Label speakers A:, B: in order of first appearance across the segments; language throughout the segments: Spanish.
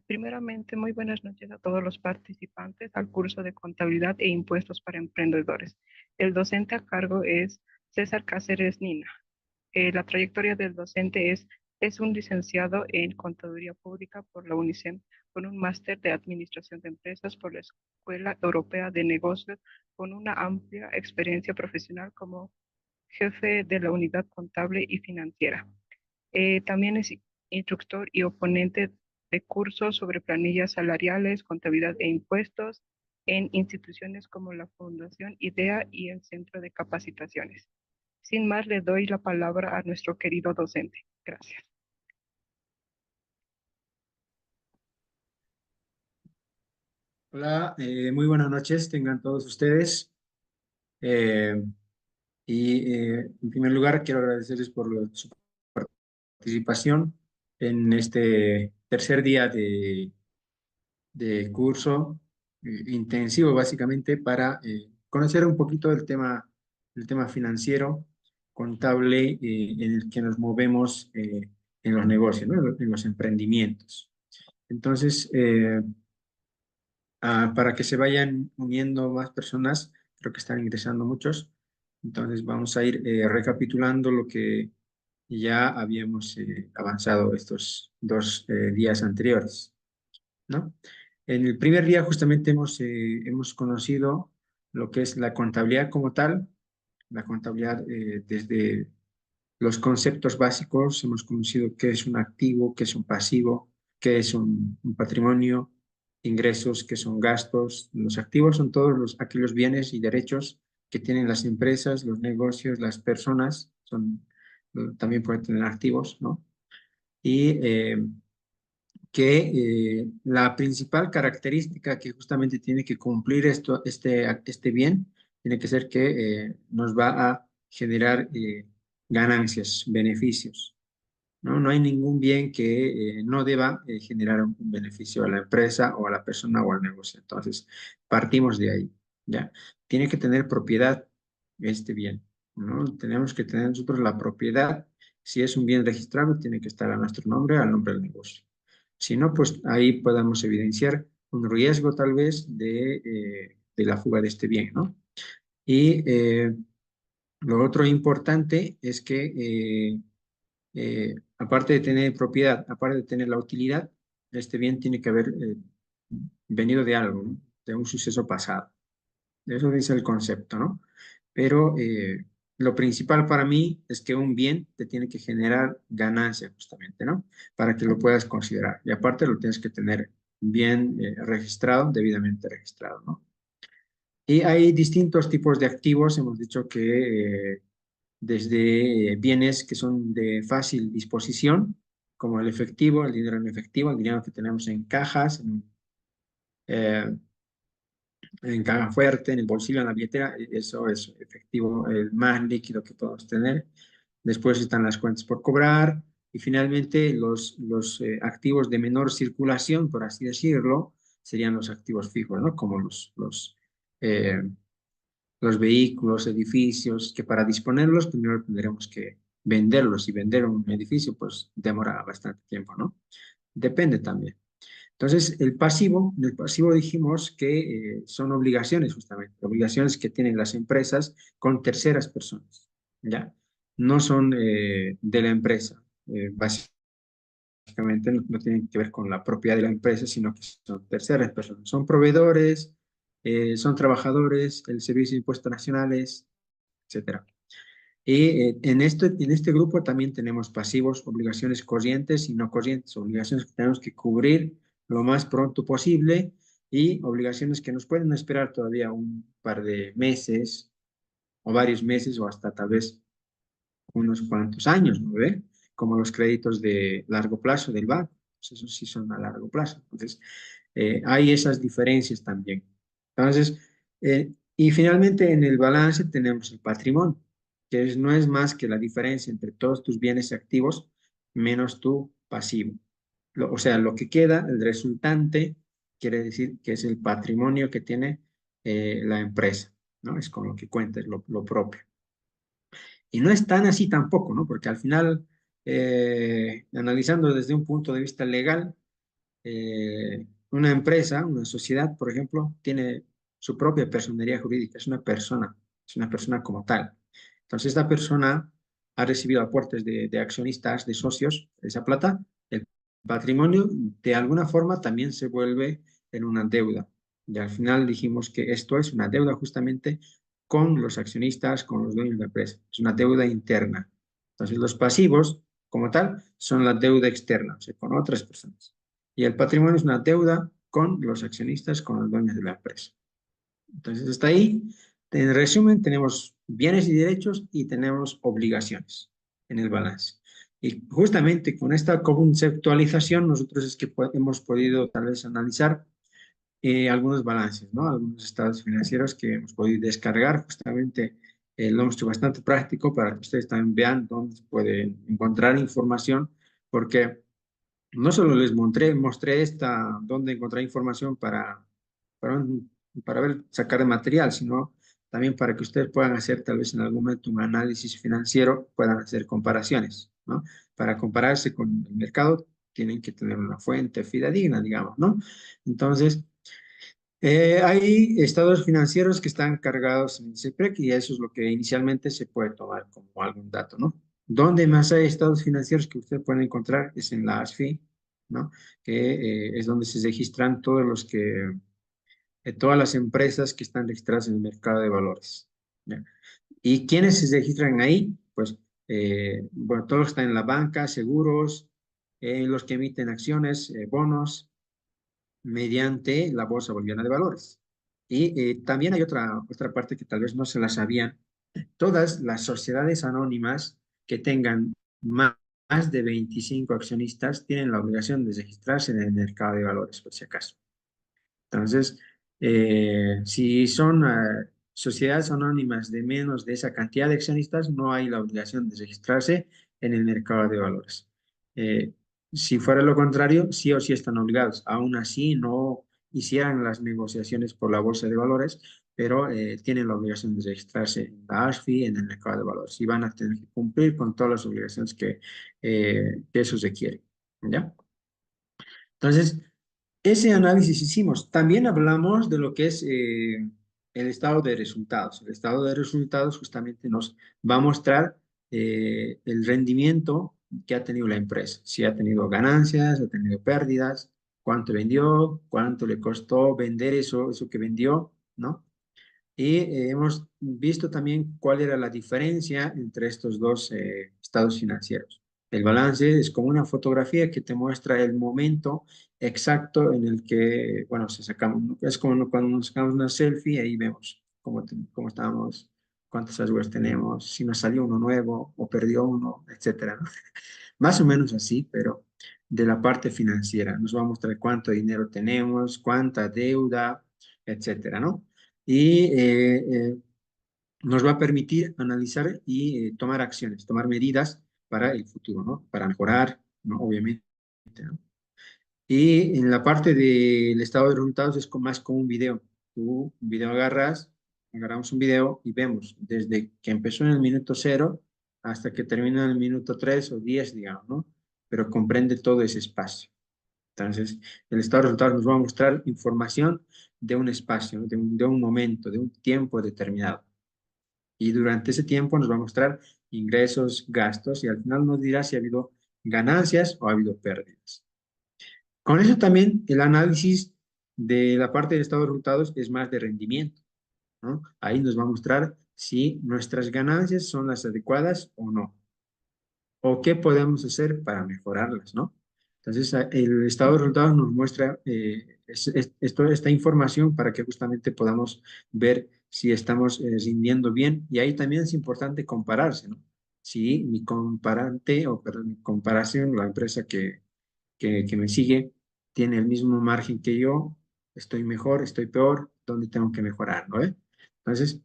A: Primeramente, muy buenas noches a todos los participantes al curso de Contabilidad e Impuestos para Emprendedores. El docente a cargo es César Cáceres Nina. La trayectoria del docente es un licenciado en Contaduría Pública por la UNICEF, con un máster de Administración de Empresas por la Escuela Europea de Negocios, con una amplia experiencia profesional como jefe de la unidad contable y financiera. También es instructor y oponente de cursos sobre planillas salariales, contabilidad e impuestos en instituciones como la Fundación IDEA y el Centro de Capacitaciones. Sin más, le doy la palabra a nuestro querido docente. Gracias.
B: Hola, muy buenas noches, tengan todos ustedes. Eh, en primer lugar, quiero agradecerles por su participación en este tercer día de curso intensivo, básicamente, para conocer un poquito el tema financiero, contable, en el que nos movemos en los negocios, ¿no? En los emprendimientos. Entonces, para que se vayan uniendo más personas, creo que están ingresando muchos. Entonces vamos a ir recapitulando lo que ya habíamos avanzado estos dos días anteriores, ¿no? En el primer día justamente hemos conocido lo que es la contabilidad como tal, la contabilidad desde los conceptos básicos, hemos conocido qué es un activo, qué es un pasivo, qué es un patrimonio, ingresos, qué son gastos. Los activos son todos aquellos bienes y derechos que tienen las empresas, los negocios, las personas, también pueden tener activos, ¿no? Y la principal característica que justamente tiene que cumplir este bien, tiene que ser que nos va a generar ganancias, beneficios, ¿no? No hay ningún bien que no deba generar un beneficio a la empresa o a la persona o al negocio. Entonces, partimos de ahí, ¿ya? Tiene que tener propiedad este bien, ¿no? Tenemos que tener nosotros la propiedad. Si es un bien registrado, tiene que estar a nuestro nombre, al nombre del negocio. Si no, pues ahí podemos evidenciar un riesgo tal vez de la fuga de este bien, ¿no? Y lo otro importante es que aparte de tener propiedad, aparte de tener la utilidad, este bien tiene que haber venido de algo, ¿no? De un suceso pasado. Eso dice el concepto, ¿no? Pero lo principal para mí es que un bien te tiene que generar ganancia justamente, ¿no? Para que lo puedas considerar. Y aparte lo tienes que tener bien registrado, debidamente registrado, ¿no? Y hay distintos tipos de activos. Hemos dicho que desde bienes que son de fácil disposición, como el efectivo, el dinero en efectivo, el dinero que tenemos en cajas, eh, en caja fuerte, en el bolsillo, en la billetera, eso es efectivo, el más líquido que podemos tener. Después están las cuentas por cobrar y finalmente los activos de menor circulación, por así decirlo, serían los activos fijos, ¿no? Como eh, los vehículos, edificios, que para disponerlos primero tendremos que venderlos y vender un edificio pues demora bastante tiempo, ¿no? Depende también. Entonces, en el pasivo dijimos que son obligaciones justamente, obligaciones que tienen las empresas con terceras personas, ¿ya? No son de la empresa, básicamente no tienen que ver con la propiedad de la empresa, sino que son terceras personas, son proveedores, son trabajadores, el Servicio de Impuestos Nacionales, etcétera. Y en este grupo también tenemos pasivos, obligaciones corrientes y no corrientes, obligaciones que tenemos que cubrir lo más pronto posible y obligaciones que nos pueden esperar todavía un par de meses o varios meses o hasta tal vez unos cuantos años, ¿no ve? Como los créditos de largo plazo del banco, pues esos sí son a largo plazo. Entonces, hay esas diferencias también. Entonces, y finalmente en el balance tenemos el patrimonio, que no es más que la diferencia entre todos tus bienes activos menos tu pasivo. O sea, lo que queda, el resultante, quiere decir que es el patrimonio que tiene la empresa, ¿no? Es con lo que cuenta, es lo propio. Y no es tan así tampoco, ¿no? Porque al final, analizando desde un punto de vista legal, una empresa, una sociedad, por ejemplo, tiene su propia personería jurídica, es una persona como tal. Entonces, esta persona ha recibido aportes de accionistas, de socios, esa plata, el patrimonio de alguna forma también se vuelve en una deuda. Y al final dijimos que esto es una deuda justamente con los accionistas, con los dueños de la empresa. Es una deuda interna. Entonces, los pasivos, como tal, son la deuda externa, o sea, con otras personas. Y el patrimonio es una deuda con los accionistas, con los dueños de la empresa. Entonces, hasta ahí, en resumen, tenemos bienes y derechos y tenemos obligaciones en el balance. Y justamente con esta conceptualización, nosotros es que hemos podido tal vez analizar algunos balances, ¿no? Algunos estados financieros que hemos podido descargar. Justamente lo hemos hecho bastante práctico para que ustedes también vean dónde se puede encontrar información, porque no solo les mostré dónde encontrar información para, para ver, sacar de material, sino también para que ustedes puedan hacer tal vez en algún momento un análisis financiero, puedan hacer comparaciones, ¿no? Para compararse con el mercado tienen que tener una fuente fidedigna, digamos, ¿no? Entonces, hay estados financieros que están cargados en el CEPREC y eso es lo que inicialmente se puede tomar como algún dato, ¿no? Donde más hay estados financieros que usted puede encontrar es en la ASFI, ¿no? Que es donde se registran todas las empresas que están registradas en el mercado de valores, ¿ya? ¿Y quiénes se registran ahí? Pues, bueno, todos están en la banca, seguros, los que emiten acciones, bonos mediante la Bolsa Boliviana de Valores. Y también hay otra parte que tal vez no se la sabían. Todas las sociedades anónimas que tengan más de 25 accionistas tienen la obligación de registrarse en el mercado de valores, por si acaso. Entonces, si son sociedades anónimas de menos de esa cantidad de accionistas, no hay la obligación de registrarse en el mercado de valores. Eh, si fuera lo contrario, sí o sí están obligados. Aún así, no hicieran las negociaciones por la bolsa de valores, pero tienen la obligación de registrarse en la ASFI, en el mercado de valores, y van a tener que cumplir con todas las obligaciones que eso requiere. ¿Ya? Entonces, ese análisis hicimos. También hablamos de lo que es el estado de resultados. El estado de resultados justamente nos va a mostrar el rendimiento que ha tenido la empresa. Si ha tenido ganancias, ha tenido pérdidas, cuánto vendió, cuánto le costó vender eso que vendió, ¿no? Y hemos visto también cuál era la diferencia entre estos dos estados financieros. El balance es como una fotografía que te muestra el momento exacto en el que, bueno, se sacamos, ¿no? Es como cuando nos sacamos una selfie, ahí vemos cómo estamos, cuántas arrugas tenemos, si nos salió uno nuevo o perdió uno, etcétera, ¿no? Más o menos así, pero de la parte financiera. Nos va a mostrar cuánto dinero tenemos, cuánta deuda, etcétera, ¿no? Y nos va a permitir analizar y tomar acciones, tomar medidas para el futuro, ¿no? Para mejorar, ¿no? Obviamente, ¿no? Y en la parte del estado de resultados es más como un video. Tú, un video agarramos un video y vemos desde que empezó en el minuto cero hasta que termina en el minuto 3 o 10, digamos, ¿no? Pero comprende todo ese espacio. Entonces, el estado de resultados nos va a mostrar información de un espacio, ¿no? De un momento, de un tiempo determinado. Y durante ese tiempo nos va a mostrar ingresos, gastos y al final nos dirá si ha habido ganancias o ha habido pérdidas. Con eso también el análisis de la parte del estado de resultados es más de rendimiento, ¿no? Ahí nos va a mostrar si nuestras ganancias son las adecuadas o no, o qué podemos hacer para mejorarlas, ¿no? Entonces, el estado de resultados nos muestra esta información para que justamente podamos ver si estamos rindiendo bien. Y ahí también es importante compararse, ¿no? Si mi comparante, o perdón, mi comparación, la empresa que me sigue, tiene el mismo margen que yo, estoy mejor, estoy peor, ¿dónde tengo que mejorar, ¿no? Entonces,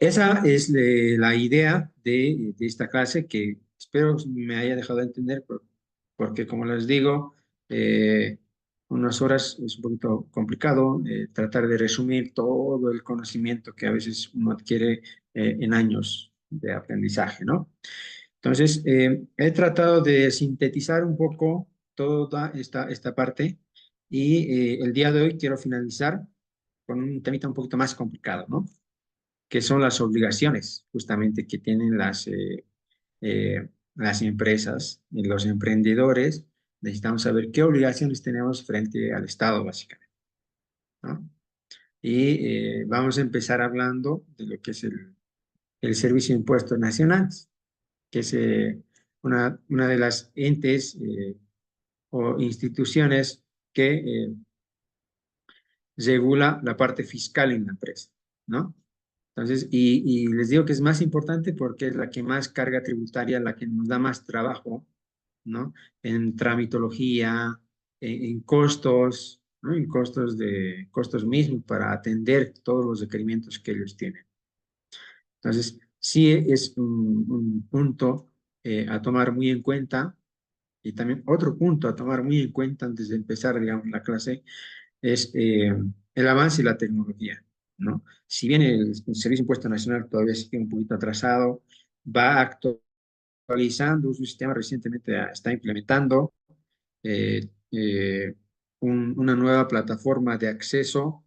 B: esa es la idea de esta clase que espero me haya dejado de entender porque como les digo, unas horas es un poquito complicado tratar de resumir todo el conocimiento que a veces uno adquiere en años de aprendizaje, ¿no? Entonces, he tratado de sintetizar un poco toda esta parte y el día de hoy quiero finalizar con un temita un poquito más complicado, ¿no? Que son las obligaciones justamente que tienen las empresas y los emprendedores. Necesitamos saber qué obligaciones tenemos frente al Estado, básicamente, ¿no? Y vamos a empezar hablando de lo que es el Servicio de Impuestos Nacionales, que es una de las entes o instituciones que regula la parte fiscal en la empresa, ¿no? Entonces, y les digo que es más importante porque es la que más carga tributaria, la que nos da más trabajo, ¿no? En tramitología, en costos, ¿no? En costos mismos para atender todos los requerimientos que ellos tienen. Entonces, sí es un punto a tomar muy en cuenta y también otro punto a tomar muy en cuenta antes de empezar, digamos, la clase es el avance y la tecnología, ¿no? Si bien el Servicio Impuesto Nacional todavía sigue un poquito atrasado, va actualizando su sistema, recientemente está implementando eh, eh, una nueva plataforma de acceso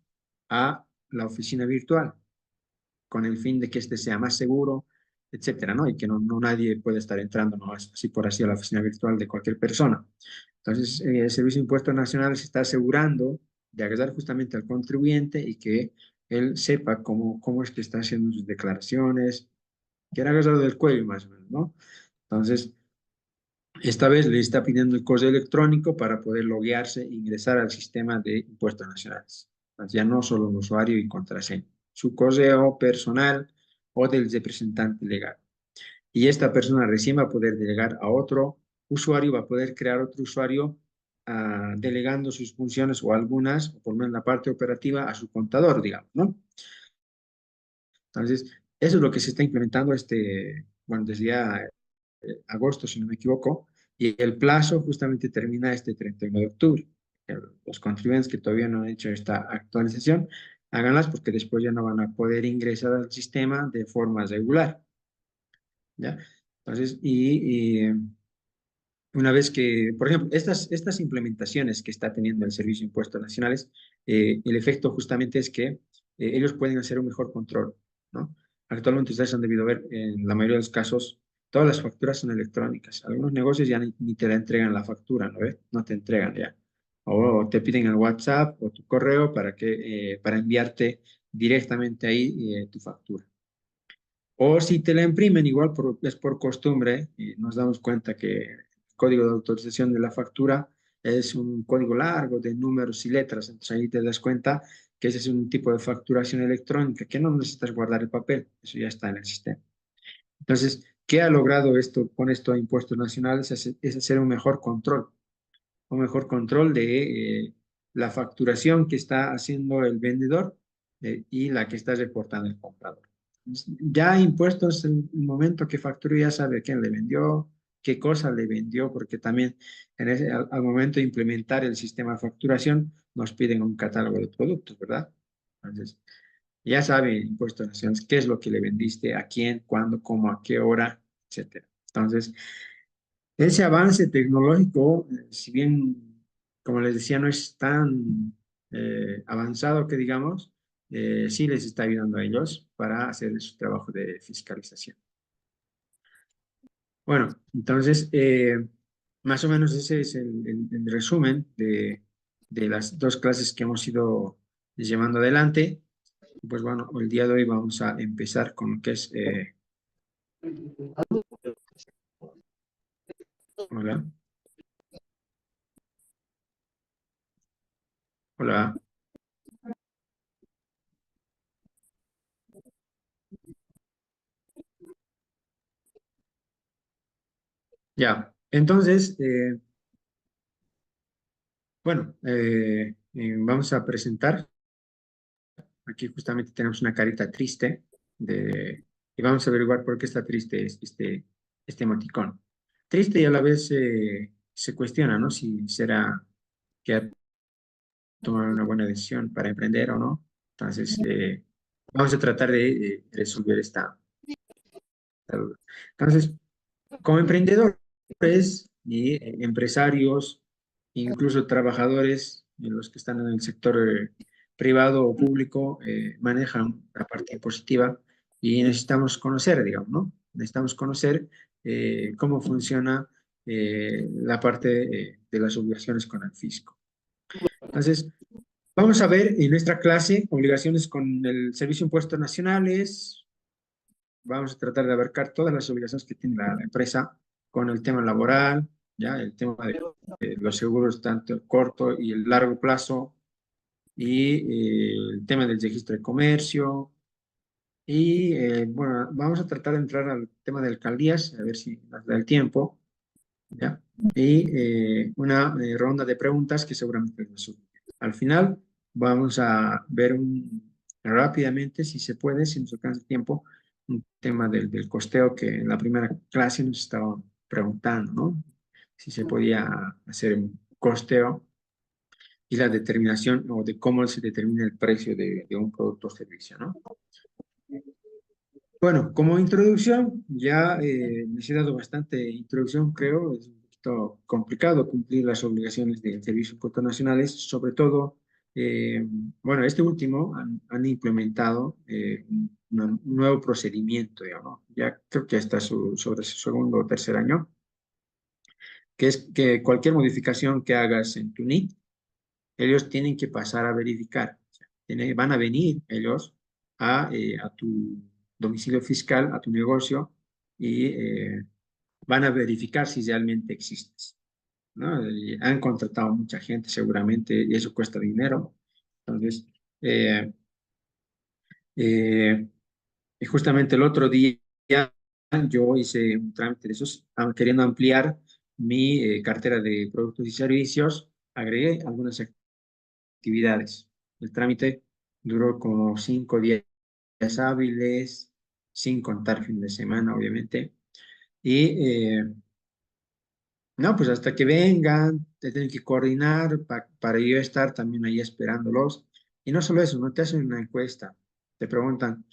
B: a la oficina virtual, con el fin de que este sea más seguro, etcétera, ¿no? Y que no nadie puede estar entrando, ¿no? Así por así a la oficina virtual de cualquier persona. Entonces, el Servicio de Impuestos Nacional se está asegurando de agradar justamente al contribuyente y que él sepa cómo es que está haciendo sus declaraciones, que era agarrado del cuello más o menos, ¿no? Entonces, esta vez le está pidiendo el correo electrónico para poder loguearse e ingresar al sistema de impuestos nacionales. Entonces, ya no solo un usuario y contraseña, su correo personal o del representante legal. Y esta persona recién va a poder delegar a otro usuario, va a poder crear otro usuario delegando sus funciones o algunas, o por lo menos la parte operativa, a su contador, digamos, ¿no? Entonces, eso es lo que se está implementando bueno, desde ya agosto, si no me equivoco, y el plazo justamente termina este 31 de octubre. Los contribuyentes que todavía no han hecho esta actualización, háganlas porque después ya no van a poder ingresar al sistema de forma regular, ¿ya? Entonces, una vez que, por ejemplo, estas implementaciones que está teniendo el Servicio de Impuestos Nacionales, el efecto justamente es que ellos pueden hacer un mejor control, ¿no? Actualmente ustedes han debido ver, en la mayoría de los casos, todas las facturas son electrónicas. Algunos negocios ya ni te la entregan la factura, ¿no ves? No te entregan ya. O te piden el WhatsApp o tu correo para enviarte directamente ahí tu factura. O si te la imprimen, igual es por costumbre, y nos damos cuenta que el código de autorización de la factura es un código largo de números y letras, entonces ahí te das cuenta que ese es un tipo de facturación electrónica, que no necesitas guardar el papel, eso ya está en el sistema. Entonces, ¿qué ha logrado esto con esto de impuestos nacionales? Es hacer un mejor control de la facturación que está haciendo el vendedor y la que está reportando el comprador. Ya impuestos en el momento que facturó ya sabe a quién le vendió, qué cosa le vendió, porque también al momento de implementar el sistema de facturación nos piden un catálogo de productos, ¿verdad? Entonces, ya sabe impuestos nacionales qué es lo que le vendiste, a quién, cuándo, cómo, a qué hora, etcétera. Entonces, ese avance tecnológico, si bien, como les decía, no es tan avanzado que digamos, sí les está ayudando a ellos para hacer su trabajo de fiscalización. Bueno, entonces, más o menos ese es el resumen de las dos clases que hemos ido llevando adelante. Pues bueno, el día de hoy vamos a empezar con lo que es... hola, hola, ya. Entonces, bueno, vamos a presentar. Aquí justamente tenemos una carita triste y vamos a averiguar por qué está triste este emoticón. Triste y a la vez se cuestiona, ¿no? Si será que ha tomado una buena decisión para emprender o no. Entonces, vamos a tratar de resolver esta duda. Entonces, como emprendedores y empresarios, incluso trabajadores, los que están en el sector privado o público, manejan la parte impositiva y necesitamos conocer, digamos, ¿no? Necesitamos conocer cómo funciona la parte de las obligaciones con el fisco. Entonces, vamos a ver en nuestra clase obligaciones con el Servicio de Impuestos Nacionales. Vamos a tratar de abarcar todas las obligaciones que tiene la empresa con el tema laboral, ya el tema de los seguros tanto el corto y el largo plazo, y el tema del registro de comercio. Y bueno, vamos a tratar de entrar al tema de alcaldías, a ver si nos da el tiempo, ¿ya? Y una ronda de preguntas que seguramente nos surgen. Al final vamos a ver rápidamente, si se puede, si nos alcanza el tiempo, un tema del costeo que en la primera clase nos estaban preguntando, ¿no? Si se podía hacer un costeo y la determinación o de cómo se determina el precio de un producto o servicio, ¿no? Bueno, como introducción, ya les he dado bastante introducción, creo. Es un poquito complicado cumplir las obligaciones del Servicio de Impuestos Nacionales, sobre todo, bueno, este último han implementado un nuevo procedimiento, digamos. Ya creo que está sobre su segundo o tercer año, que es que cualquier modificación que hagas en tu NIT, ellos tienen que pasar a verificar. O sea, van a venir ellos a tu domicilio fiscal, a tu negocio, y van a verificar si realmente existes, ¿no? Y han contratado mucha gente seguramente y eso cuesta dinero. Entonces, eh, eh, y justamente el otro día yo hice un trámite de esos, queriendo ampliar mi cartera de productos y servicios, agregué algunas actividades. El trámite duró como 5 días hábiles, sin contar fin de semana, obviamente. Y no, pues hasta que vengan, te tienen que coordinar para yo estar también ahí esperándolos. Y no solo eso, no te hacen una encuesta. Te preguntan,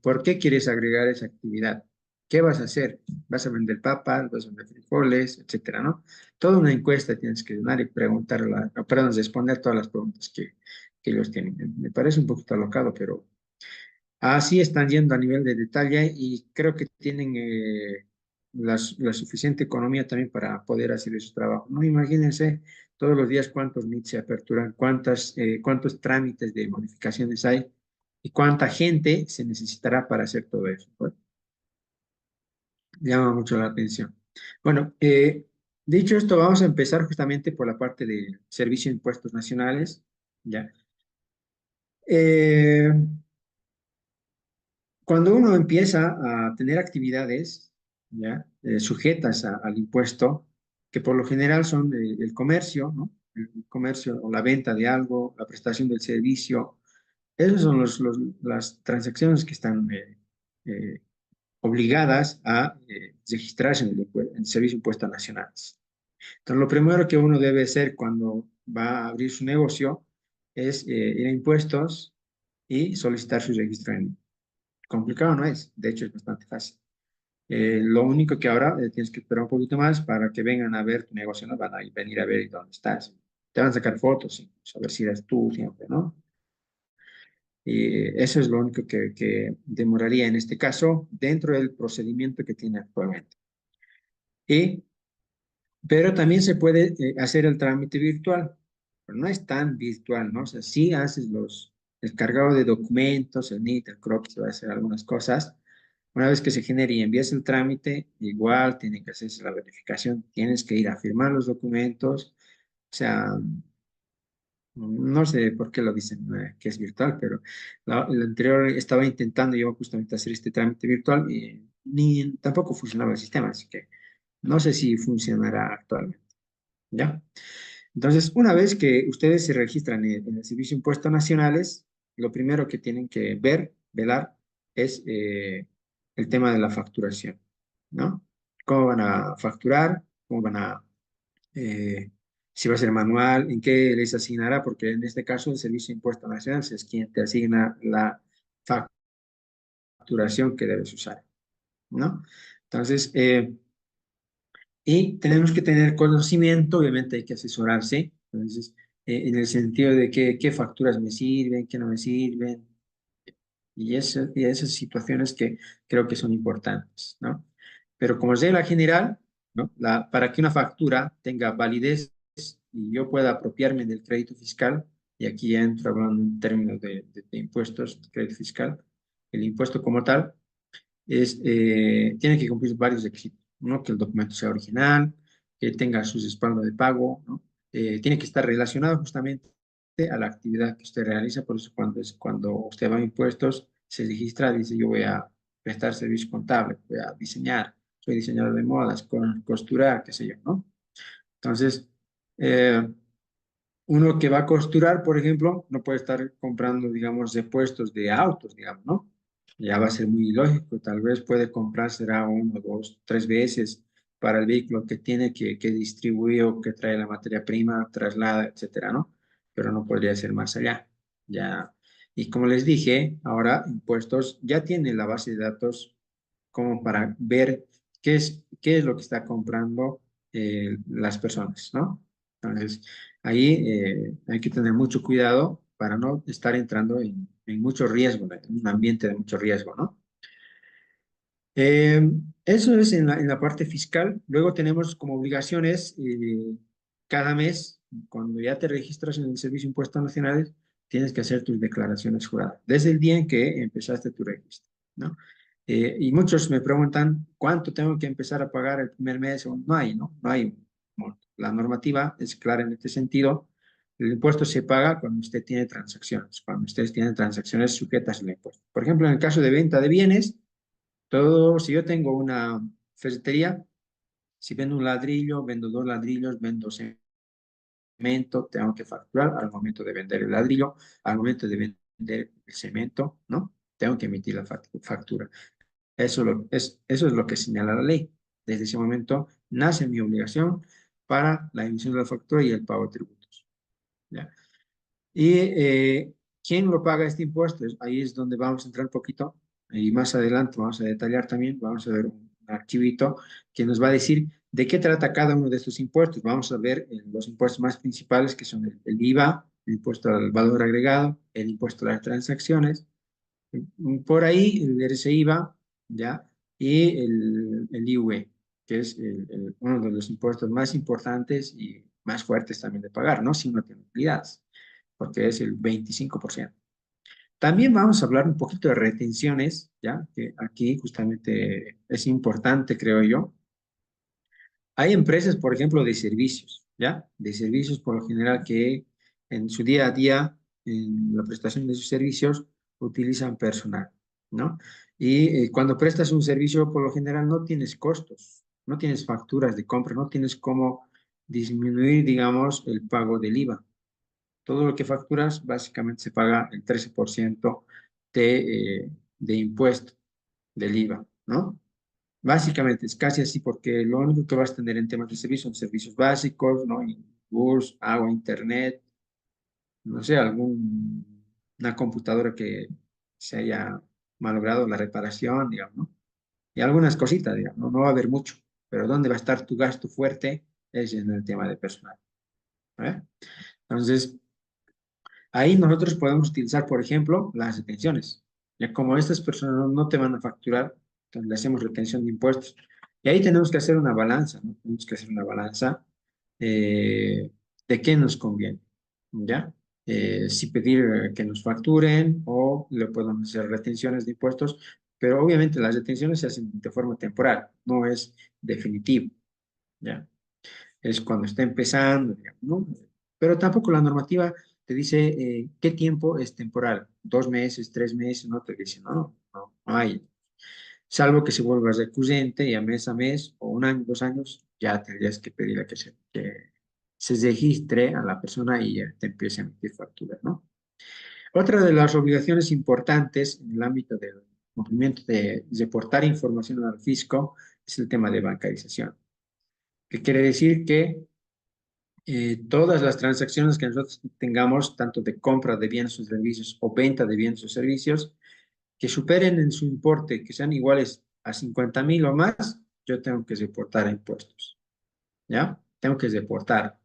B: ¿por qué quieres agregar esa actividad? ¿Qué vas a hacer? ¿Vas a vender papas? ¿Vas a vender frijoles? Etcétera, ¿no? Toda una encuesta tienes que llenar y preguntar, perdón, responder todas las preguntas que ellos tienen. Me parece un poquito alocado, pero así están yendo a nivel de detalle y creo que tienen la suficiente economía también para poder hacer esos trabajos. No, imagínense todos los días cuántos NIT se aperturan, cuántos trámites de modificaciones hay y cuánta gente se necesitará para hacer todo eso. Pues, llama mucho la atención. Bueno, dicho esto, vamos a empezar justamente por la parte de Servicio de Impuestos Nacionales. ¿Ya? Eh, Cuando uno empieza a tener actividades ya sujetas al impuesto, que por lo general son el comercio, ¿no? El comercio o la venta de algo, la prestación del servicio, esas son las transacciones que están eh, obligadas a registrarse en el Servicio de Impuestos Nacionales. Entonces, lo primero que uno debe hacer cuando va a abrir su negocio es ir a impuestos y solicitar su registro en complicado no es, de hecho es bastante fácil. Lo único que ahora tienes que esperar un poquito más para que vengan a ver tu negocio, no van a venir a ver dónde estás. Te van a sacar fotos, sí, saber si eres tú siempre, ¿no? Y eso es lo único que demoraría en este caso dentro del procedimiento que tiene actualmente. Y, pero también se puede hacer el trámite virtual, pero no es tan virtual, ¿no? O sea, sí haces el cargado de documentos, el NIT, el CROC, se va a hacer algunas cosas. Una vez que se genere y envíes el trámite, igual tiene que hacerse la verificación, tienes que ir a firmar los documentos. O sea, no sé por qué lo dicen que es virtual, pero la anterior estaba intentando yo justamente hacer este trámite virtual y tampoco funcionaba el sistema, así que no sé si funcionará actualmente. ¿Ya? Entonces, una vez que ustedes se registran en el Servicio de Impuestos Nacionales, lo primero que tienen que velar, es el tema de la facturación, ¿no? ¿Cómo van a facturar? ¿Cómo van a, eh, si va a ser manual? ¿En qué les asignará? Porque en este caso el Servicio de Impuestos Nacionales es quien te asigna la facturación que debes usar, ¿no? Entonces, Y tenemos que tener conocimiento, obviamente hay que asesorarse, entonces, en el sentido de qué facturas me sirven, qué no me sirven, y esas situaciones que creo que son importantes, ¿no? Pero como regla general, ¿no? Para que una factura tenga validez y yo pueda apropiarme del crédito fiscal, y aquí ya entro hablando en términos de impuestos, de crédito fiscal, el impuesto como tal, tiene que cumplir varios requisitos, ¿no? Que el documento sea original, que tenga sus respaldos de pago, ¿no? Tiene que estar relacionado justamente a la actividad que usted realiza, por eso cuando usted va a impuestos, se registra, dice yo voy a prestar servicio contable, voy a diseñar, soy diseñador de modas, costurar, qué sé yo, ¿no? Entonces, eh, uno que va a costurar, por ejemplo, no puede estar comprando, digamos, repuestos de autos, digamos, ¿no? Ya va a ser muy ilógico. Tal vez puede comprar, será uno, dos, tres veces para el vehículo que tiene que distribuir o que trae la materia prima, traslada, etcétera, ¿no? Pero no podría ser más allá. Ya. Y como les dije, ahora impuestos ya tiene la base de datos como para ver qué es lo que está comprando las personas, ¿no? Entonces, ahí hay que tener mucho cuidado para no estar entrando en mucho riesgo, en un ambiente de mucho riesgo, ¿no? Eh, Eso es en la parte fiscal. Luego tenemos como obligaciones cada mes, cuando ya te registras en el Servicio de Impuestos Nacionales, tienes que hacer tus declaraciones juradas, desde el día en que empezaste tu registro, ¿no? Y muchos me preguntan, ¿cuánto tengo que empezar a pagar el primer mes? O no hay, ¿no? No hay un monto. La normativa es clara en este sentido. El impuesto se paga cuando usted tiene transacciones, cuando ustedes tienen transacciones sujetas al impuesto. Por ejemplo, en el caso de venta de bienes, si yo tengo una ferretería, si vendo un ladrillo, vendo dos ladrillos, vendo cemento, tengo que facturar al momento de vender el ladrillo, al momento de vender el cemento, ¿no? Tengo que emitir la factura. Eso es lo que señala la ley. Desde ese momento nace mi obligación para la emisión de la factura y el pago de tributos. ¿Ya? Y ¿quién lo paga este impuesto? Ahí es donde vamos a entrar un poquito y más adelante vamos a detallar también, vamos a ver un archivito que nos va a decir de qué trata cada uno de estos impuestos. Vamos a ver los impuestos más principales que son el IVA, el impuesto al valor agregado, el impuesto a las transacciones, por ahí el IVA, ¿ya? Y el IUE, que es uno de los impuestos más importantes y más fuertes también de pagar, ¿no? Si uno tiene utilidades, porque es el 25%. También vamos a hablar un poquito de retenciones, ¿ya? Que aquí justamente es importante, creo yo. Hay empresas, por ejemplo, de servicios, ¿ya? De servicios por lo general que en su día a día, en la prestación de sus servicios, utilizan personal, ¿no? Y cuando prestas un servicio, por lo general no tienes costos, no tienes facturas de compra, no tienes cómo disminuir, digamos, el pago del IVA. Todo lo que facturas básicamente se paga el 13% de impuesto del IVA, ¿no? Básicamente es casi así porque lo único que vas a tener en temas de servicios son servicios básicos, ¿no? Y bus, agua, internet, no sé, una computadora que se haya malogrado la reparación, digamos, ¿no? Y algunas cositas, digamos, ¿no? No va a haber mucho, pero ¿dónde va a estar tu gasto fuerte? Es en el tema de personal, ¿eh? Entonces, ahí nosotros podemos utilizar, por ejemplo, las retenciones. Ya como estas personas no te van a facturar, entonces le hacemos retención de impuestos. Y ahí tenemos que hacer una balanza, ¿no? Tenemos que hacer una balanza de qué nos conviene, ¿ya? Si pedir que nos facturen o le podemos hacer retenciones de impuestos, pero obviamente las retenciones se hacen de forma temporal, no es definitivo, ¿ya? Es cuando está empezando, digamos, ¿no? Pero tampoco la normativa te dice qué tiempo es temporal, 2 meses, 3 meses, no te dice, no hay. Salvo que se vuelva recurrente y a mes o un año, 2 años, ya tendrías que pedir a que se registre a la persona y ya te empiece a emitir facturas, ¿no? Otra de las obligaciones importantes en el ámbito del cumplimiento de reportar información al fisco es el tema de bancarización, que quiere decir que todas las transacciones que nosotros tengamos, tanto de compra de bienes o servicios o venta de bienes o servicios, que superen en su importe, que sean iguales a 50,000 o más, yo tengo que reportar a impuestos. ¿ya? Tengo que reportar.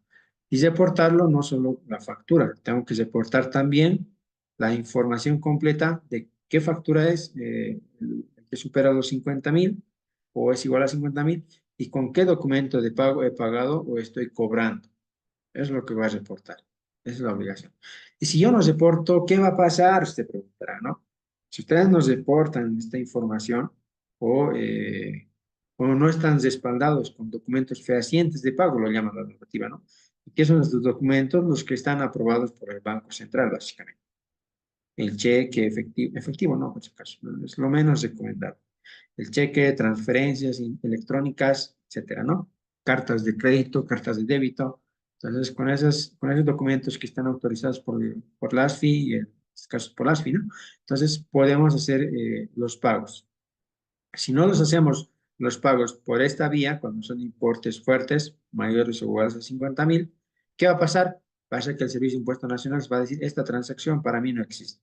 B: Y reportarlo no solo la factura, tengo que reportar también la información completa de qué factura es, el que supera los 50.000 o es igual a 50.000 y con qué documento de pago he pagado o estoy cobrando. Es lo que va a reportar. Esa es la obligación. Y si yo no reporto, ¿qué va a pasar? Usted preguntará, ¿no? Si ustedes nos reportan esta información o, eh, o no están respaldados con documentos fehacientes de pago, lo llama la normativa, ¿no? ¿Y qué son estos documentos? Los que están aprobados por el Banco Central, básicamente. El cheque efectivo no, por si acaso, ¿no? Es lo menos recomendable. El cheque, transferencias electrónicas, etcétera, ¿no? Cartas de crédito, cartas de débito. Entonces, con esos documentos que están autorizados por la ASFI, y en este caso por la ASFI, ¿no? Entonces, podemos hacer los pagos. Si no los hacemos los pagos por esta vía, cuando son importes fuertes, mayores o iguales a 50.000, ¿qué va a pasar? Pasa que el Servicio de Impuestos Nacionales va a decir, esta transacción para mí no existe.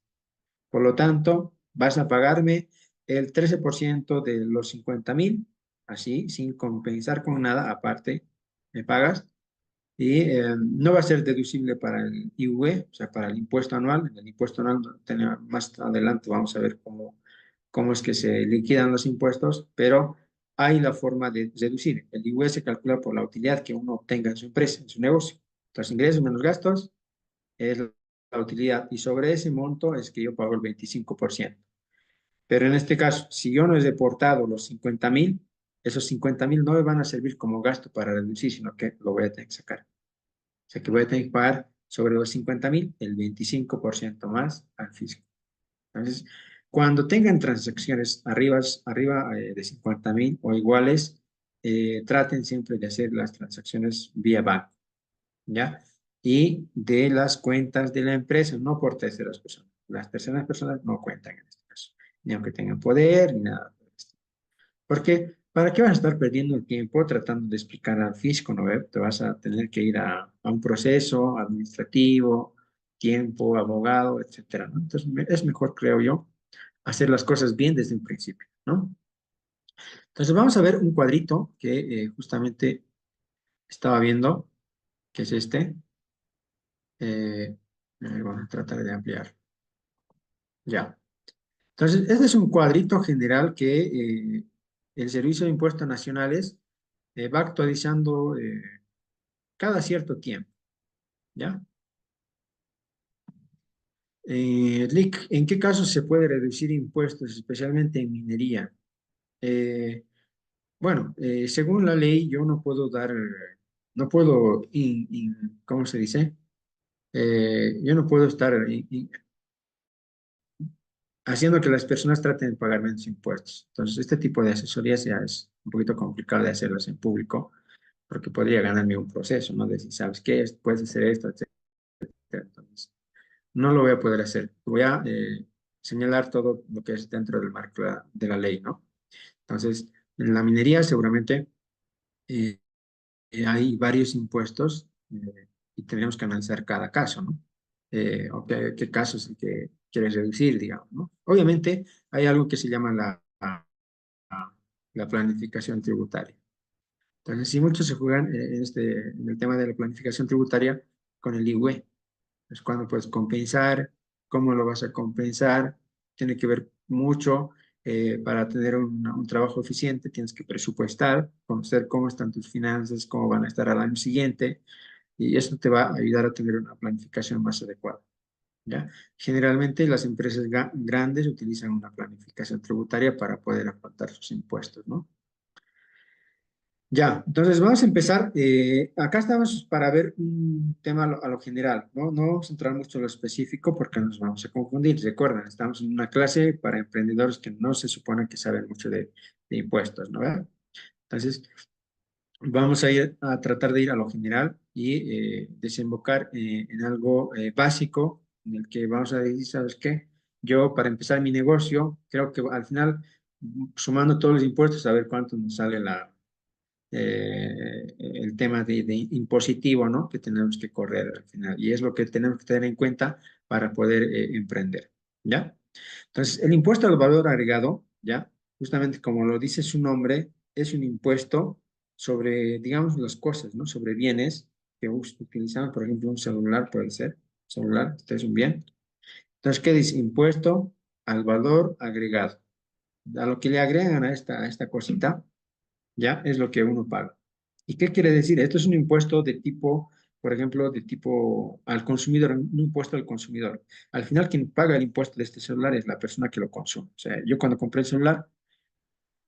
B: Por lo tanto, vas a pagarme el 13% de los 50.000, así, sin compensar con nada, aparte, me pagas, y no va a ser deducible para el IUE, o sea, para el impuesto anual. En el impuesto anual, más adelante vamos a ver cómo es que se liquidan los impuestos, pero hay la forma de deducir. El IUE se calcula por la utilidad que uno obtenga en su empresa, en su negocio. Entonces, ingresos menos gastos es la utilidad y sobre ese monto es que yo pago el 25%. Pero en este caso, si yo no he deportado los 50.000, esos 50.000 no me van a servir como gasto para reducir, sino que lo voy a tener que sacar. O sea que voy a tener que pagar sobre los 50.000 el 25% más al fisco. Entonces, cuando tengan transacciones arriba de 50.000 o iguales, traten siempre de hacer las transacciones vía banco, ¿ya? Y de las cuentas de la empresa, no por terceras personas. Las terceras personas no cuentan en este caso, ni aunque tengan poder, ni nada por el estilo. Porque, ¿para qué vas a estar perdiendo el tiempo tratando de explicar al fisco, no? Te vas a tener que ir a un proceso administrativo, tiempo, abogado, etcétera, ¿no? Entonces, es mejor, creo yo, hacer las cosas bien desde un principio, ¿no? Entonces, vamos a ver un cuadrito que justamente estaba viendo, que es este. Eh, bueno, tratar de ampliar. Ya. Entonces, este es un cuadrito general que el Servicio de Impuestos Nacionales va actualizando cada cierto tiempo, ¿ya? Lick, ¿en qué casos se puede reducir impuestos, especialmente en minería? Eh, bueno, según la ley, yo no puedo no puedo, ¿cómo se dice? Yo no puedo estar haciendo que las personas traten de pagar menos impuestos. Entonces, este tipo de asesorías ya es un poquito complicado de hacerlas en público, porque podría ganarme un proceso, ¿no? De si sabes qué, puedes hacer esto, etcétera. Entonces, no lo voy a poder hacer. Voy a señalar todo lo que es dentro del marco de la ley, ¿no? Entonces, en la minería seguramente eh, hay varios impuestos y tendríamos que analizar cada caso, ¿no? O qué caso es el que quieres reducir, digamos, ¿no? Obviamente hay algo que se llama la planificación tributaria. Entonces, sí, muchos se juegan en el tema de la planificación tributaria con el IUE. Es cuando puedes compensar, cómo lo vas a compensar, tiene que ver mucho para tener un trabajo eficiente, tienes que presupuestar, conocer cómo están tus finanzas, cómo van a estar al año siguiente, y eso te va a ayudar a tener una planificación más adecuada, ¿ya? Generalmente las empresas grandes utilizan una planificación tributaria para poder afrontar sus impuestos, ¿no? Ya, entonces vamos a empezar. Acá estamos para ver un tema a lo general, ¿no? No vamos a entrar mucho en lo específico porque nos vamos a confundir. Recuerden, estamos en una clase para emprendedores que no se supone que saben mucho de impuestos, ¿no? ¿Verdad? Entonces, vamos a ir a tratar de ir a lo general y desembocar en algo básico en el que vamos a decir, ¿sabes qué? Yo para empezar mi negocio, creo que al final, sumando todos los impuestos, a ver cuánto nos sale el tema de impositivo, ¿no? Que tenemos que correr al final. Y es lo que tenemos que tener en cuenta para poder emprender, ¿ya? Entonces, el impuesto al valor agregado, ¿ya? Justamente como lo dice su nombre, es un impuesto sobre, digamos, las cosas, ¿no? Sobre bienes que utilizamos, por ejemplo, un celular puede ser, celular, este es un bien. Entonces, ¿qué dice? Impuesto al valor agregado. A lo que le agregan a esta cosita, ya es lo que uno paga. ¿Y qué quiere decir? Esto es un impuesto de tipo, por ejemplo, de tipo al consumidor, un impuesto al consumidor. Al final, quien paga el impuesto de este celular es la persona que lo consume. O sea, yo cuando compré el celular,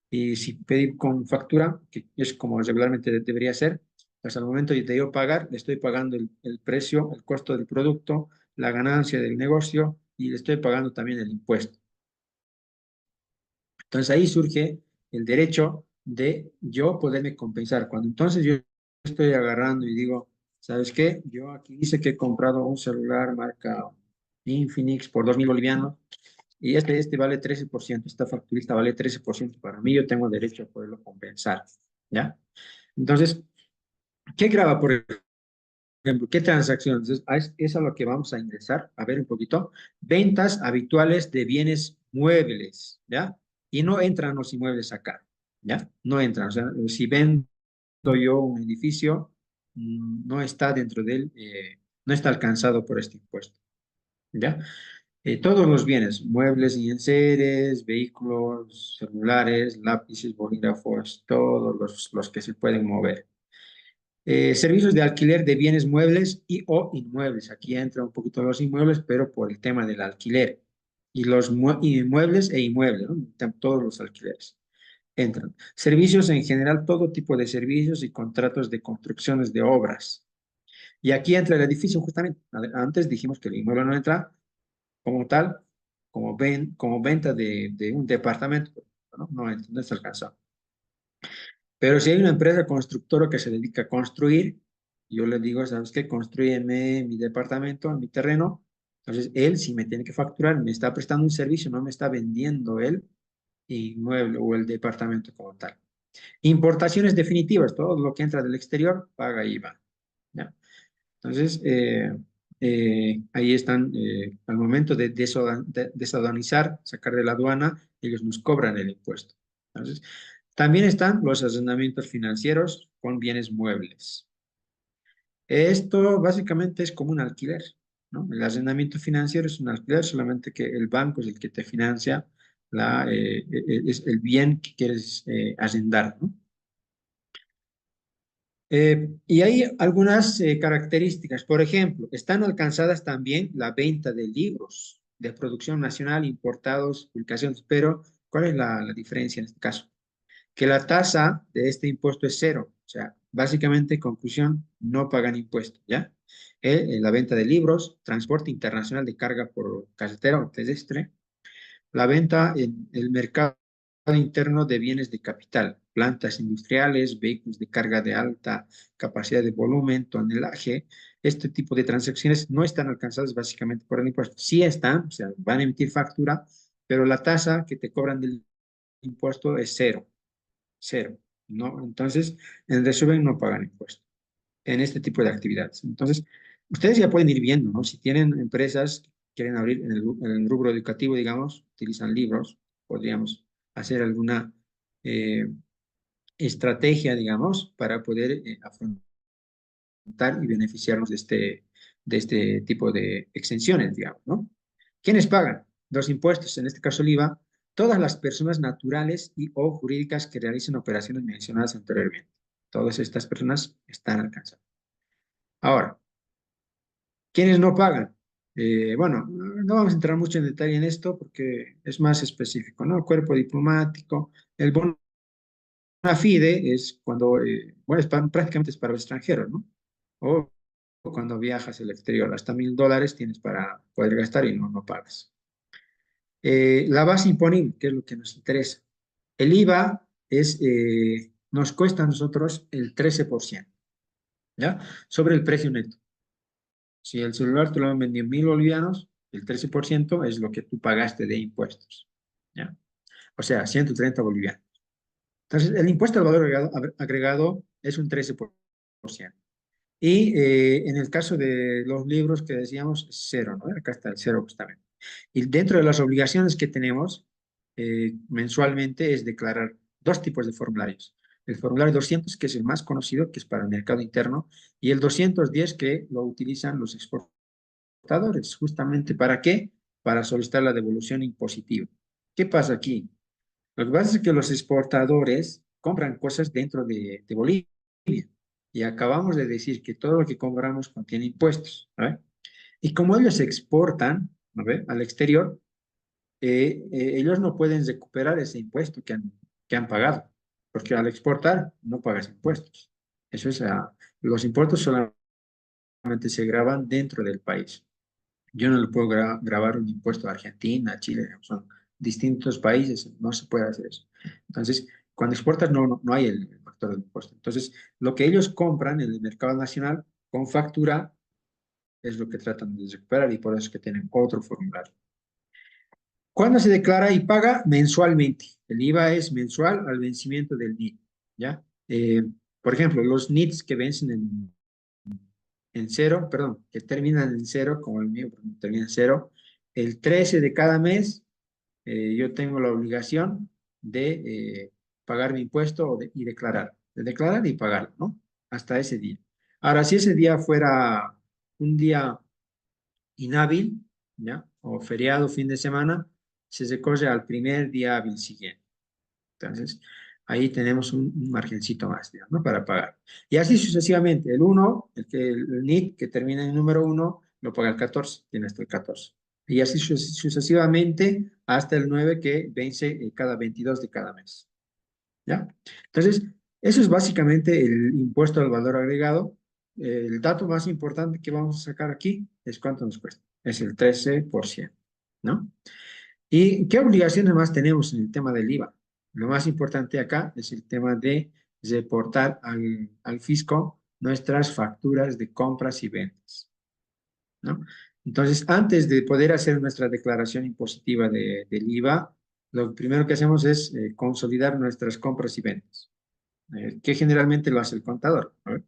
B: y si pedí con factura, que es como regularmente debería ser, pues al momento de yo pagar, le estoy pagando el precio, el costo del producto, la ganancia del negocio y le estoy pagando también el impuesto. Entonces ahí surge el derecho de yo poderme compensar. Cuando entonces yo estoy agarrando y digo, ¿sabes qué? Yo aquí dice que he comprado un celular marca Infinix por 2.000 bolivianos y este vale 13%, esta facturista vale 13% para mí, yo tengo derecho a poderlo compensar, ¿ya? Entonces, ¿qué graba, por ejemplo? ¿Qué transacciones? Es a lo que vamos a ingresar, a ver un poquito. Ventas habituales de bienes muebles, ¿ya? Y no entran los inmuebles acá, ¿ya? No entran, o sea, si vendo yo un edificio, no está dentro del, no está alcanzado por este impuesto, ¿ya? Todos los bienes, muebles y enseres, vehículos, celulares, lápices, bolígrafos, todos los que se pueden mover. Servicios de alquiler de bienes muebles y o inmuebles. Aquí entra un poquito los inmuebles, pero por el tema del alquiler. Y los inmuebles e inmuebles, ¿no? Todos los alquileres entran. Servicios en general, todo tipo de servicios y contratos de construcciones de obras. Y aquí entra el edificio justamente. Antes dijimos que el inmueble no entra, como tal, como venta de un departamento, ¿no? No está alcanzado. Pero si hay una empresa constructora que se dedica a construir, yo le digo, ¿sabes qué? Construyeme mi departamento, mi terreno. Entonces, él si me tiene que facturar, me está prestando un servicio, no me está vendiendo el inmueble o el departamento como tal. Importaciones definitivas, todo lo que entra del exterior paga IVA, ¿ya? Entonces, ahí están, al momento de desaduanizar, sacar de la aduana, ellos nos cobran el impuesto. Entonces, también están los arrendamientos financieros con bienes muebles. Esto básicamente es como un alquiler, ¿no? El arrendamiento financiero es un alquiler, solamente que el banco es el que te financia es el bien que quieres arrendar, ¿no? Y hay algunas características. Por ejemplo, están alcanzadas también la venta de libros de producción nacional, importados, publicaciones, pero ¿cuál es la diferencia en este caso? Que la tasa de este impuesto es cero. O sea, básicamente, conclusión, no pagan impuestos, ¿ya? La venta de libros, transporte internacional de carga por carretera o terrestre, la venta en el mercado interno de bienes de capital, plantas industriales, vehículos de carga de alta capacidad de volumen, tonelaje. Este tipo de transacciones no están alcanzadas básicamente por el impuesto. Sí están, o sea, van a emitir factura, pero la tasa que te cobran del impuesto es cero, cero, ¿no? Entonces, en resumen, no pagan impuesto en este tipo de actividades. Entonces, ustedes ya pueden ir viendo, ¿no? Si tienen empresas que quieren abrir en el rubro educativo, digamos, utilizan libros, podríamos hacer alguna eh, estrategia, digamos, para poder afrontar y beneficiarnos de este tipo de exenciones, digamos, ¿no? ¿Quiénes pagan los impuestos? En este caso el IVA, todas las personas naturales y o jurídicas que realicen operaciones mencionadas anteriormente. Todas estas personas están alcanzadas. Ahora, ¿quiénes no pagan? Bueno, no vamos a entrar mucho en detalle en esto porque es más específico, ¿no? El cuerpo diplomático, el bono fide es cuando, bueno, prácticamente es para los extranjeros, ¿no? O cuando viajas al exterior, hasta $1.000 tienes para poder gastar y no pagas. La base imponible, que es lo que nos interesa. El IVA nos cuesta a nosotros el 13%, ¿ya? Sobre el precio neto. Si el celular te lo han vendido 1.000 bolivianos, el 13% es lo que tú pagaste de impuestos, ¿ya? O sea, 130 bolivianos. Entonces, el impuesto al valor agregado es un 13%. Y en el caso de los libros que decíamos, cero, ¿no? Acá está el cero justamente. Y dentro de las obligaciones que tenemos mensualmente es declarar dos tipos de formularios. el formulario 200, que es el más conocido, que es para el mercado interno, y el 210, que lo utilizan los exportadores. ¿Justamente para qué? Para solicitar la devolución impositiva. ¿Qué pasa aquí? Lo que pasa es que los exportadores compran cosas dentro de Bolivia, y acabamos de decir que todo lo que compramos contiene impuestos, ¿no? Y como ellos exportan, ¿no ve?, al exterior, ellos no pueden recuperar ese impuesto que han pagado, porque al exportar no pagas impuestos. Eso es, los impuestos solamente se graban dentro del país. Yo no le puedo grabar un impuesto a Argentina, Chile, son distintos países, no se puede hacer eso. Entonces, cuando exportas no hay el factor del impuesto. Entonces, lo que ellos compran en el mercado nacional con factura es lo que tratan de recuperar, y por eso es que tienen otro formulario. ¿Cuándo se declara y paga? Mensualmente. El IVA es mensual al vencimiento del NIT, ¿ya? Por ejemplo, los NITs que vencen en cero, perdón, que terminan en cero, como el mío termina en cero, el 13 de cada mes, yo tengo la obligación de pagar mi impuesto y de declarar y pagarlo, ¿no? Hasta ese día. Ahora, si ese día fuera un día inhábil, ¿ya? O feriado, fin de semana, se recoge al primer día hábil siguiente. Entonces, ahí tenemos un margencito más, digamos, ¿no?, para pagar. Y así sucesivamente. El uno, el NIT que termina en número uno, lo paga el 14, tiene hasta el 14. Y así sucesivamente hasta el 9, que vence cada 22 de cada mes. ¿Ya? Entonces, eso es básicamente el impuesto al valor agregado. El dato más importante que vamos a sacar aquí es cuánto nos cuesta. Es el 13%, ¿no? ¿Y qué obligaciones más tenemos en el tema del IVA? Lo más importante acá es el tema de reportar al fisco nuestras facturas de compras y ventas, ¿no? Entonces, antes de poder hacer nuestra declaración impositiva del IVA, lo primero que hacemos es consolidar nuestras compras y ventas, que generalmente lo hace el contador, ¿no?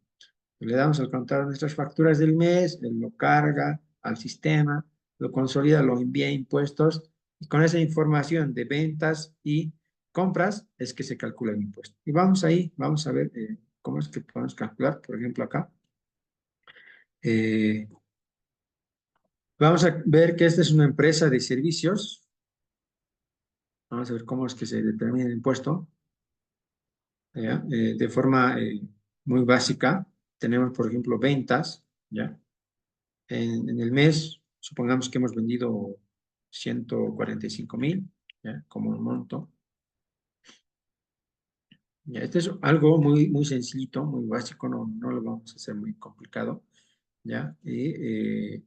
B: Le damos al contador nuestras facturas del mes, él lo carga al sistema, lo consolida, lo envía a impuestos, y con esa información de ventas y compras es que se calcula el impuesto. Y vamos ahí, vamos a ver cómo es que podemos calcular. Por ejemplo, acá. Eh, Vamos a ver que esta es una empresa de servicios. Vamos a ver cómo es que se determina el impuesto. ¿Ya? De forma muy básica. Tenemos, por ejemplo, ventas, ¿ya? En el mes, supongamos que hemos vendido 145,000, ¿ya?, como un monto. Ya, este es algo muy, muy sencillito, muy básico, no lo vamos a hacer muy complicado, ¿ya? Y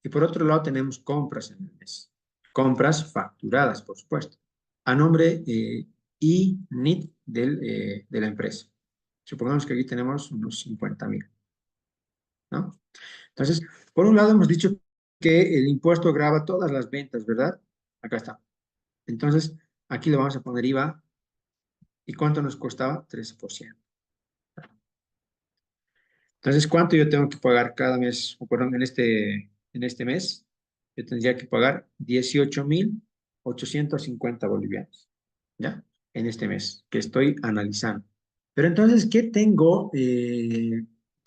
B: por otro lado tenemos compras en el mes. Compras facturadas, por supuesto, a nombre y NIT de la empresa. Supongamos que aquí tenemos unos 50,000, ¿no? Entonces, por un lado hemos dicho que el impuesto grava todas las ventas, ¿verdad? Acá está. Entonces, aquí le vamos a poner IVA. ¿Y cuánto nos costaba? 13%. Entonces, ¿cuánto yo tengo que pagar cada mes? O perdón, en este mes, yo tendría que pagar 18,850 bolivianos, ¿ya? En este mes, que estoy analizando. Pero entonces, ¿qué tengo de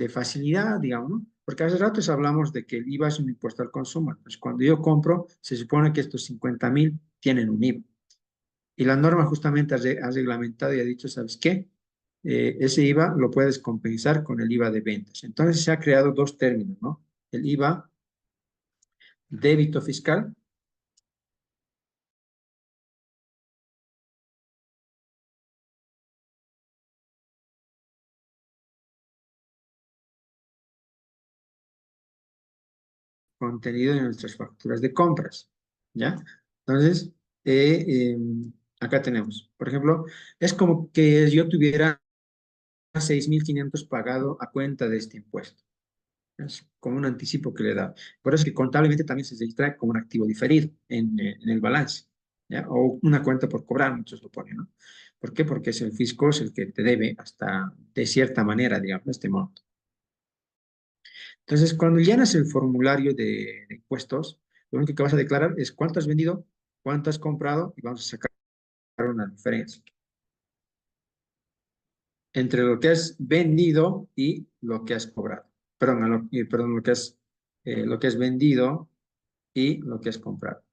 B: facilidad, digamos, ¿no? Porque hace rato hablamos de que el IVA es un impuesto al consumo. Entonces, cuando yo compro, se supone que estos 50,000 tienen un IVA. Y la norma justamente ha reglamentado y ha dicho, ¿sabes qué? Ese IVA lo puedes compensar con el IVA de ventas. Entonces se ha creado dos términos, ¿no? El IVA débito fiscal, contenido en nuestras facturas de compras, ¿ya? Entonces, acá tenemos, por ejemplo, es como que yo tuviera 6,500 pagado a cuenta de este impuesto. Es como un anticipo que le da. Por eso es que contablemente también se extrae como un activo diferido en el balance, ¿ya? O una cuenta por cobrar, muchos lo ponen, ¿no? ¿Por qué? Porque es el fisco es el que te debe hasta de cierta manera, digamos, este monto. Entonces, cuando llenas el formulario de impuestos, lo único que vas a declarar es cuánto has vendido, cuánto has comprado, y vamos a sacar una diferencia. entre lo que has vendido y lo que has cobrado. Perdón, perdón, lo que has vendido y lo que has comprado.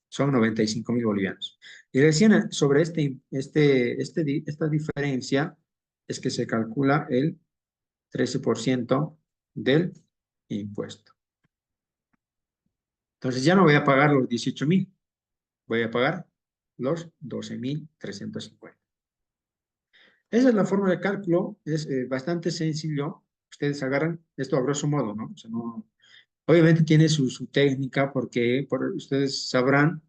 B: Son 95.000 bolivianos. Y recién sobre esta diferencia es que se calcula el 13% del impuesto. Entonces ya no voy a pagar los 18.000, voy a pagar los 12.350. Esa es la forma de cálculo, es bastante sencillo. Ustedes agarran esto a grosso modo, ¿no? O sea, obviamente tiene su técnica porque ustedes sabrán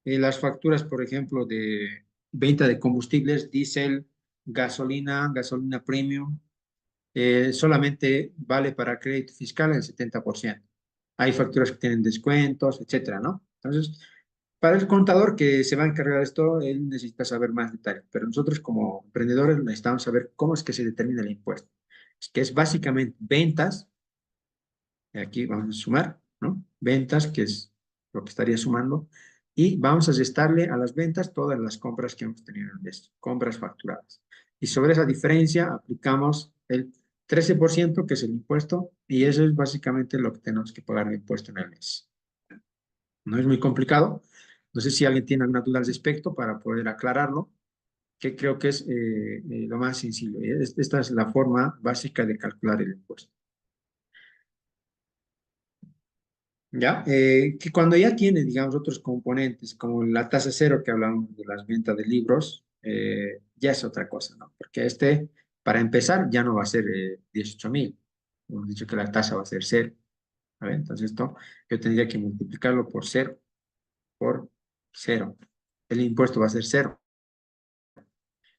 B: las facturas, por ejemplo, de venta de combustibles, diésel, gasolina premium, solamente vale para crédito fiscal el 70%. Hay facturas que tienen descuentos, etcétera, ¿no? Entonces, para el contador que se va a encargar de esto, él necesita saber más detalles, pero nosotros como emprendedores necesitamos saber cómo es que se determina el impuesto. Es que es básicamente ventas, y aquí vamos a sumar, ¿no? Ventas, que es lo que estaría sumando, y vamos a restarle a las ventas todas las compras que hemos tenido en el mes, compras facturadas. Y sobre esa diferencia aplicamos el 13%, que es el impuesto, y eso es básicamente lo que tenemos que pagar de impuesto en el mes. No es muy complicado. No sé si alguien tiene alguna duda al respecto para poder aclararlo, que creo que es lo más sencillo. Esta es la forma básica de calcular el impuesto. ¿Ya? Que cuando ya tiene, digamos, otros componentes, como la tasa cero que hablamos de las ventas de libros, ya es otra cosa, ¿no? Porque para empezar, ya no va a ser 18.000. Hemos dicho que la tasa va a ser cero. ¿Vale? Entonces esto yo tendría que multiplicarlo por cero. El impuesto va a ser cero.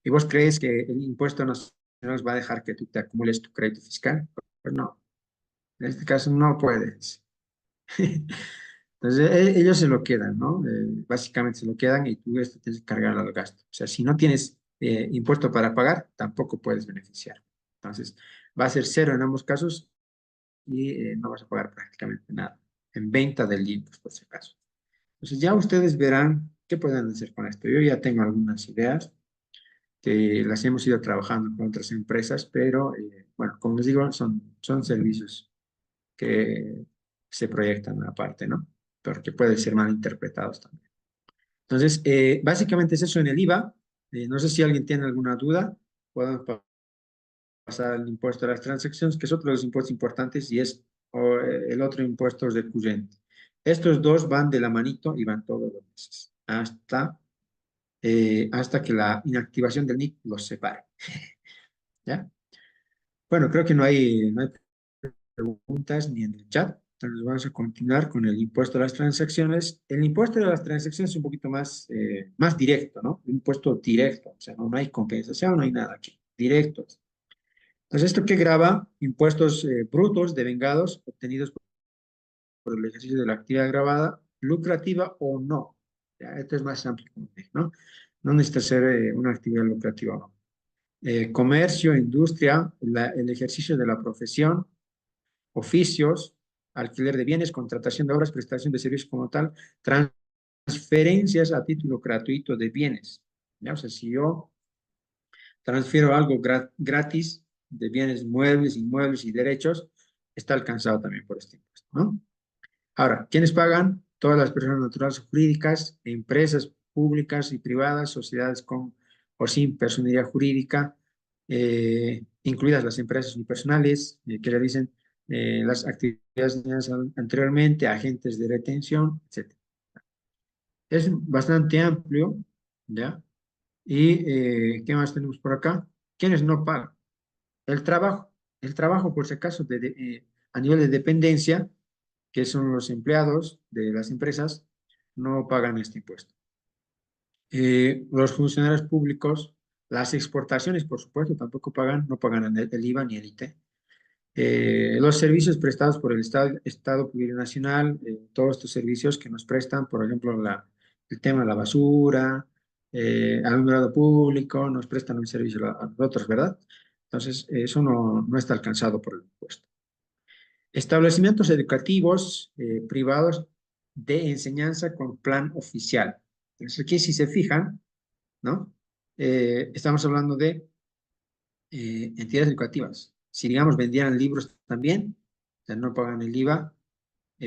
B: ¿Y vos crees que el impuesto nos va a dejar que tú te acumules tu crédito fiscal? Pues no, en este caso no puedes. Entonces, ellos se lo quedan, ¿no? Básicamente se lo quedan y tú esto tienes que cargar al gasto. O sea, si no tienes impuesto para pagar, tampoco puedes beneficiar. Entonces, va a ser cero en ambos casos y no vas a pagar prácticamente nada en venta del libro, por si acaso. Entonces, ya ustedes verán qué pueden hacer con esto. Yo ya tengo algunas ideas que las hemos ido trabajando con otras empresas, pero bueno, como les digo, son servicios que se proyectan aparte, ¿no? Porque pueden ser mal interpretados también. Entonces, básicamente es eso en el IVA. No sé si alguien tiene alguna duda. Podemos pasar al impuesto a las transacciones, que es otro de los impuestos importantes y es el otro impuesto recurrente. Estos dos van de la manito y van todos los meses, hasta que la inactivación del NIC los separe. ¿Ya? Bueno, creo que no hay preguntas ni en el chat. Entonces vamos a continuar con el impuesto a las transacciones. El impuesto de las transacciones es un poquito más directo, ¿no? Un impuesto directo, o sea, no hay compensación, no hay nada aquí, directo. Entonces, esto que grava impuestos brutos devengados obtenidos por el ejercicio de la actividad grabada, lucrativa o no. Ya, esto es más amplio, ¿no? No necesita ser una actividad lucrativa o no. Comercio, industria, el ejercicio de la profesión, oficios, alquiler de bienes, contratación de obras, prestación de servicios como tal, transferencias a título gratuito de bienes. ¿Ya? O sea, si yo transfiero algo gratis de bienes muebles, inmuebles y derechos, está alcanzado también por este impuesto, ¿no? Ahora, ¿quiénes pagan? Todas las personas naturales o jurídicas, empresas públicas y privadas, sociedades con o sin personería jurídica, incluidas las empresas unipersonales que realicen las actividades señaladas anteriormente, agentes de retención, etc. Es bastante amplio, ¿ya? ¿Y qué más tenemos por acá? ¿Quiénes no pagan? El trabajo. El trabajo, por si acaso, a nivel de dependencia, que son los empleados de las empresas, no pagan este impuesto. Los funcionarios públicos, las exportaciones, por supuesto, tampoco pagan, no pagan el IVA ni el IT. Los servicios prestados por el Estado plurinacional, todos estos servicios que nos prestan, por ejemplo, el tema de la basura, alumbrado público, nos prestan un servicio a nosotros, ¿verdad? Entonces, eso no está alcanzado por el impuesto. Establecimientos educativos privados de enseñanza con plan oficial. Entonces, aquí si se fijan, ¿no? Estamos hablando de entidades educativas. Si, digamos, vendieran libros también, o sea, no pagan el IVA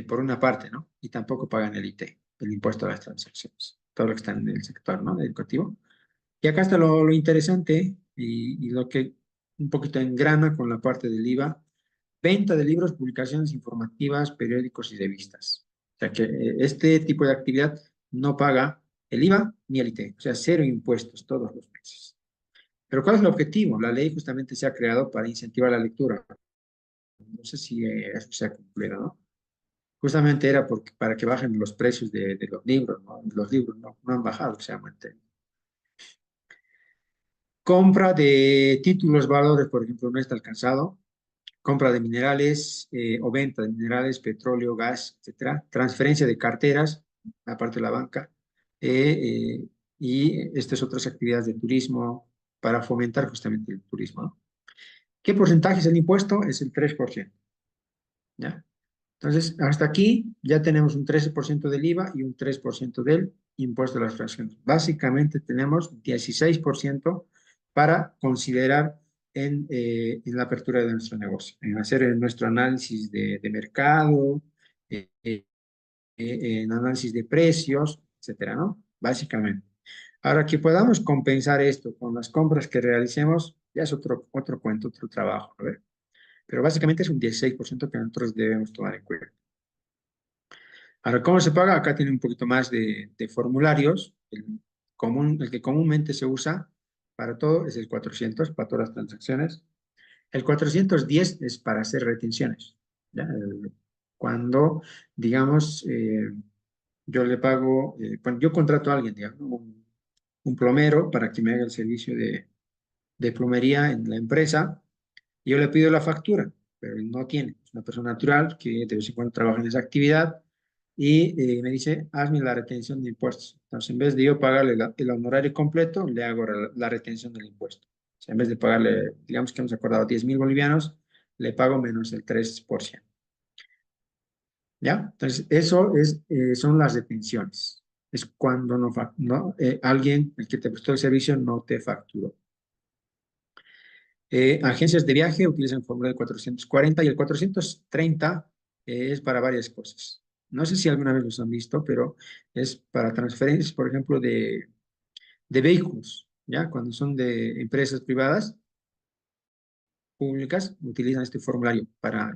B: por una parte, ¿no? Y tampoco pagan el IT, el impuesto a las transacciones, todo lo que está en el sector, ¿no? Educativo. Y acá está lo interesante y lo que un poquito engrana con la parte del IVA: venta de libros, publicaciones informativas, periódicos y revistas. O sea que este tipo de actividad no paga el IVA ni el IT, o sea, cero impuestos todos los meses. Pero ¿cuál es el objetivo? La ley justamente se ha creado para incentivar la lectura. No sé si eso se ha cumplido, ¿no? Justamente era para que bajen los precios de los libros, ¿no? Los libros no han bajado, se han mantenido. Compra de títulos, valores, por ejemplo, no está alcanzado. Compra de minerales o venta de minerales, petróleo, gas, etcétera. Transferencia de carteras, aparte de la banca. Y estas otras actividades de turismo para fomentar justamente el turismo, ¿no? ¿Qué porcentaje es el impuesto? Es el 3%, ¿ya? Entonces, hasta aquí ya tenemos un 13% del IVA y un 3% del impuesto a las transacciones. Básicamente tenemos 16% para considerar en la apertura de nuestro negocio, en hacer nuestro análisis de mercado, en análisis de precios, etcétera, ¿no? Básicamente. Ahora, que podamos compensar esto con las compras que realicemos, ya es otro cuento, otro trabajo, a ver. Pero básicamente es un 16% que nosotros debemos tomar en cuenta. Ahora, ¿cómo se paga? Acá tiene un poquito más de formularios. El que comúnmente se usa para todo es el 400, para todas las transacciones. El 410 es para hacer retenciones, ¿ya? Cuando, digamos, yo le pago, cuando yo contrato a alguien, digamos, un plomero para que me haga el servicio de plomería en la empresa, yo le pido la factura, pero él no tiene. Es una persona natural que de vez en cuando trabaja en esa actividad y me dice, hazme la retención de impuestos. Entonces, en vez de yo pagarle el honorario completo, le hago la retención del impuesto. O sea, en vez de pagarle, digamos que hemos acordado 10.000 bolivianos, le pago menos el 3%. ¿Ya? Entonces, eso son las retenciones. Es cuando alguien, el que te prestó el servicio, no te facturó. Agencias de viaje utilizan el formulario 440 y el 430 es para varias cosas. No sé si alguna vez los han visto, pero es para transferencias, por ejemplo, de vehículos, ¿ya? Cuando son de empresas privadas, públicas, utilizan este formulario para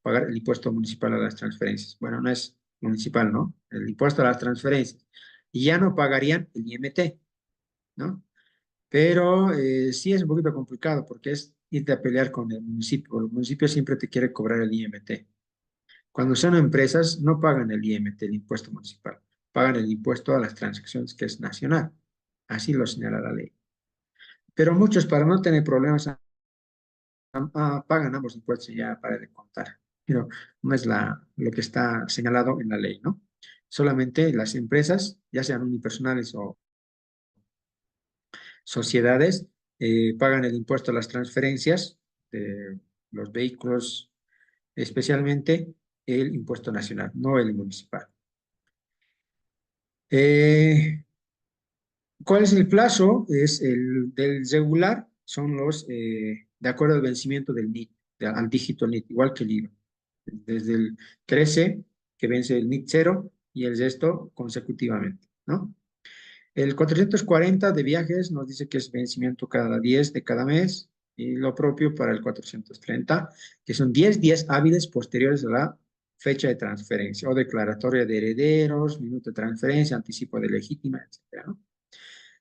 B: pagar el impuesto municipal a las transferencias. Bueno, no es municipal, ¿no? El impuesto a las transferencias. Y ya no pagarían el IMT, ¿no? Pero sí es un poquito complicado porque es irte a pelear con el municipio. El municipio siempre te quiere cobrar el IMT. Cuando son empresas, no pagan el IMT, el impuesto municipal. Pagan el impuesto a las transacciones, que es nacional. Así lo señala la ley. Pero muchos, para no tener problemas, pagan ambos impuestos y ya para de contar. Pero no es lo que está señalado en la ley, ¿no? Solamente las empresas, ya sean unipersonales o sociedades, pagan el impuesto a las transferencias de los vehículos, especialmente el impuesto nacional, no el municipal. ¿Cuál es el plazo? Es el del regular, son de acuerdo al vencimiento del NIT, al dígito NIT, igual que el IVA. Desde el 13, que vence el NIT 0, y el resto consecutivamente, ¿no? El 440 de viajes nos dice que es vencimiento cada 10 de cada mes, y lo propio para el 430, que son 10 días hábiles posteriores a la fecha de transferencia o declaratoria de herederos, minuto de transferencia, anticipo de legítima, etcétera, ¿no?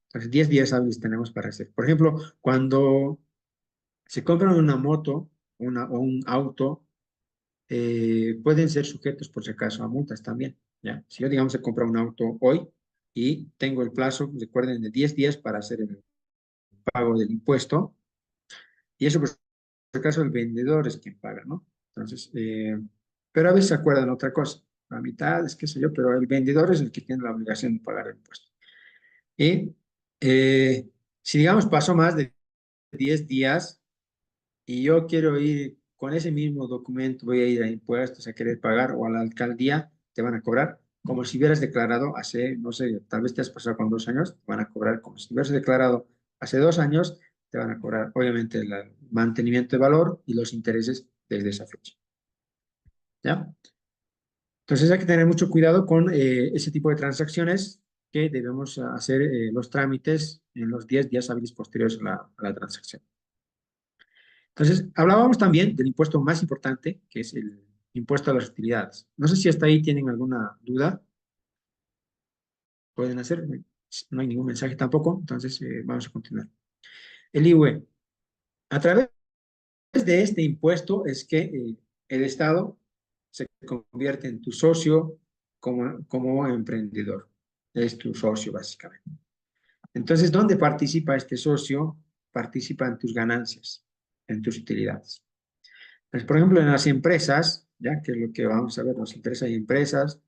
B: Entonces, 10 días hábiles tenemos para hacer. Por ejemplo, cuando se compra una moto o un auto, pueden ser sujetos, por si acaso, a multas también, ¿ya? Si yo, digamos, he comprado un auto hoy y tengo el plazo, recuerden, de 10 días para hacer el pago del impuesto, y eso, por si acaso, el vendedor es quien paga, ¿no? Entonces, pero a veces se acuerdan otra cosa, la mitad es qué sé yo, pero el vendedor es el que tiene la obligación de pagar el impuesto. Y si, digamos, pasó más de 10 días y yo quiero ir con ese mismo documento, voy a ir a impuestos a querer pagar o a la alcaldía, te van a cobrar como si hubieras declarado hace, no sé, tal vez te has pasado con 2 años, te van a cobrar como si hubieras declarado hace 2 años te van a cobrar obviamente el mantenimiento de valor y los intereses desde esa fecha. ¿Ya? Entonces hay que tener mucho cuidado con ese tipo de transacciones que debemos hacer los trámites en los 10 días hábiles posteriores a la transacción. Entonces, hablábamos también del impuesto más importante, que es el impuesto a las utilidades. No sé si hasta ahí tienen alguna duda. Pueden hacer, no hay ningún mensaje tampoco, entonces vamos a continuar. El IVA. A través de este impuesto es que el Estado se convierte en tu socio como emprendedor. Es tu socio, básicamente. Entonces, ¿dónde participa este socio? Participa en tus ganancias, en tus utilidades. Pues, por ejemplo, en las empresas, ya que es lo que vamos a ver, nos interesa y empresas,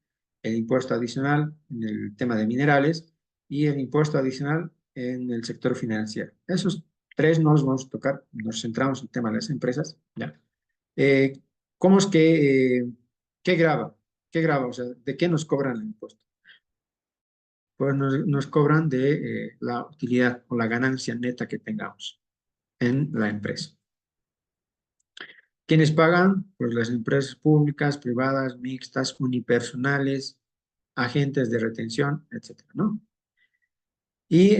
B: el impuesto adicional en el tema de minerales y el impuesto adicional en el sector financiero. Esos tres no los vamos a tocar, nos centramos en el tema de las empresas, ¿ya? Eh, ¿Cómo es que, qué graba? ¿Qué graba? O sea, ¿de qué nos cobran el impuesto? Pues nos cobran de la utilidad o la ganancia neta que tengamos en la empresa. ¿Quiénes pagan? Pues las empresas públicas, privadas, mixtas, unipersonales, agentes de retención, etcétera, ¿no? Y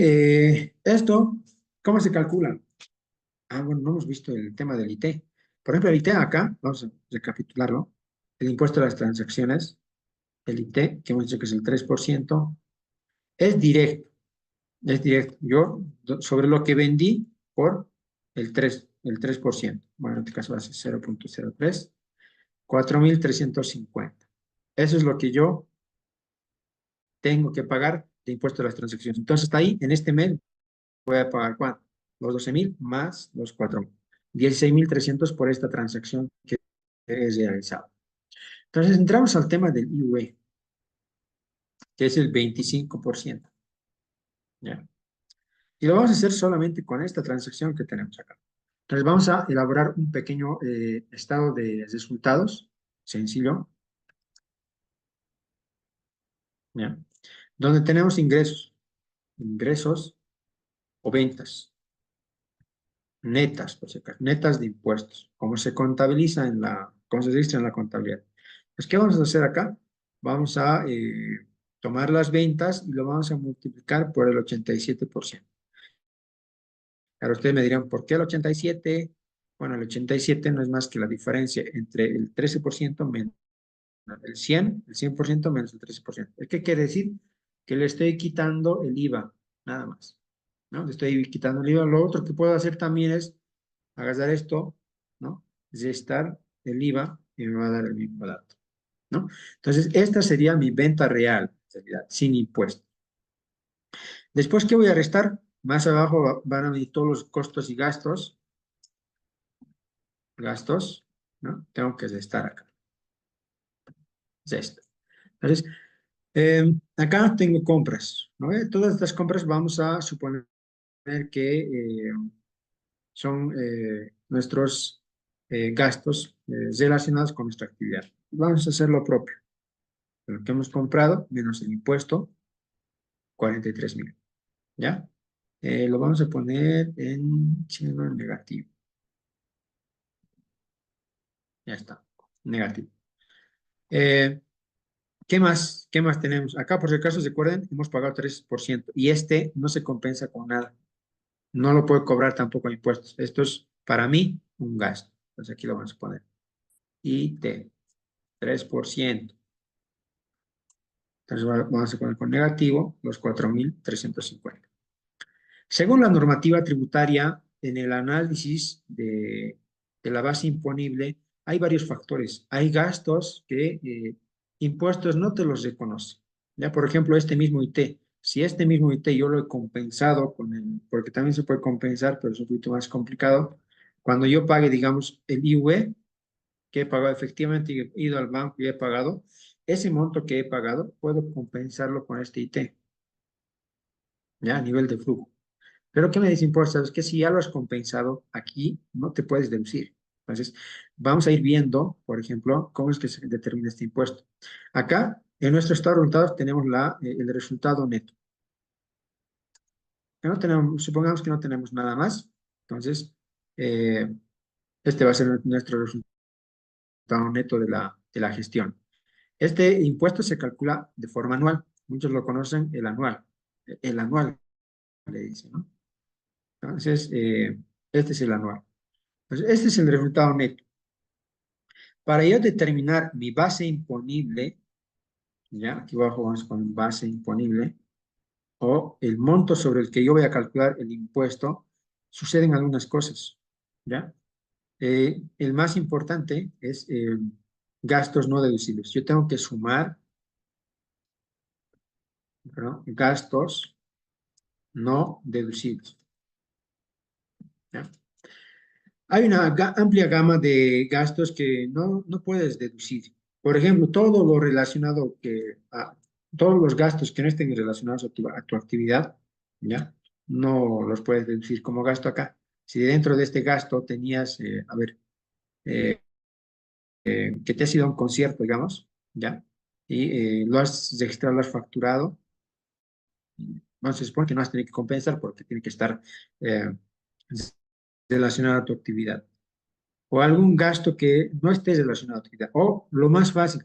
B: esto, ¿cómo se calcula? Ah, bueno, no hemos visto el tema del IT. Por ejemplo, el IT acá, vamos a recapitularlo, el impuesto a las transacciones, el IT, que hemos dicho que es el 3%, es directo, es directo. Yo, sobre lo que vendí por el 3%. Bueno, en este caso va a ser 0.03. 4.350. Eso es lo que yo tengo que pagar de impuesto a las transacciones. Entonces, está ahí, en este mes voy a pagar ¿cuánto? Los 12.000 más los 4.000. 16.300 por esta transacción que he realizado. Entonces, entramos al tema del IUE, que es el 25%. ¿Ya? Y lo vamos a hacer solamente con esta transacción que tenemos acá. Entonces, vamos a elaborar un pequeño estado de resultados, sencillo, ¿ya? Donde tenemos ingresos o ventas netas, por si acaso, netas de impuestos, cómo se contabiliza cómo se registra en la contabilidad. Pues, ¿qué vamos a hacer acá? Vamos a tomar las ventas y lo vamos a multiplicar por el 87%. Ahora ustedes me dirán, ¿por qué el 87? Bueno, el 87 no es más que la diferencia entre el 13% menos el 100% menos el 13%. ¿Qué quiere decir? Que le estoy quitando el IVA, nada más, ¿no? Le estoy quitando el IVA. Lo otro que puedo hacer también es agarrar esto, ¿no? Restar el IVA y me va a dar el mismo dato, ¿no? Entonces, esta sería mi venta real, en realidad, sin impuesto. Después, ¿qué voy a restar? Más abajo van a venir todos los costos y gastos, ¿no? Tengo que restar acá. Es esto. Entonces, acá tengo compras, ¿no? Todas estas compras vamos a suponer que son nuestros gastos relacionados con nuestra actividad. Vamos a hacer lo propio. Lo que hemos comprado menos el impuesto, 43.000. ¿Ya? Lo vamos a poner en signo negativo. Ya está, negativo. ¿Qué más? ¿Qué más tenemos? Acá, por si acaso, se acuerdan, hemos pagado 3% y este no se compensa con nada. No lo puedo cobrar tampoco a impuestos. Esto es, para mí, un gasto. Entonces aquí lo vamos a poner. IT, 3%. Entonces vamos a poner con negativo los 4.350. Según la normativa tributaria, en el análisis de la base imponible, hay varios factores. Hay gastos que impuestos no te los reconoce. Ya, por ejemplo, este mismo IT. Si este mismo IT yo lo he compensado porque también se puede compensar, pero es un poquito más complicado. Cuando yo pague, digamos, el IUE, que he pagado efectivamente, he ido al banco y he pagado, ese monto que he pagado, puedo compensarlo con este IT, ya, a nivel de flujo. Pero ¿qué me dice impuestos? Es que si ya lo has compensado, aquí no te puedes deducir. Entonces, vamos a ir viendo, por ejemplo, cómo es que se determina este impuesto. Acá, en nuestro estado de resultados, tenemos el resultado neto. Que no tenemos, supongamos que no tenemos nada más. Entonces, eh, este va a ser nuestro resultado neto de la gestión. Este impuesto se calcula de forma anual. Muchos lo conocen el anual le dicen, ¿no? Entonces, este es el anual. Entonces, este es el resultado neto. Para yo determinar mi base imponible, ¿ya? Aquí abajo vamos con base imponible, o el monto sobre el que yo voy a calcular el impuesto, suceden algunas cosas, ¿ya? El más importante es gastos no deducibles. Yo tengo que sumar, ¿no? Gastos no deducibles, ¿ya? Hay una amplia gama de gastos que no puedes deducir. Por ejemplo, todo lo relacionado todos los gastos que no estén relacionados a tu actividad, ¿ya? No los puedes deducir como gasto acá. Si dentro de este gasto tenías, eh, que te has ido a un concierto, digamos, ¿ya? Y lo has registrado, lo has facturado, bueno, se supone que no has tenido que compensar porque tiene que estar eh, relacionado a tu actividad. O algún gasto que no esté relacionado a tu actividad. O lo más fácil,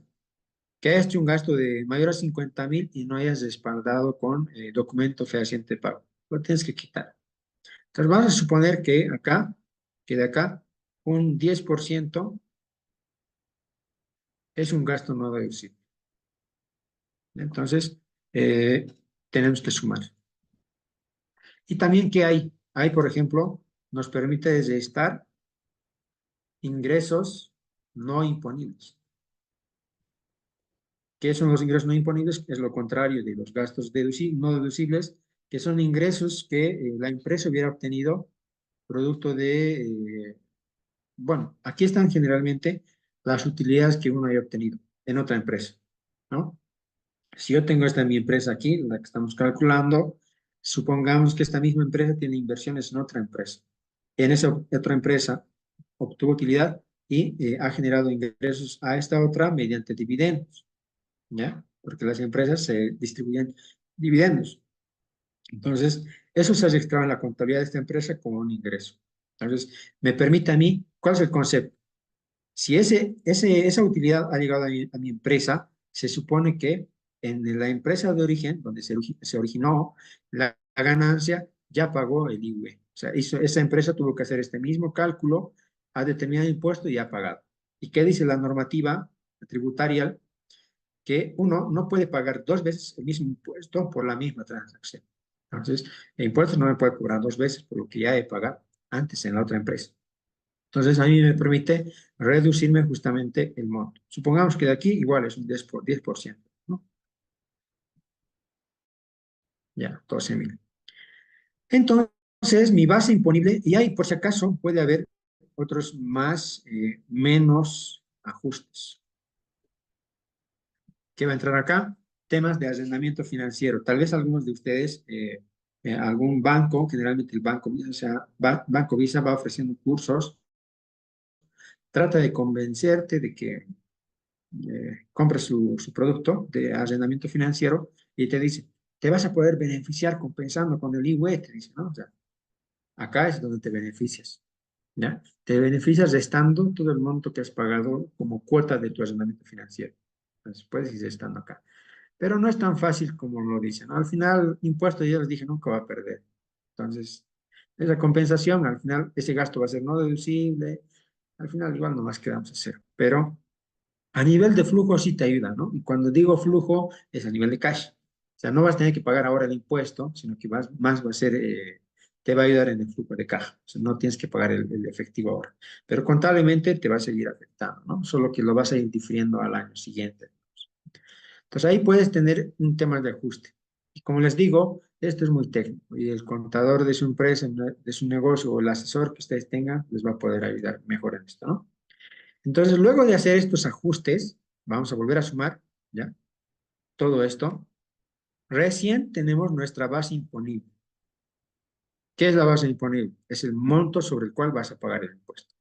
B: que hayas hecho un gasto de mayor a 50.000 y no hayas respaldado con documento fehaciente de pago. Lo tienes que quitar. Entonces vamos a suponer que de acá, un 10% es un gasto no deducible. Entonces, eh, tenemos que sumar. Y también, ¿qué hay? Hay, por ejemplo, nos permite restar ingresos no imponibles. ¿Qué son los ingresos no imponibles? Es lo contrario de los gastos no deducibles, que son ingresos que la empresa hubiera obtenido producto bueno, aquí están generalmente las utilidades que uno haya obtenido en otra empresa, ¿no? Si yo tengo esta mi empresa aquí, la que estamos calculando, supongamos que esta misma empresa tiene inversiones en otra empresa. En esa otra empresa obtuvo utilidad y ha generado ingresos a esta otra mediante dividendos, ¿ya? Porque las empresas se distribuyen dividendos. Entonces, eso se registrado en la contabilidad de esta empresa como un ingreso. Entonces, me permite a mí, ¿cuál es el concepto? Si esa utilidad ha llegado a mi empresa, se supone que en la empresa de origen, donde se originó, la ganancia ya pagó el IVA. O sea, esa empresa tuvo que hacer este mismo cálculo, ha determinado el impuesto y ha pagado. ¿Y qué dice la normativa tributaria? Que uno no puede pagar dos veces el mismo impuesto por la misma transacción. Entonces, el impuesto no me puede cobrar dos veces por lo que ya he pagado antes en la otra empresa. Entonces, a mí me permite reducirme justamente el monto. Supongamos que de aquí igual es un 10%, ¿no? Ya, 12.000. Entonces, mi base imponible, y ahí por si acaso puede haber otros menos ajustes. ¿Qué va a entrar acá? Temas de arrendamiento financiero. Tal vez algunos de ustedes, algún banco, generalmente el Banco Visa, o sea, Banco Visa va ofreciendo cursos, trata de convencerte de que compres su producto de arrendamiento financiero y te dice, te vas a poder beneficiar compensando con el IWE, te dice, ¿no? O sea, acá es donde te beneficias, ¿ya? Te beneficias restando todo el monto que has pagado como cuota de tu arrendamiento financiero. Entonces, puedes ir restando acá. Pero no es tan fácil como lo dicen, ¿no? Al final, impuesto, ya les dije, nunca va a perder. Entonces, esa compensación, al final, ese gasto va a ser no deducible, al final igual nomás quedamos a cero. Pero a nivel de flujo sí te ayuda, ¿no? Y cuando digo flujo, es a nivel de cash. O sea, no vas a tener que pagar ahora el impuesto, sino que más va a ser, te va a ayudar en el flujo de caja. O sea, no tienes que pagar el efectivo ahora. Pero contablemente te va a seguir afectando, ¿no? Solo que lo vas a ir difiriendo al año siguiente. Entonces ahí puedes tener un tema de ajuste. Y como les digo, esto es muy técnico y el contador de su empresa, de su negocio o el asesor que ustedes tengan les va a poder ayudar mejor en esto, ¿no? Entonces, luego de hacer estos ajustes, vamos a volver a sumar, ¿ya? Todo esto. Recién tenemos nuestra base imponible. ¿Qué es la base imponible? Es el monto sobre el cual vas a pagar el impuesto.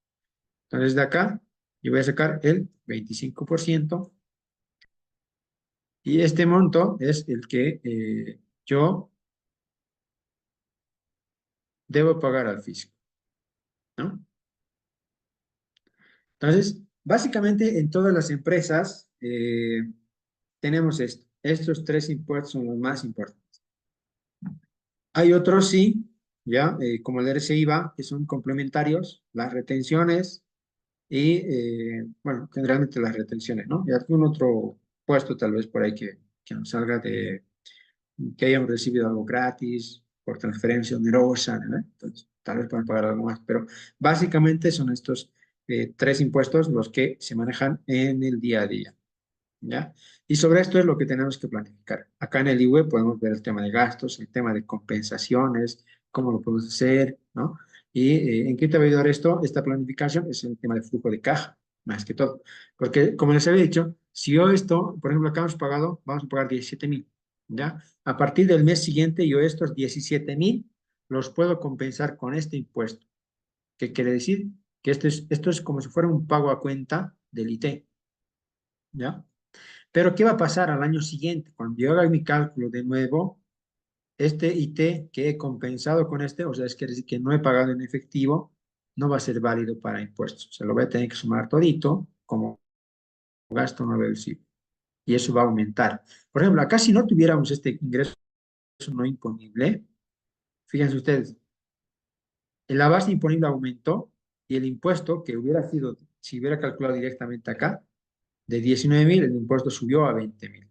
B: Entonces, de acá, yo voy a sacar el 25% y este monto es el que yo debo pagar al fisco. Entonces, básicamente en todas las empresas tenemos esto. Estos tres impuestos son los más importantes. Hay otros sí, ya, como el RCIVA, que son complementarios, las retenciones y, bueno, generalmente las retenciones, ¿no? Y algún otro puesto tal vez por ahí que nos salga de que hayamos recibido algo gratis, por transferencia onerosa, ¿no? Entonces, tal vez puedan pagar algo más, pero básicamente son estos tres impuestos los que se manejan en el día a día, ¿ya? Y sobre esto es lo que tenemos que planificar. Acá en el IWE podemos ver el tema de gastos, el tema de compensaciones, cómo lo podemos hacer, ¿no? Y en qué te va a ayudar esto, esta planificación, es el tema de flujo de caja, más que todo. Porque, como les había dicho, si yo esto, por ejemplo, acá hemos pagado, vamos a pagar 17,000, ¿ya? A partir del mes siguiente, yo estos 17,000 los puedo compensar con este impuesto. ¿Qué quiere decir? Que esto es como si fuera un pago a cuenta del IT, ¿ya? Pero ¿qué va a pasar al año siguiente? Cuando yo haga mi cálculo de nuevo, este IT que he compensado con este, o sea, es que decir que no he pagado en efectivo, no va a ser válido para impuestos. Se lo voy a tener que sumar todito como gasto no deducible. Y eso va a aumentar. Por ejemplo, acá si no tuviéramos este ingreso no imponible, fíjense ustedes, la base imponible aumentó y el impuesto que hubiera sido, si hubiera calculado directamente acá, de 19,000, el impuesto subió a 20,000,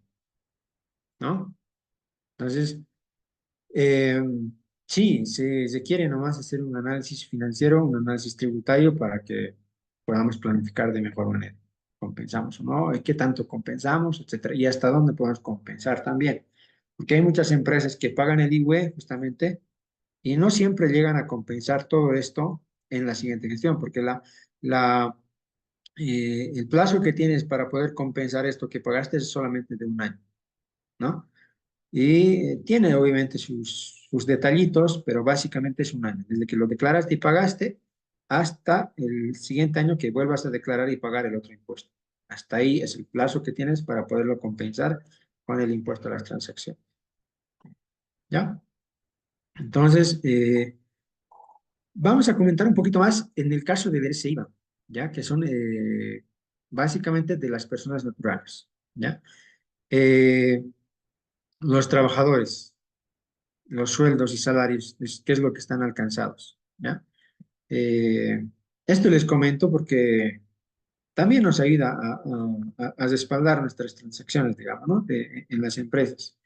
B: ¿no? Entonces, Eh, sí, se quiere nomás hacer un análisis financiero, un análisis tributario para que podamos planificar de mejor manera. ¿Compensamos o no? ¿Qué tanto compensamos? Etcétera. Y hasta dónde podemos compensar también. Porque hay muchas empresas que pagan el IWE justamente y no siempre llegan a compensar todo esto en la siguiente gestión, porque la, el plazo que tienes para poder compensar esto que pagaste es solamente de un año, ¿no? Y tiene obviamente sus detallitos, pero básicamente es un año, desde que lo declaraste y pagaste hasta el siguiente año que vuelvas a declarar y pagar el otro impuesto. Hasta ahí es el plazo que tienes para poderlo compensar con el impuesto a las transacciones. ¿Ya? Entonces, vamos a comentar un poquito más en el caso del IVA, ¿ya? Que son básicamente de las personas naturales, ¿ya? Eh, los trabajadores, los sueldos y salarios, qué es lo que están alcanzados, ¿ya? Eh, esto les comento porque también nos ayuda a respaldar nuestras transacciones, digamos, ¿no? En las empresas.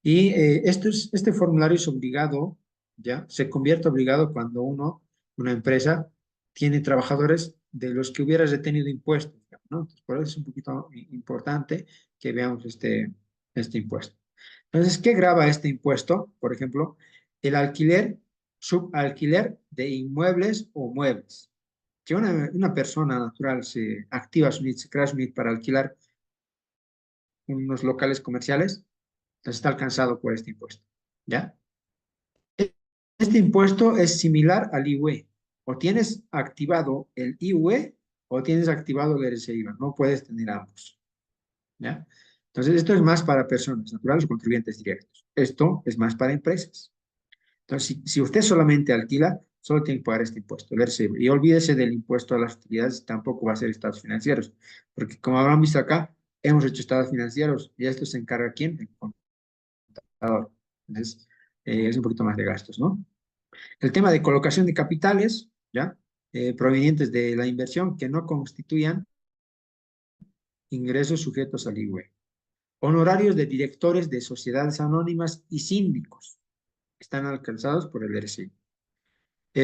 B: Y este formulario es obligado, ¿ya? Se convierte obligado cuando una empresa, tiene trabajadores de los que hubiera retenido impuestos, digamos, ¿no? Entonces, por eso es un poquito importante que veamos este impuesto. Entonces, ¿qué grava este impuesto? Por ejemplo, el alquiler, subalquiler de inmuebles o muebles. Que una persona natural se activa su NIT, se crea su NIT para alquilar unos locales comerciales, entonces está alcanzado por este impuesto, ¿ya? Este impuesto es similar al IUE. O tienes activado el IUE o tienes activado el RCIVA. No puedes tener ambos, ¿ya? Entonces, esto es más para personas naturales o contribuyentes directos. Esto es más para empresas. Entonces, si usted solamente alquila, solo tiene que pagar este impuesto, el RCIVA. Y olvídese del impuesto a las utilidades, tampoco va a ser estados financieros. Porque como habrán visto acá, hemos hecho estados financieros y esto se encarga ¿quién? El contador. Entonces, es un poquito más de gastos, ¿no? El tema de colocación de capitales, ¿ya? Provenientes de la inversión que no constituyan ingresos sujetos al IVA. Honorarios de directores de sociedades anónimas y síndicos que están alcanzados por el RCI.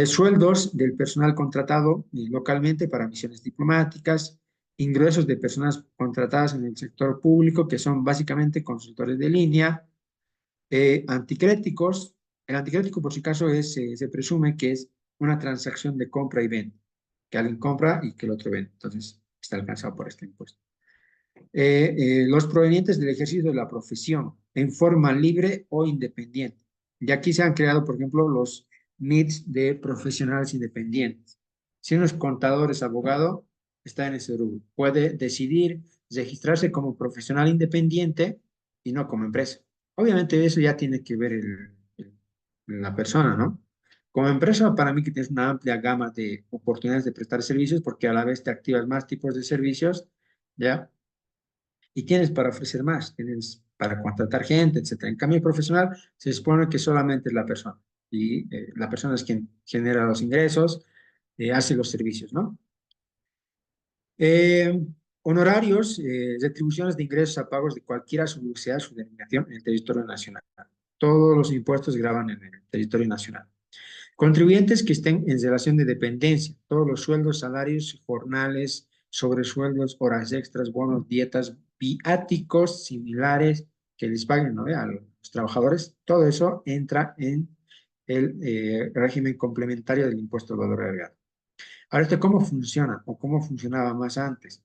B: Sueldos del personal contratado localmente para misiones diplomáticas, ingresos de personas contratadas en el sector público, que son básicamente consultores de línea, anticréticos. El anticrético, por si acaso, se presume que es una transacción de compra y venta, que alguien compra y que el otro vende. Entonces, está alcanzado por este impuesto. Los provenientes del ejercicio de la profesión en forma libre o independiente. Y aquí se han creado, por ejemplo, los NITs de profesionales independientes. Si uno es contador, es abogado, está en ese rubro. Puede decidir registrarse como profesional independiente y no como empresa. Obviamente eso ya tiene que ver la persona, ¿no? Como empresa, para mí que tienes una amplia gama de oportunidades de prestar servicios porque a la vez te activas más tipos de servicios, ¿ya? Y tienes para ofrecer más, tienes para contratar gente, etcétera. En cambio, profesional se supone que solamente es la persona y la persona es quien genera los ingresos, hace los servicios, ¿no? Eh, Honorarios, retribuciones de ingresos a pagos de cualquiera sea su denominación en el territorio nacional. Todos los impuestos graban en el territorio nacional. Contribuyentes que estén en relación de dependencia, todos los sueldos, salarios, jornales, sobresueldos, horas extras, bonos, dietas, viáticos similares que les paguen, ¿no?, a los trabajadores, todo eso entra en el régimen complementario del impuesto al valor agregado. Ahora, ¿esto cómo funciona o cómo funcionaba más antes?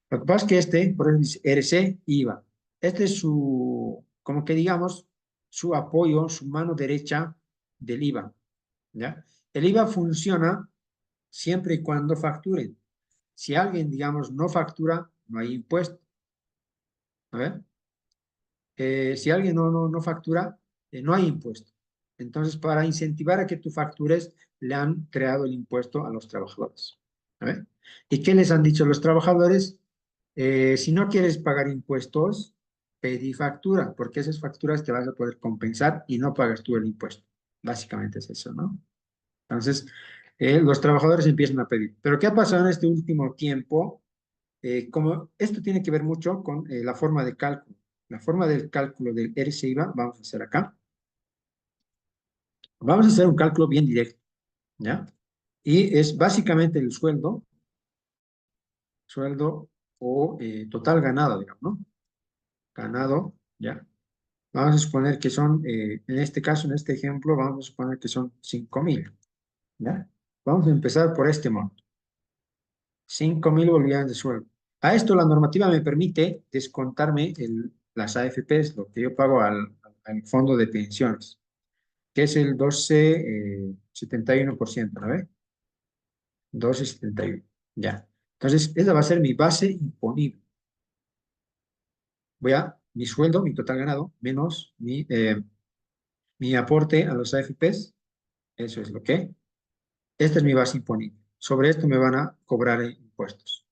B: Lo que pasa es que por ejemplo, dice RC, IVA. Este es su, como que digamos, su apoyo, su mano derecha del IVA, ¿ya? El IVA funciona siempre y cuando facturen. Si alguien, digamos, no factura, no hay impuesto. A ver, si alguien no factura, no hay impuesto. Entonces, para incentivar a que tú factures, le han creado el impuesto a los trabajadores. A ver, ¿y qué les han dicho los trabajadores? Si no quieres pagar impuestos, pedí factura, porque esas facturas te vas a poder compensar y no pagas tú el impuesto. Básicamente es eso, ¿no? Entonces, los trabajadores empiezan a pedir. Pero ¿qué ha pasado en este último tiempo? Como esto tiene que ver mucho con la forma de cálculo. La forma del cálculo del RCIVA, vamos a hacer acá. Vamos a hacer un cálculo bien directo, ¿ya? Y es básicamente el sueldo o total ganado, digamos, ¿no? Ganado, ¿ya? Vamos a suponer que son, en este caso, en este ejemplo, vamos a suponer que son 5.000, ¿ya? Vamos a empezar por este monto. 5.000 bolivianos de sueldo. A esto la normativa me permite descontarme las AFPs, lo que yo pago al fondo de pensiones, que es el 12,71%, ¿no ve? 12,71, ya. Entonces, esa va a ser mi base imponible. Voy a mi sueldo, mi total ganado, menos mi aporte a los AFPs, eso es lo que. Esta es mi base imponible. Sobre esto me van a cobrar impuestos.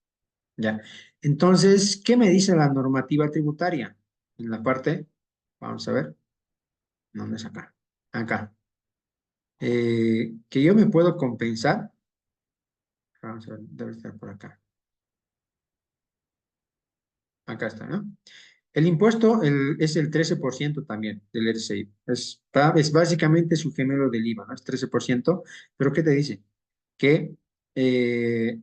B: Ya. Entonces, ¿qué me dice la normativa tributaria? En la parte, vamos a ver, ¿dónde es acá? Acá. Que yo me puedo compensar. Vamos a ver, debe estar por acá. Acá está, ¿no? El impuesto es el 13% también del RCI. Es básicamente su gemelo del IVA, ¿no? Es 13%. Pero ¿qué te dice? Que eh,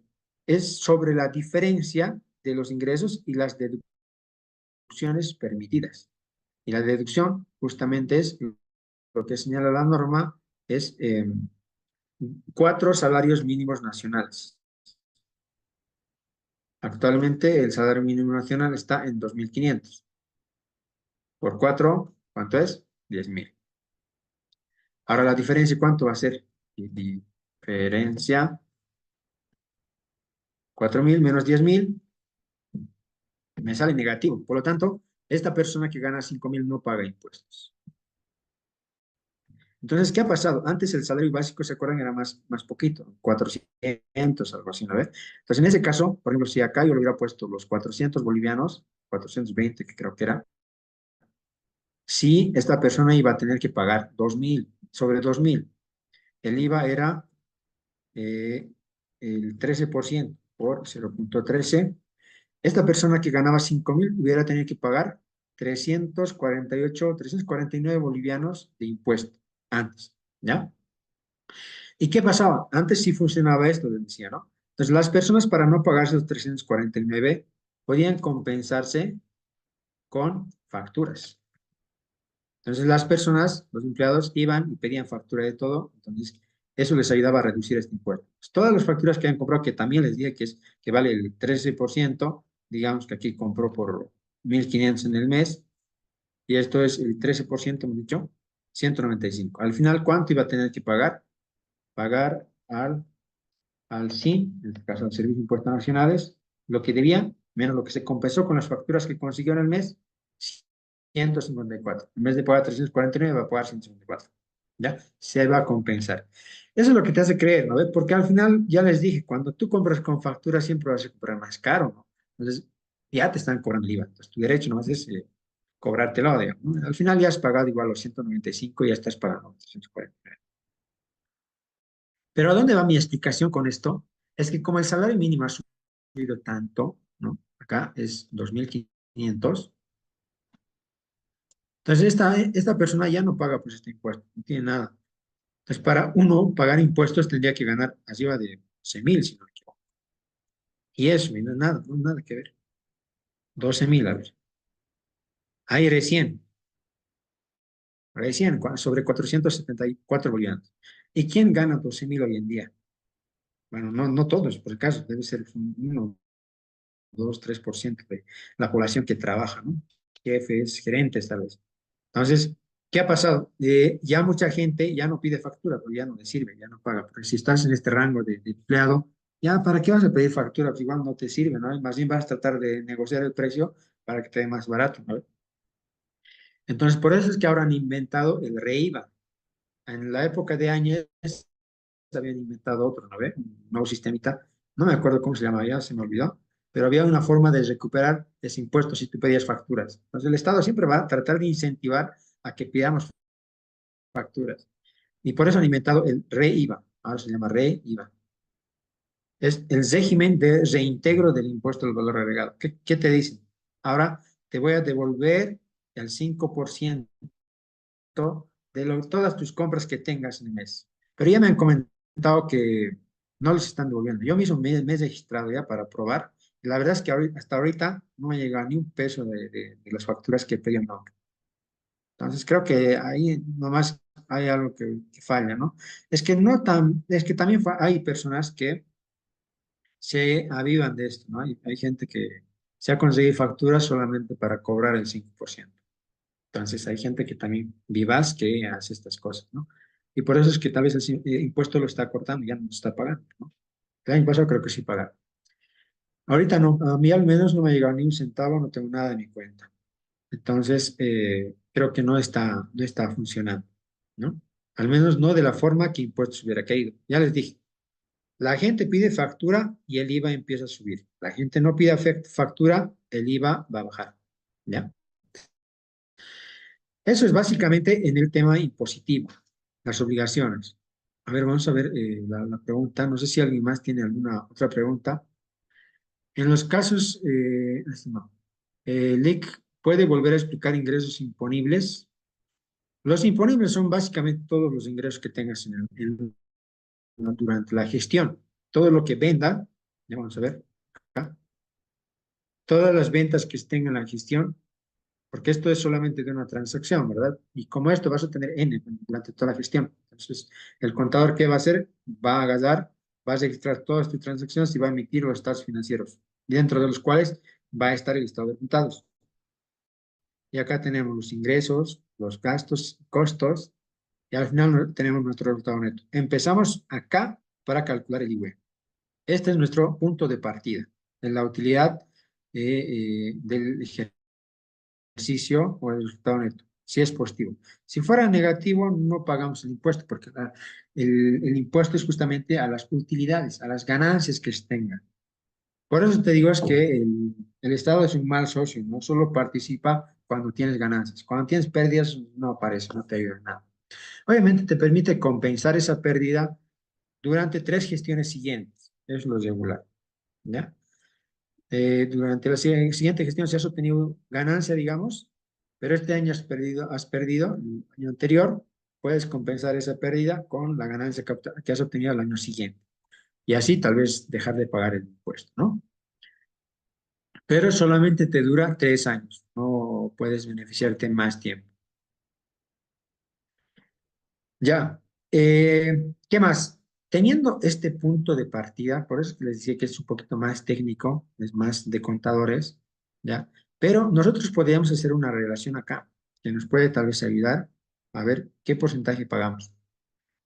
B: es sobre la diferencia de los ingresos y las deducciones permitidas. Y la deducción justamente es lo que señala la norma, es 4 salarios mínimos nacionales. Actualmente el salario mínimo nacional está en 2.500. Por 4, ¿cuánto es? 10.000. Ahora la diferencia, ¿cuánto va a ser? Diferencia, 4.000 menos 10.000, me sale negativo. Por lo tanto, esta persona que gana 5.000 no paga impuestos. Entonces, ¿qué ha pasado? Antes el salario básico, ¿se acuerdan? Era más poquito, 400, algo así, ¿no ve? Entonces, en ese caso, por ejemplo, si acá yo le hubiera puesto los 400 bolivianos, 420 que creo que era, si esta persona iba a tener que pagar 2.000, sobre 2.000, el IVA era eh, el 13% por 0,13. Esta persona que ganaba 5.000 hubiera tenido que pagar 348, 349 bolivianos de impuesto antes, ¿ya? ¿Y qué pasaba? Antes sí funcionaba esto, les decía, ¿no? Entonces, las personas para no pagar esos 349 podían compensarse con facturas. Entonces, las personas, los empleados, iban y pedían factura de todo. Entonces, eso les ayudaba a reducir este impuesto. Pues, todas las facturas que han comprado, que también les dije que vale el 13%, digamos que aquí compró por 1.500 en el mes, y esto es el 13%, hemos dicho, 195. Al final, ¿cuánto iba a tener que pagar? Pagar al SIN, en este caso al Servicio de Impuestos Nacionales, lo que debía, menos lo que se compensó con las facturas que consiguió en el mes, 154. En vez de pagar 349, va a pagar 154. ¿ya? Se va a compensar. Eso es lo que te hace creer, ¿no? Porque al final, ya les dije, cuando tú compras con factura siempre vas a comprar más caro, ¿no? Entonces, ya te están cobrando el IVA. Entonces, tu derecho no es cobrártelo, digamos, ¿no? Al final ya has pagado igual los 195 y ya estás pagando los 340. Pero ¿a dónde va mi explicación con esto? Es que como el salario mínimo ha subido tanto, ¿no? Acá es 2.500. Entonces, esta persona ya no paga pues este impuesto, no tiene nada. Entonces, para uno pagar impuestos tendría que ganar arriba de 11.000, si no me equivoco. Y eso, y no es nada, no es nada que ver. 12.000, a ver. Ahí recién, sobre 474 bolivianos. ¿Y quién gana 12.000 hoy en día? Bueno, no todos, por el caso, debe ser 1, 2, 3% de la población que trabaja, ¿no? Jefes, gerentes, tal vez. Entonces, ¿qué ha pasado? Ya mucha gente ya no pide factura, porque ya no le sirve, ya no paga. Porque si estás en este rango de empleado, ya ¿para qué vas a pedir factura? Pues igual no te sirve, ¿no? Más bien vas a tratar de negociar el precio para que te dé más barato, ¿no? Entonces, por eso es que ahora han inventado el REIVA. En la época de Áñez habían inventado otro, ¿no ve? Un nuevo sistemita. No me acuerdo cómo se llamaba, ya se me olvidó. Pero había una forma de recuperar ese impuesto si tú pedías facturas. Entonces, el Estado siempre va a tratar de incentivar a que pidamos facturas. Y por eso han inventado el REIVA. Ahora se llama REIVA. Es el régimen de reintegro del impuesto al valor agregado. ¿Qué te dicen? Ahora te voy a devolver el 5% todas tus compras que tengas en el mes. Pero ya me han comentado que no les están devolviendo. Yo mismo me he registrado ya para probar. Y la verdad es que hasta ahorita no me ha llegado ni un peso de las facturas que pedí en banco. Entonces creo que ahí nomás hay algo que falla, ¿no? Es que también hay personas que se avivan de esto, ¿no? Hay gente que se ha conseguido facturas solamente para cobrar el 5%. Entonces hay gente que también vivaz que hace estas cosas, ¿no? Y por eso es que tal vez el impuesto lo está cortando, ya no lo está pagando, ¿no? El año pasado creo que sí pagaron. Ahorita no, a mí al menos no me ha llegado ni un centavo, no tengo nada de mi cuenta. Entonces, creo que no está funcionando, ¿no? Al menos no de la forma que impuestos hubiera caído. Ya les dije, la gente pide factura y el IVA empieza a subir. La gente no pide factura, el IVA va a bajar, ¿ya? Eso es básicamente en el tema impositivo, las obligaciones. A ver, vamos a ver la pregunta. No sé si alguien más tiene alguna otra pregunta. En los casos, no. LIC puede volver a explicar ingresos imponibles. Los imponibles son básicamente todos los ingresos que tengas durante la gestión. Todo lo que venda, ya vamos a ver, acá, todas las ventas que estén en la gestión, porque esto es solamente de una transacción, ¿verdad? Y como esto vas a tener N durante toda la gestión. Entonces, el contador, ¿qué va a hacer? Va a agarrar, va a registrar todas tus transacciones y va a emitir los estados financieros, dentro de los cuales va a estar el estado de resultados. Y acá tenemos los ingresos, los gastos, costos, y al final tenemos nuestro resultado neto. Empezamos acá para calcular el IVA. Este es nuestro punto de partida en la utilidad del ejercicio o el resultado neto, si es positivo. Si fuera negativo, no pagamos el impuesto, porque el impuesto es justamente a las utilidades, a las ganancias que se tengan. Por eso te digo es que el Estado es un mal socio, no solo participa cuando tienes ganancias. Cuando tienes pérdidas, no aparece, no te ayuda en nada. Obviamente te permite compensar esa pérdida durante 3 gestiones siguientes. Es lo regular, ¿ya? Durante la siguiente gestión si has obtenido ganancia, digamos, pero este año has perdido, el año anterior, puedes compensar esa pérdida con la ganancia que has obtenido el año siguiente. Y así tal vez dejar de pagar el impuesto, ¿no? Pero solamente te dura 3 años, no puedes beneficiarte más tiempo. Ya, ¿qué más? Teniendo este punto de partida, por eso les decía que es un poquito más técnico, es más de contadores, ¿ya? Pero nosotros podríamos hacer una relación acá que nos puede tal vez ayudar a ver qué porcentaje pagamos.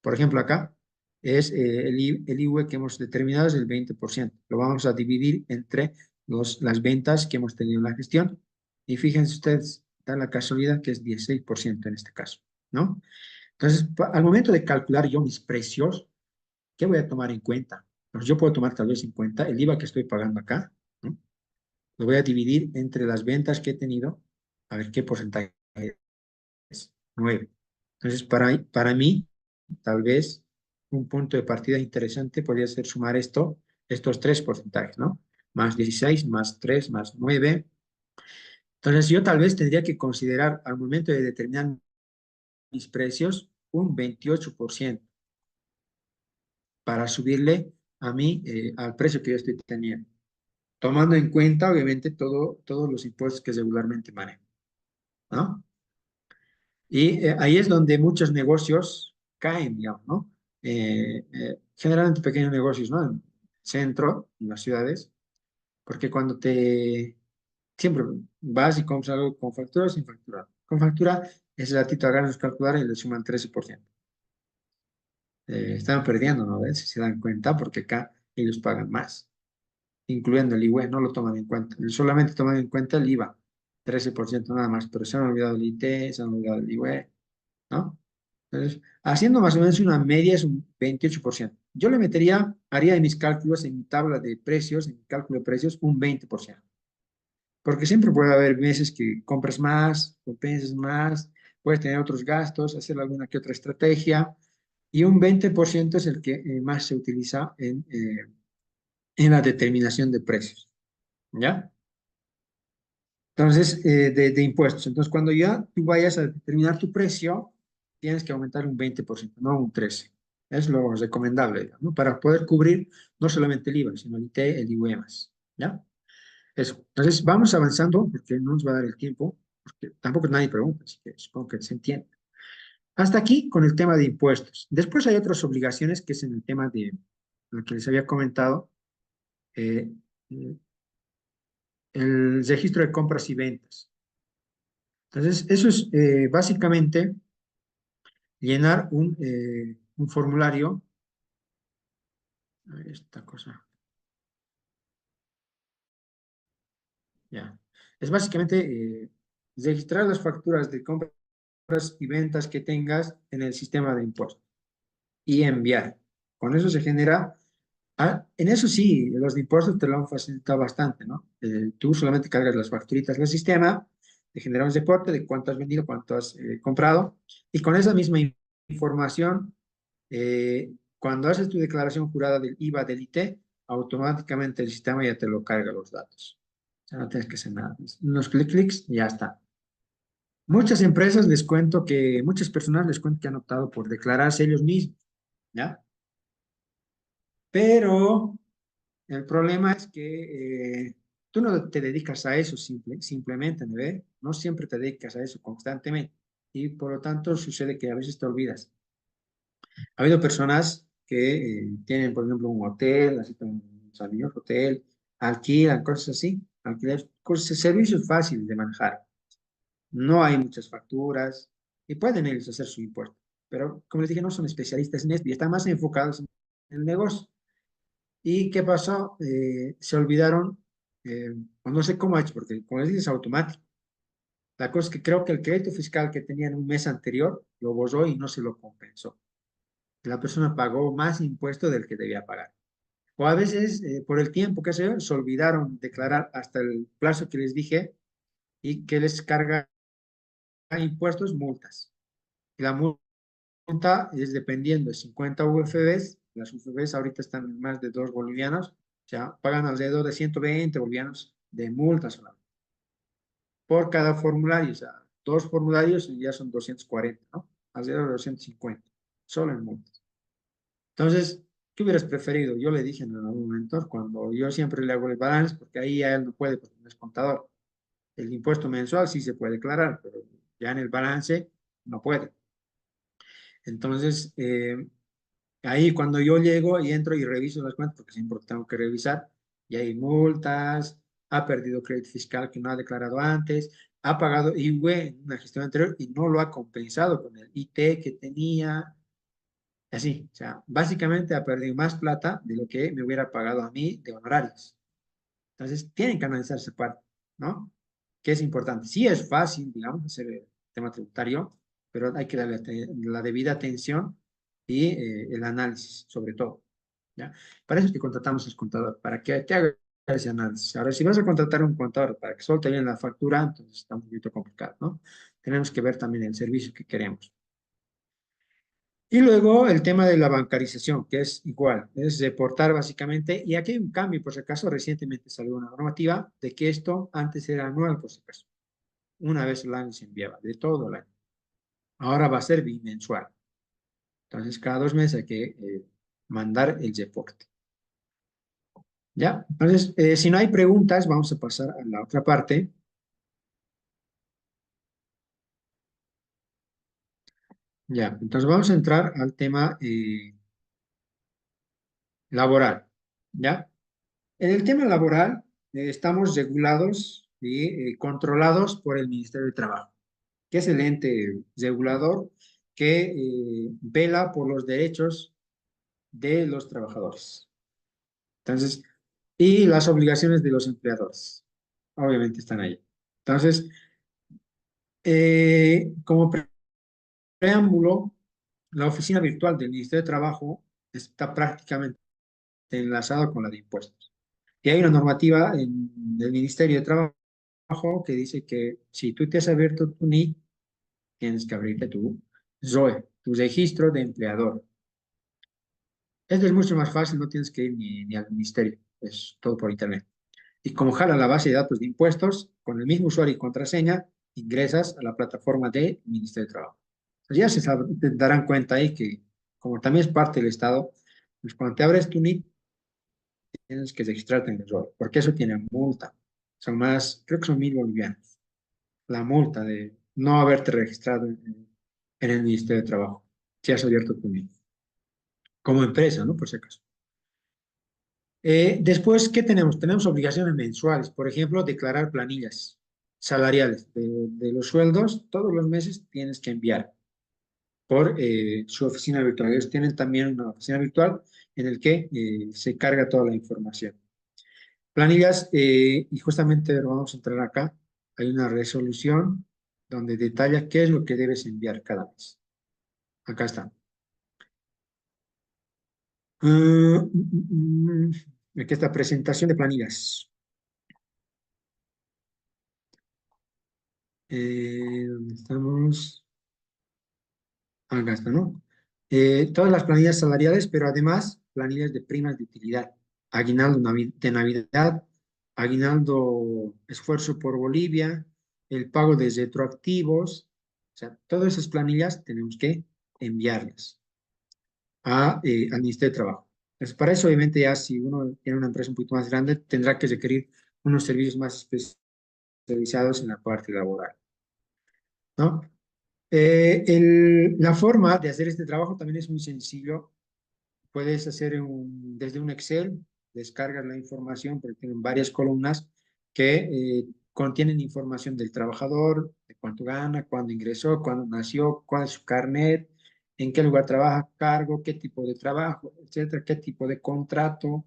B: Por ejemplo, acá es el IVA que hemos determinado es el 20%. Lo vamos a dividir entre las ventas que hemos tenido en la gestión. Y fíjense ustedes, da la casualidad que es 16% en este caso, ¿no? Entonces, al momento de calcular yo mis precios, ¿qué voy a tomar en cuenta? Pues yo puedo tomar tal vez en cuenta el IVA que estoy pagando acá, ¿no? Lo voy a dividir entre las ventas que he tenido, a ver qué porcentaje es, 9. Entonces, para mí, tal vez un punto de partida interesante podría ser sumar estos tres porcentajes, ¿no? Más 16, más 3, más 9. Entonces, yo tal vez tendría que considerar al momento de determinar mis precios un 28% para subirle a mí al precio que yo estoy teniendo, tomando en cuenta, obviamente, todos los impuestos que regularmente manejo, ¿no? Y ahí es donde muchos negocios caen, digamos, ¿no? Generalmente pequeños negocios, ¿no? En el centro, en las ciudades, porque siempre vas y compras algo con factura o sin factura. Con factura, ese ratito agarran los calculadores y le suman 13%. Están perdiendo, ¿no? ¿Ves? Si se dan cuenta, porque acá ellos pagan más, incluyendo el IVA, no lo toman en cuenta. Solamente toman en cuenta el IVA, 13% nada más, pero se han olvidado el IT, se han olvidado el IVA, ¿no? Entonces, haciendo más o menos una media es un 28%. Yo le haría en mis cálculos, en mi tabla de precios, en mi cálculo de precios, un 20%. Porque siempre puede haber meses que compras más, compensas más, puedes tener otros gastos, hacer alguna que otra estrategia, y un 20% es el que más se utiliza en la determinación de precios, ¿ya? Entonces, de impuestos. Entonces, cuando ya tú vayas a determinar tu precio, tienes que aumentar un 20%, no un 13%. Es lo recomendable, digamos, ¿no? Para poder cubrir no solamente el IVA, sino el IT, el IVA más, ¿ya? Eso. Entonces, vamos avanzando, porque no nos va a dar el tiempo, porque tampoco nadie pregunta, así que supongo que se entiende. Hasta aquí con el tema de impuestos. Después hay otras obligaciones, que es en el tema de lo que les había comentado, eh, el registro de compras y ventas. Entonces, eso es básicamente llenar un formulario. A ver, esta cosa, ya. Es básicamente registrar las facturas de compras y ventas que tengas en el sistema de impuestos y enviar. Con eso se genera, en eso sí, los de impuestos te lo han facilitado bastante, ¿no? Tú solamente cargas las facturitas del sistema, te genera un reporte de cuánto has vendido, cuánto has comprado, y con esa misma información, cuando haces tu declaración jurada del IVA del IT, automáticamente el sistema ya te lo carga los datos. O sea, no tienes que hacer nada. Unos clics y ya está. Muchas empresas les cuento que, muchas personas les cuento que han optado por declararse ellos mismos, ¿ya? Pero el problema es que tú no te dedicas a eso simplemente, ¿no ve? No siempre te dedicas a eso constantemente y por lo tanto sucede que a veces te olvidas. Ha habido personas que tienen, por ejemplo, un hotel, así como un salón, hotel, alquilan, cosas así, alquiler, cosas, servicios fáciles de manejar. No hay muchas facturas y pueden ellos hacer su impuesto. Pero, como les dije, no son especialistas en esto y están más enfocados en el negocio. ¿Y qué pasó? Se olvidaron, o no sé cómo ha hecho, porque como les dije, es automático. La cosa es que creo que el crédito fiscal que tenía en un mes anterior lo borró y no se lo compensó. La persona pagó más impuesto del que debía pagar. O a veces, por el tiempo que se olvidaron declarar hasta el plazo que les dije y que les carga impuestos, multas. Y la multa es dependiendo de 50 UFBs, las UFBs ahorita están en más de 2 bolivianos, o sea, pagan alrededor de 120 bolivianos de multas solamente por cada formulario, o sea, dos formularios y ya son 240, ¿no? Alrededor de 250, solo en multas. Entonces, ¿qué hubieras preferido? Yo le dije en algún momento, cuando yo siempre le hago el balance, porque ahí a él no puede, porque no es contador. El impuesto mensual sí se puede declarar, pero ya en el balance no puede. Entonces, ahí cuando yo llego y entro y reviso las cuentas, porque siempre tengo que revisar, y hay multas, ha perdido crédito fiscal que no ha declarado antes, ha pagado IVA en una gestión anterior y no lo ha compensado con el IT que tenía, así, o sea, básicamente ha perdido más plata de lo que me hubiera pagado a mí de honorarios. Entonces, tienen que analizar esa parte, ¿no? Que es importante. Sí es fácil, digamos, hacer el tema tributario, pero hay que darle la debida atención y el análisis, sobre todo, ¿ya? Para eso es que contratamos al contador, para que te haga ese análisis. Ahora, si vas a contratar un contador para que solo te den la factura, entonces está un poquito complicado, ¿no? Tenemos que ver también el servicio que queremos. Y luego el tema de la bancarización, que es igual, es reportar básicamente, y aquí hay un cambio, por si acaso, recientemente salió una normativa de que esto antes era anual, por si acaso. Una vez al año se enviaba, de todo el año. Ahora va a ser bimensual. Entonces, cada 2 meses hay que mandar el reporte. ¿Ya? Entonces, si no hay preguntas, vamos a pasar a la otra parte. Ya, entonces vamos a entrar al tema laboral. ¿Ya? En el tema laboral, estamos regulados y controlados por el Ministerio de Trabajo, que es el ente regulador que vela por los derechos de los trabajadores. Entonces, y las obligaciones de los empleadores, obviamente están ahí. Entonces, como preámbulo, la oficina virtual del Ministerio de Trabajo está prácticamente enlazada con la de impuestos. Y hay una normativa del Ministerio de Trabajo que dice que si tú te has abierto tu NIC, tienes que abrirte tu ROE, tu registro de empleador. Esto es mucho más fácil, no tienes que ir ni al ministerio, es todo por internet. Y como jala la base de datos de impuestos, con el mismo usuario y contraseña, ingresas a la plataforma del Ministerio de Trabajo. Pues ya te darán cuenta ahí que, como también es parte del Estado, pues cuando te abres tu NIC, tienes que registrarte en el ROE, porque eso tiene multa. Son más, creo que son 1.000 bolivianos. La multa de no haberte registrado en el Ministerio de Trabajo, si has abierto tu NIC. Como empresa, ¿no? Por si acaso. Después, ¿qué tenemos? Tenemos obligaciones mensuales, por ejemplo, declarar planillas salariales de los sueldos, todos los meses tienes que enviar por su oficina virtual. Ellos tienen también una oficina virtual en el que se carga toda la información. Planillas, y justamente vamos a entrar acá, hay una resolución donde detalla qué es lo que debes enviar cada mes. Acá está. Aquí está presentación de planillas. ¿Dónde estamos? Acá está, ¿no? Todas las planillas salariales, pero además planillas de primas de utilidad, aguinaldo de Navidad, aguinaldo esfuerzo por Bolivia, el pago de retroactivos, o sea, todas esas planillas tenemos que enviarlas al Ministerio de Trabajo. Entonces, para eso, obviamente, ya si uno tiene una empresa un poquito más grande, tendrá que requerir unos servicios más especializados en la parte laboral, ¿no? La forma de hacer este trabajo también es muy sencillo. Puedes hacer desde un Excel, descargas la información, porque tienen varias columnas que contienen información del trabajador, de cuánto gana, cuándo ingresó, cuándo nació, cuál es su carnet, en qué lugar trabaja, cargo, qué tipo de trabajo, etcétera, qué tipo de contrato,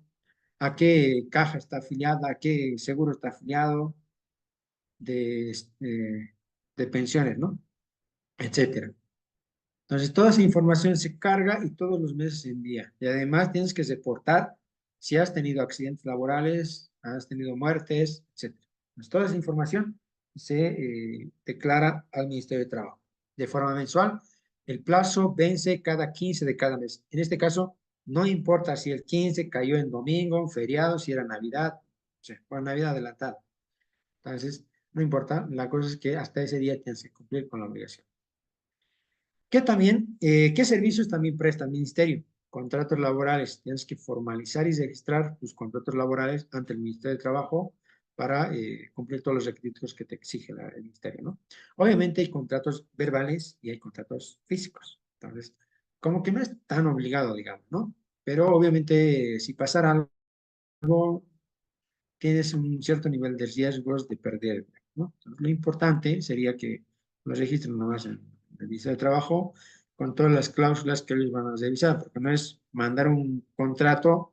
B: a qué caja está afiliada, a qué seguro está afiliado, de, de pensiones, ¿no? Etcétera. Entonces, toda esa información se carga y todos los meses se envía. Y además tienes que reportar si has tenido accidentes laborales, has tenido muertes, etcétera. Entonces, toda esa información se declara al Ministerio de Trabajo de forma mensual. El plazo vence cada 15 de cada mes. En este caso, no importa si el 15 cayó en domingo, feriado, si era Navidad, o sea, fue Navidad adelantada. Entonces, no importa, la cosa es que hasta ese día tienes que cumplir con la obligación. ¿Qué servicios también presta el ministerio? Contratos laborales. Tienes que formalizar y registrar tus contratos laborales ante el Ministerio de Trabajo para cumplir todos los requisitos que te exige el ministerio, ¿no? Obviamente hay contratos verbales y hay contratos físicos. Entonces, como que no es tan obligado, digamos, ¿no? Pero obviamente si pasara algo, tienes un cierto nivel de riesgos de perder, ¿no? Entonces, lo importante sería que los registren nomás en el Ministerio de Trabajo con todas las cláusulas que ellos van a revisar, porque no es mandar un contrato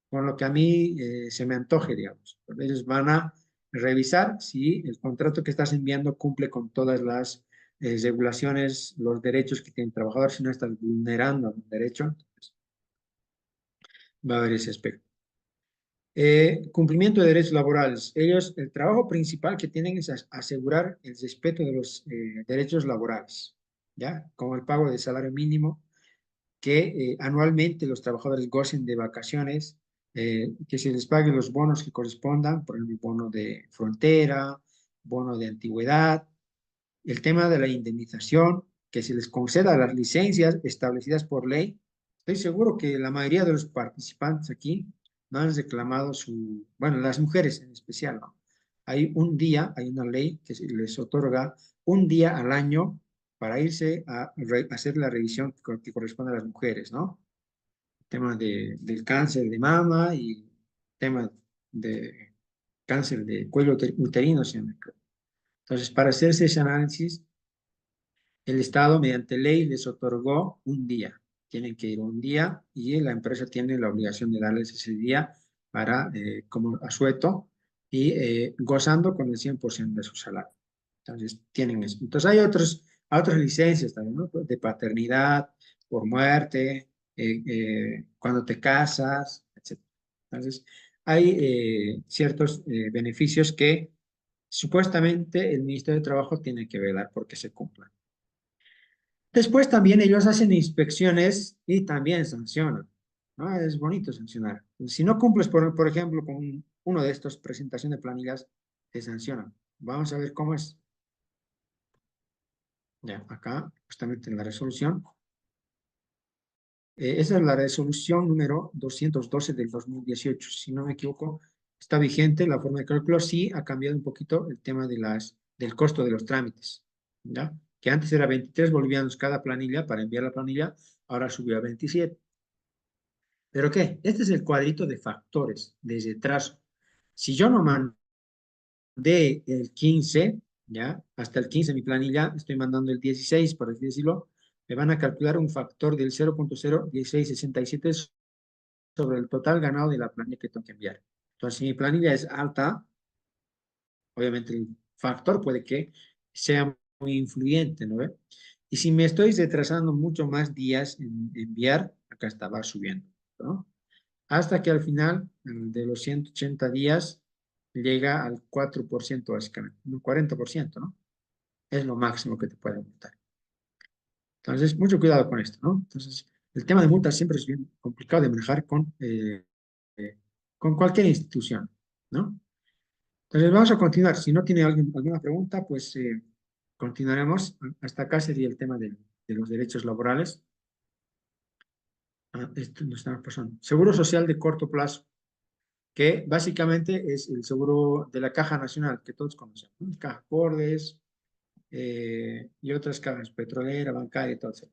B: con lo que a mí se me antoje, digamos. Ellos van a revisar si el contrato que estás enviando cumple con todas las regulaciones, los derechos que tiene el trabajador, si no estás vulnerando un derecho, entonces va a haber ese aspecto. Cumplimiento de derechos laborales. Ellos, el trabajo principal que tienen es asegurar el respeto de los derechos laborales, ¿ya? Como el pago de salario mínimo, que anualmente los trabajadores gocen de vacaciones, que se les paguen los bonos que correspondan, por ejemplo, bono de frontera, bono de antigüedad, el tema de la indemnización, que se les conceda las licencias establecidas por ley. Estoy seguro que la mayoría de los participantes aquí no han reclamado su, bueno, las mujeres en especial, ¿no? Hay un día, hay una ley que se les otorga un día al año para irse a hacer la revisión que corresponde a las mujeres, ¿no? Tema del cáncer de mama y tema de cáncer de cuello uterino, si no me equivoco. Entonces, para hacerse ese análisis, el Estado, mediante ley, les otorgó un día. Tienen que ir un día y la empresa tiene la obligación de darles ese día para, como asueto y gozando con el 100% de su salario. Entonces, tienen eso. Entonces, hay otras licencias también, ¿no? De paternidad, por muerte, cuando te casas, etc. Entonces, hay ciertos beneficios que supuestamente el Ministerio de Trabajo tiene que velar porque se cumplan. Después también ellos hacen inspecciones y también sancionan, ¿no? Es bonito sancionar. Si no cumples, por ejemplo, con uno de estos, presentación de planillas, te sancionan. Vamos a ver cómo es. Ya, acá, justamente en la resolución. Esa es la resolución número 212 del 2018. Si no me equivoco, está vigente la forma de cálculo. Sí, ha cambiado un poquito el tema del costo de los trámites, ¿ya? Que antes era 23 bolivianos cada planilla para enviar la planilla, ahora subió a 27. ¿Pero qué? Este es el cuadrito de factores de retraso. Si yo no mandé el 15, ¿ya? Hasta el 15 mi planilla, estoy mandando el 16, por así decirlo, me van a calcular un factor del 0.01667 sobre el total ganado de la planilla que tengo que enviar. Entonces, si mi planilla es alta, obviamente el factor puede que sea muy influyente, ¿no ve? Y si me estoy retrasando mucho más días en enviar, acá está, va subiendo, ¿no? Hasta que al final de los 180 días llega al 4% básicamente, un 40%, ¿no? Es lo máximo que te puede aumentar. Entonces, mucho cuidado con esto, ¿no? Entonces, el tema de multas siempre es bien complicado de manejar con cualquier institución, ¿no? Entonces, vamos a continuar. Si no tiene alguien alguna pregunta, pues continuaremos. Hasta acá sería el tema de los derechos laborales. Esto no estamos pasando. Seguro social de corto plazo, que básicamente es el seguro de la Caja Nacional, que todos conocemos, ¿no? Caja Cordes y otras cajas, petrolera, bancaria y todo eso.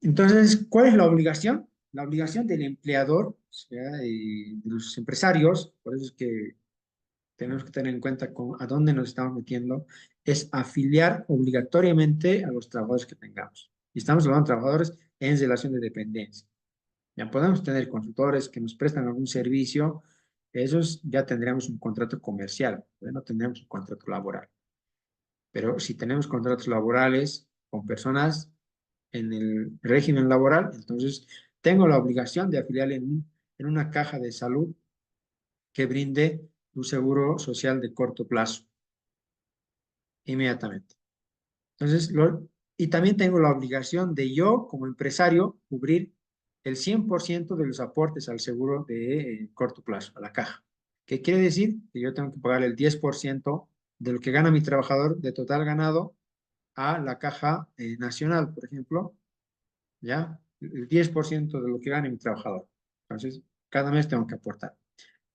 B: Entonces, ¿cuál es la obligación? La obligación del empleador, o sea, y de los empresarios, por eso es que tenemos que tener en cuenta a dónde nos estamos metiendo, es afiliar obligatoriamente a los trabajadores que tengamos. Y estamos hablando de trabajadores en relación de dependencia. Ya podemos tener consultores que nos prestan algún servicio, esos ya tendríamos un contrato comercial, no tendríamos un contrato laboral. Pero si tenemos contratos laborales con personas en el régimen laboral, entonces tengo la obligación de afiliar en una caja de salud que brinde un seguro social de corto plazo, inmediatamente. Entonces, y también tengo la obligación de yo, como empresario, cubrir el 100% de los aportes al seguro de corto plazo, a la caja. ¿Qué quiere decir? Que yo tengo que pagar el 10% de lo que gana mi trabajador de total ganado a la caja nacional, por ejemplo, ¿ya? El 10% de lo que gane mi trabajador. Entonces, cada mes tengo que aportar.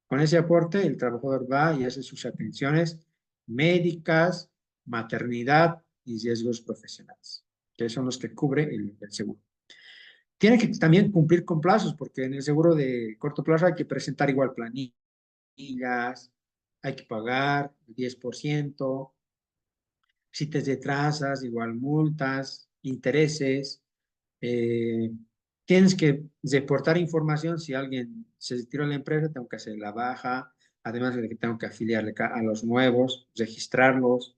B: Con ese aporte, el trabajador va y hace sus atenciones médicas, maternidad y riesgos profesionales, que son los que cubre el seguro. Tiene que también cumplir con plazos, porque en el seguro de corto plazo hay que presentar igual planillas, hay que pagar el 10%, si te retrasas, igual multas, intereses. eh, Tienes que reportar información si alguien se retiró de la empresa, tengo que hacer la baja, además de que tengo que afiliarle a los nuevos, registrarlos.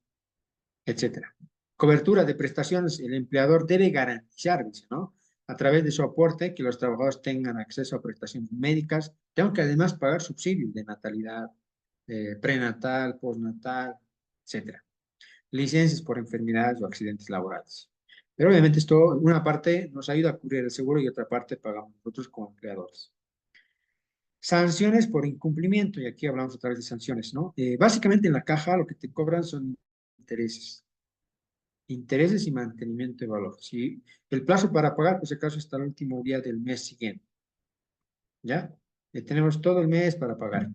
B: etcétera. Cobertura de prestaciones, el empleador debe garantizar, dice, ¿no? A través de su aporte, que los trabajadores tengan acceso a prestaciones médicas, tengo que además pagar subsidios de natalidad, prenatal, postnatal, etcétera. Licencias por enfermedades o accidentes laborales. Pero obviamente esto, una parte nos ayuda a cubrir el seguro y otra parte pagamos nosotros como empleadores. Sanciones por incumplimiento, y aquí hablamos otra vez de sanciones, ¿no? Básicamente en la caja lo que te cobran son intereses. Intereses y mantenimiento de valor. Si el plazo para pagar, pues acaso hasta el último día del mes siguiente, ¿ya? Tenemos todo el mes para pagar.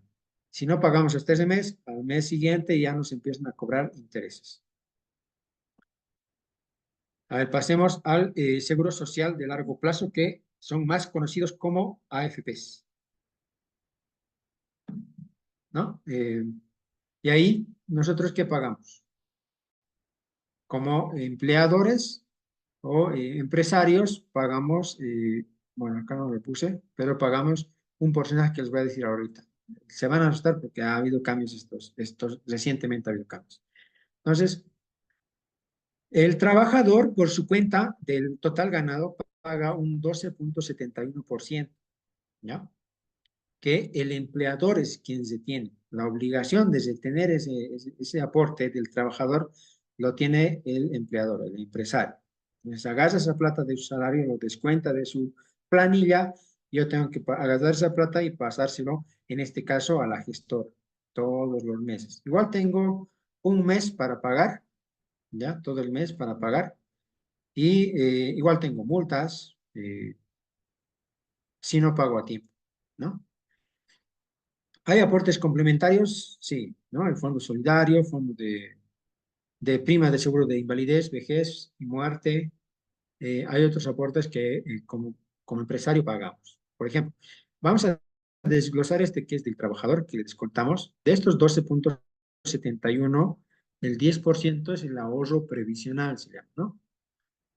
B: Si no pagamos hasta ese mes, al mes siguiente ya nos empiezan a cobrar intereses. A ver, pasemos al seguro social de largo plazo, que son más conocidos como AFPs, ¿no? Y ahí, ¿nosotros qué pagamos? Como empleadores o empresarios, pagamos, bueno, acá no lo puse, pero pagamos un porcentaje que les voy a decir ahorita. Se van a asustar porque ha habido cambios recientemente ha habido cambios. Entonces, el trabajador, por su cuenta del total ganado, paga un 12,71%, ¿ya? Que el empleador es quien se tiene. La obligación de tener ese aporte del trabajador lo tiene el empleador, el empresario. Entonces, agarra esa plata de su salario, lo descuenta de su planilla, yo tengo que agarrar esa plata y pasárselo, en este caso, a la gestora, todos los meses. Igual tengo un mes para pagar, ¿ya? Todo el mes para pagar. Y igual tengo multas si no pago a tiempo, ¿no? ¿Hay aportes complementarios? Sí, ¿no? El fondo solidario, fondo de prima de seguro de invalidez, vejez y muerte. Hay otros aportes que como empresario pagamos. Por ejemplo, vamos a desglosar este que es del trabajador, que le descontamos. De estos 12,71, el 10% es el ahorro previsional, se llama, ¿no?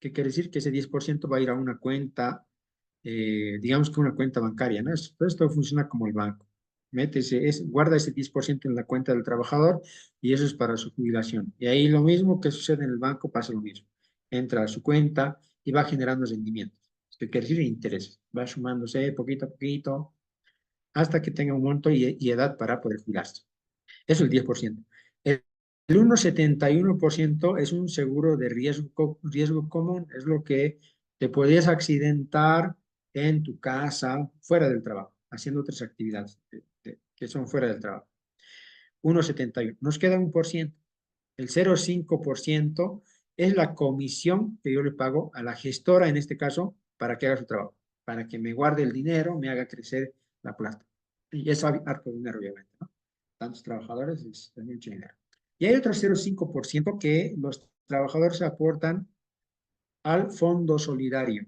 B: ¿Qué quiere decir? Que ese 10% va a ir a una cuenta, digamos que una cuenta bancaria, ¿no? Esto funciona como el banco. Guarda ese 10% en la cuenta del trabajador y eso es para su jubilación. Y ahí lo mismo que sucede en el banco pasa lo mismo. Entra a su cuenta y va generando rendimientos. ¿Qué quiere decir? Intereses. Va sumándose poquito a poquito hasta que tenga un monto y edad para poder jubilarse. Eso es el 10%. El 1,71% es un seguro de riesgo común, es lo que te podrías accidentar en tu casa, fuera del trabajo, haciendo otras actividades que son fuera del trabajo. 1,71. Nos queda 1%. El 0,5% es la comisión que yo le pago a la gestora, en este caso, para que haga su trabajo, para que me guarde el dinero, me haga crecer la plata. Y es harto dinero, obviamente, ¿no? Tantos trabajadores es mucho dinero. Y hay otro 0,5% que los trabajadores aportan al fondo solidario.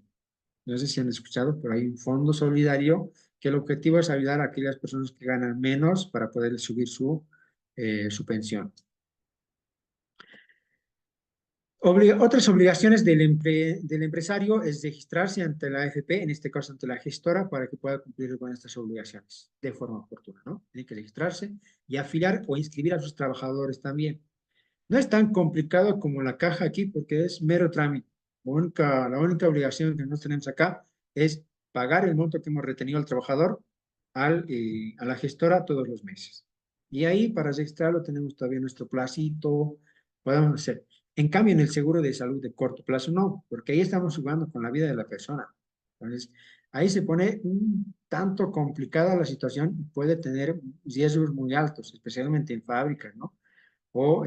B: No sé si han escuchado, pero hay un fondo solidario que el objetivo es ayudar a aquellas personas que ganan menos para poder subir su pensión. Otras obligaciones del empresario es registrarse ante la AFP, en este caso ante la gestora, para que pueda cumplir con estas obligaciones de forma oportuna, ¿no? Tiene que registrarse y afiliar o inscribir a sus trabajadores también. No es tan complicado como la caja aquí porque es mero trámite. La única obligación que nosotros tenemos acá es pagar el monto que hemos retenido al trabajador a la gestora todos los meses. Y ahí para registrarlo tenemos todavía nuestro placito, podemos hacer. En cambio, en el seguro de salud de corto plazo no, porque ahí estamos jugando con la vida de la persona. Entonces, ahí se pone un tanto complicada la situación y puede tener riesgos muy altos, especialmente en fábricas, ¿no? O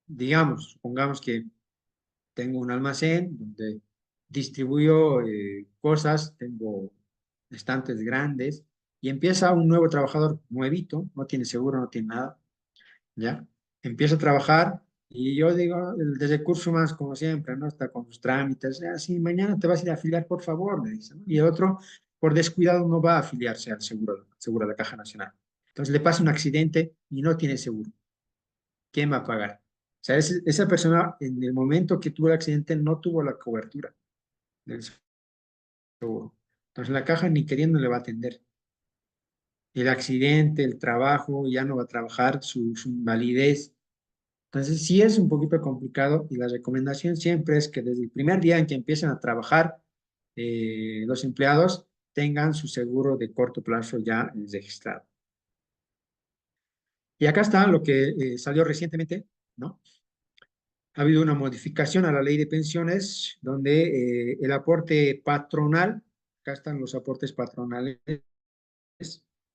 B: digamos, supongamos que tengo un almacén donde distribuyo cosas, tengo estantes grandes y empieza un nuevo trabajador nuevito, no tiene seguro, no tiene nada, ¿ya? Empieza a trabajar y yo digo, el de recursos humanos, como siempre, ¿no? Está con sus trámites, así, mañana te vas a ir a afiliar, por favor, me dice, ¿no? Y el otro, por descuidado, no va a afiliarse al seguro de la Caja Nacional. Entonces le pasa un accidente y no tiene seguro. ¿Quién va a pagar? O sea, esa persona en el momento que tuvo el accidente no tuvo la cobertura del seguro. Entonces la caja ni queriendo le va a atender. El accidente, el trabajo, ya no va a trabajar, su invalidez. Entonces, sí es un poquito complicado y la recomendación siempre es que desde el primer día en que empiecen a trabajar, los empleados tengan su seguro de corto plazo ya registrado. Y acá está lo que salió recientemente, ¿no? Ha habido una modificación a la ley de pensiones donde el aporte patronal, acá están los aportes patronales,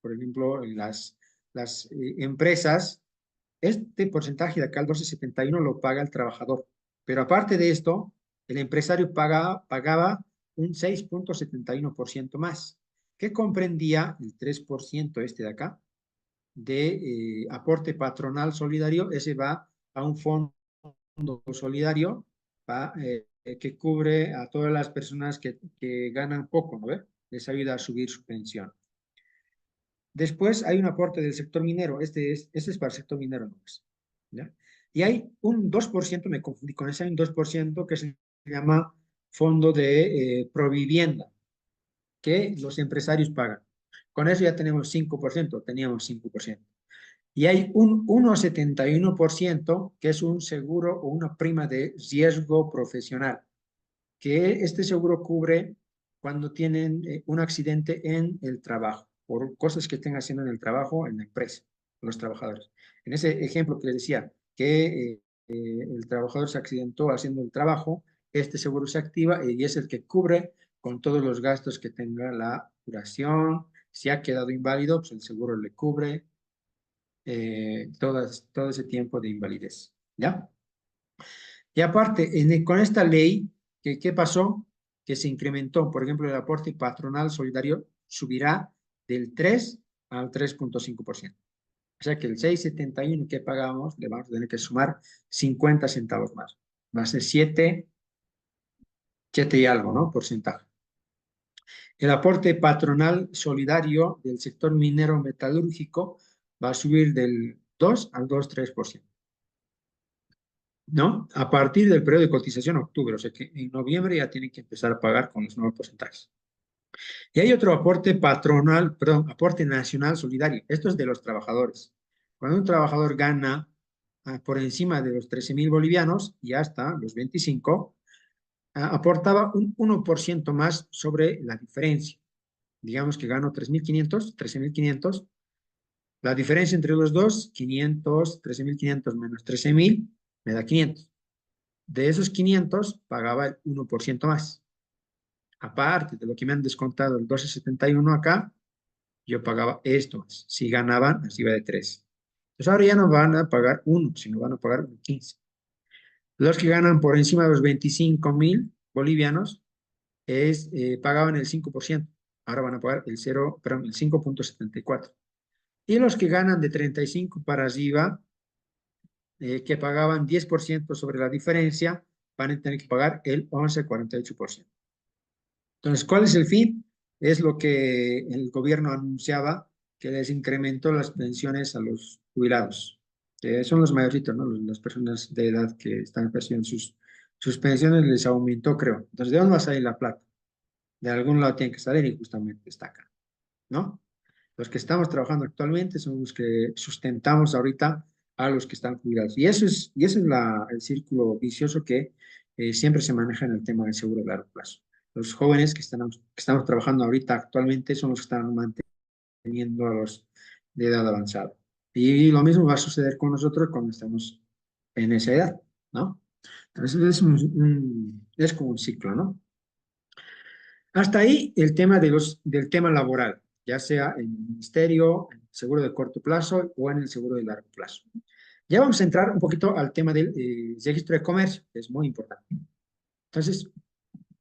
B: por ejemplo, en las empresas, este porcentaje de acá, el 12,71, lo paga el trabajador. Pero aparte de esto, el empresario pagaba un 6,71% más, que comprendía el 3% este de acá, de aporte patronal solidario. Ese va a un fondo solidario que cubre a todas las personas que ganan poco, ¿no ve? Les ayuda a subir su pensión. Después hay un aporte del sector minero. Este es para el sector minero, ¿no es? ¿Ya? Y hay un 2%, me confundí con ese, hay un 2% que se llama Fondo de Provivienda, que los empresarios pagan. Con eso ya tenemos 5%, teníamos 5%. Y hay un 1,71% que es un seguro o una prima de riesgo profesional, que este seguro cubre cuando tienen un accidente en el trabajo, por cosas que estén haciendo en el trabajo, en la empresa, los trabajadores. En ese ejemplo que les decía, que el trabajador se accidentó haciendo el trabajo, este seguro se activa y es el que cubre con todos los gastos que tenga la duración. Si ha quedado inválido, pues el seguro le cubre todo ese tiempo de invalidez. ¿Ya? Y aparte, con esta ley, ¿qué pasó? Que se incrementó, por ejemplo, el aporte patronal solidario subirá del 3 al 3,5%. O sea que el 6,71 que pagamos le vamos a tener que sumar 50 centavos más. Va a ser 7 y algo, ¿no? Porcentaje. El aporte patronal solidario del sector minero metalúrgico va a subir del 2 al 2,3%. ¿No? A partir del periodo de cotización octubre, o sea que en noviembre ya tienen que empezar a pagar con los nuevos porcentajes. Y hay otro aporte patronal, perdón, aporte nacional solidario. Esto es de los trabajadores. Cuando un trabajador gana por encima de los 13,000 bolivianos y hasta los 25, aportaba un 1% más sobre la diferencia. Digamos que gano 3,500, 13,500. La diferencia entre los dos, 500, 13,500 menos 13,000, me da 500. De esos 500 pagaba el 1% más. Aparte de lo que me han descontado el 12,71 acá, yo pagaba esto más. Si ganaban, así iba de 3. Entonces ahora ya no van a pagar 1, sino van a pagar 15. Los que ganan por encima de los 25,000 bolivianos pagaban el 5%. Ahora van a pagar el 5,74. Y los que ganan de 35 para arriba, que pagaban 10% sobre la diferencia, van a tener que pagar el 11,48%. Entonces, ¿cuál es el fin? Es lo que el gobierno anunciaba, que les incrementó las pensiones a los jubilados, que son los mayorcitos, ¿no? Las personas de edad que están percibiendo sus pensiones les aumentó, creo. Entonces, ¿de dónde va a salir la plata? De algún lado tiene que salir y justamente está acá, ¿no? Los que estamos trabajando actualmente son los que sustentamos ahorita a los que están jubilados. Y ese es el círculo vicioso que siempre se maneja en el tema del seguro de largo plazo. Los jóvenes que estamos trabajando ahorita actualmente son los que están manteniendo a los de edad avanzada. Y lo mismo va a suceder con nosotros cuando estamos en esa edad, ¿no? Entonces es como un ciclo, ¿no? Hasta ahí el tema del tema laboral, ya sea en el ministerio, en el seguro de corto plazo o en el seguro de largo plazo. Ya vamos a entrar un poquito al tema del registro de comercio, que es muy importante. Entonces,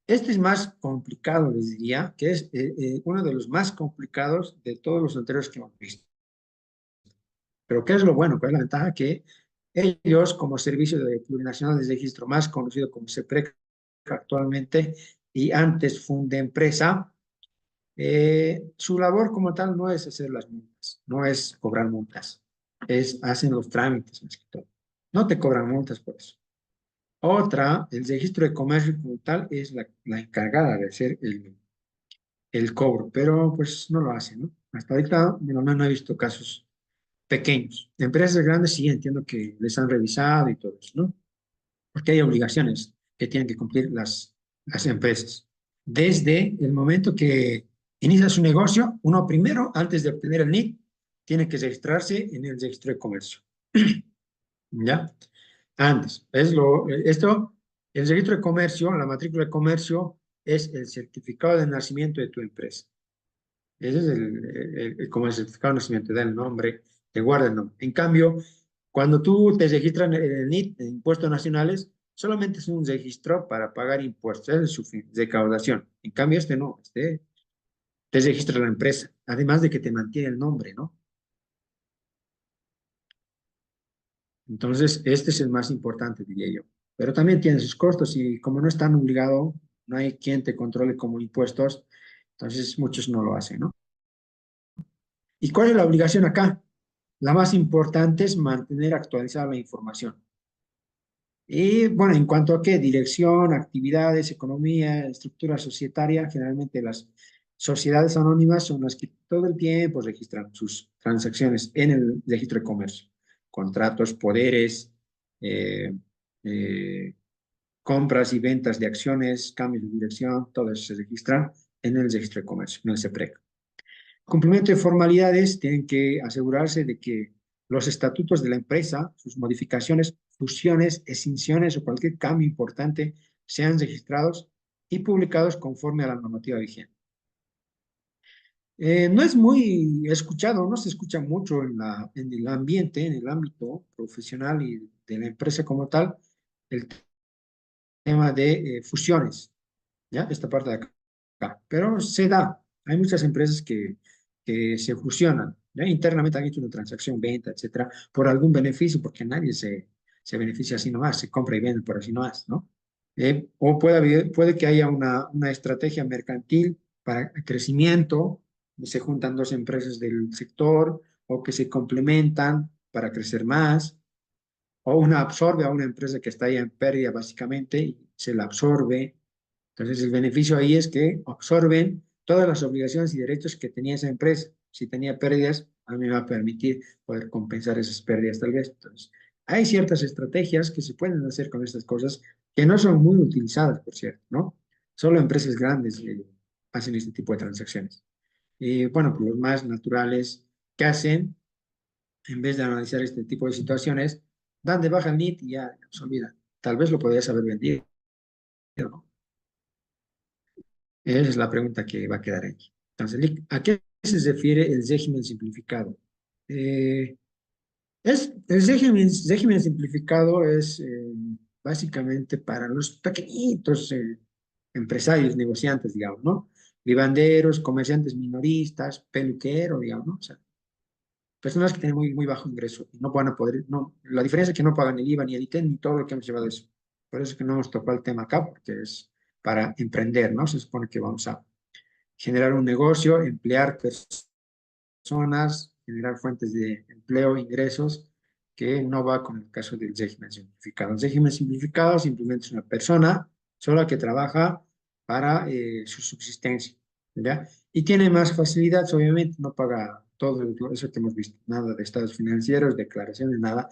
B: este es más complicado, les diría, que es uno de los más complicados de todos los anteriores que hemos visto. Pero ¿qué es lo bueno? ¿Cuál es la ventaja? Que ellos, como servicio de plurinacional de registro, más conocido como SEPREC actualmente, y antes Fundempresa, su labor como tal no es hacer las multas, no es cobrar multas, hacen los trámites más que todo. No te cobran multas por eso. Otra, el registro de comercio como tal es la encargada de hacer el cobro, pero pues no lo hace, ¿no? Hasta ahorita, no he visto casos pequeños. Empresas grandes sí entiendo que les han revisado y todo eso, ¿no? Porque hay obligaciones que tienen que cumplir las empresas. Desde el momento que inicia su negocio, uno primero, antes de obtener el NIT, tiene que registrarse en el registro de comercio. ¿Ya? Antes. El registro de comercio, la matrícula de comercio, es el certificado de nacimiento de tu empresa. Ese es como el certificado de nacimiento, te da el nombre, te guarda el nombre. En cambio, cuando tú te registras en el NIT, en Impuestos Nacionales, solamente es un registro para pagar impuestos, esa es su fin, recaudación. En cambio, este no, este te registra la empresa, además de que te mantiene el nombre, ¿no? Entonces, este es el más importante, diría yo. Pero también tiene sus costos y como no es tan obligado, no hay quien te controle como impuestos, entonces muchos no lo hacen, ¿no? ¿Y cuál es la obligación acá? La más importante es mantener actualizada la información. Y bueno, en cuanto a qué, dirección, actividades, economía, estructura societaria, generalmente las sociedades anónimas son las que todo el tiempo registran sus transacciones en el registro de comercio, contratos, poderes, eh, eh, compras y ventas de acciones, cambios de dirección, todo eso se registra en el registro de comercio, en el CEPREC. Cumplimiento de formalidades, tienen que asegurarse de que los estatutos de la empresa, sus modificaciones, fusiones, extinciones o cualquier cambio importante sean registrados y publicados conforme a la normativa vigente. No es muy escuchado, no se escucha mucho en el ambiente, en el ámbito profesional y de la empresa como tal, el tema de fusiones, ¿ya? Esta parte de acá. Pero se da. Hay muchas empresas que se fusionan, ¿ya? Internamente han hecho una transacción, venta, etcétera, por algún beneficio, porque nadie se beneficia así nomás, se compra y vende por así nomás, ¿no? O puede que haya una estrategia mercantil para crecimiento, se juntan dos empresas del sector o que se complementan para crecer más, o una absorbe a una empresa que está ya en pérdida básicamente y se la absorbe. Entonces, el beneficio ahí es que absorben todas las obligaciones y derechos que tenía esa empresa. Si tenía pérdidas, a mí me va a permitir poder compensar esas pérdidas tal vez. Entonces, hay ciertas estrategias que se pueden hacer con estas cosas que no son muy utilizadas, por cierto, ¿no? Solo empresas grandes hacen este tipo de transacciones. Y bueno, pues los más naturales que hacen, en vez de analizar este tipo de situaciones, dan de baja el NIT y ya se olvida. Tal vez lo podrías haber vendido, ¿no? Esa es la pregunta que va a quedar aquí. Entonces, ¿a qué se refiere el régimen simplificado? Eh, el régimen simplificado es básicamente para los pequeñitos empresarios, negociantes, digamos, ¿no? Vivanderos, comerciantes minoristas, peluqueros, digamos, ¿no? O sea, personas que tienen muy, muy bajo ingreso y no van a poder, no, la diferencia es que no pagan el IVA ni el ITEN ni todo lo que hemos llevado eso. Por eso es que no nos tocó el tema acá, porque es para emprender, ¿no? Se supone que vamos a generar un negocio, emplear personas, generar fuentes de empleo, ingresos, que no va con el caso del régimen simplificado. El régimen simplificado simplemente es una persona sola que trabaja para su subsistencia, ¿ya? Y tiene más facilidades, obviamente, no paga todo eso que hemos visto, nada de estados financieros, declaraciones, nada,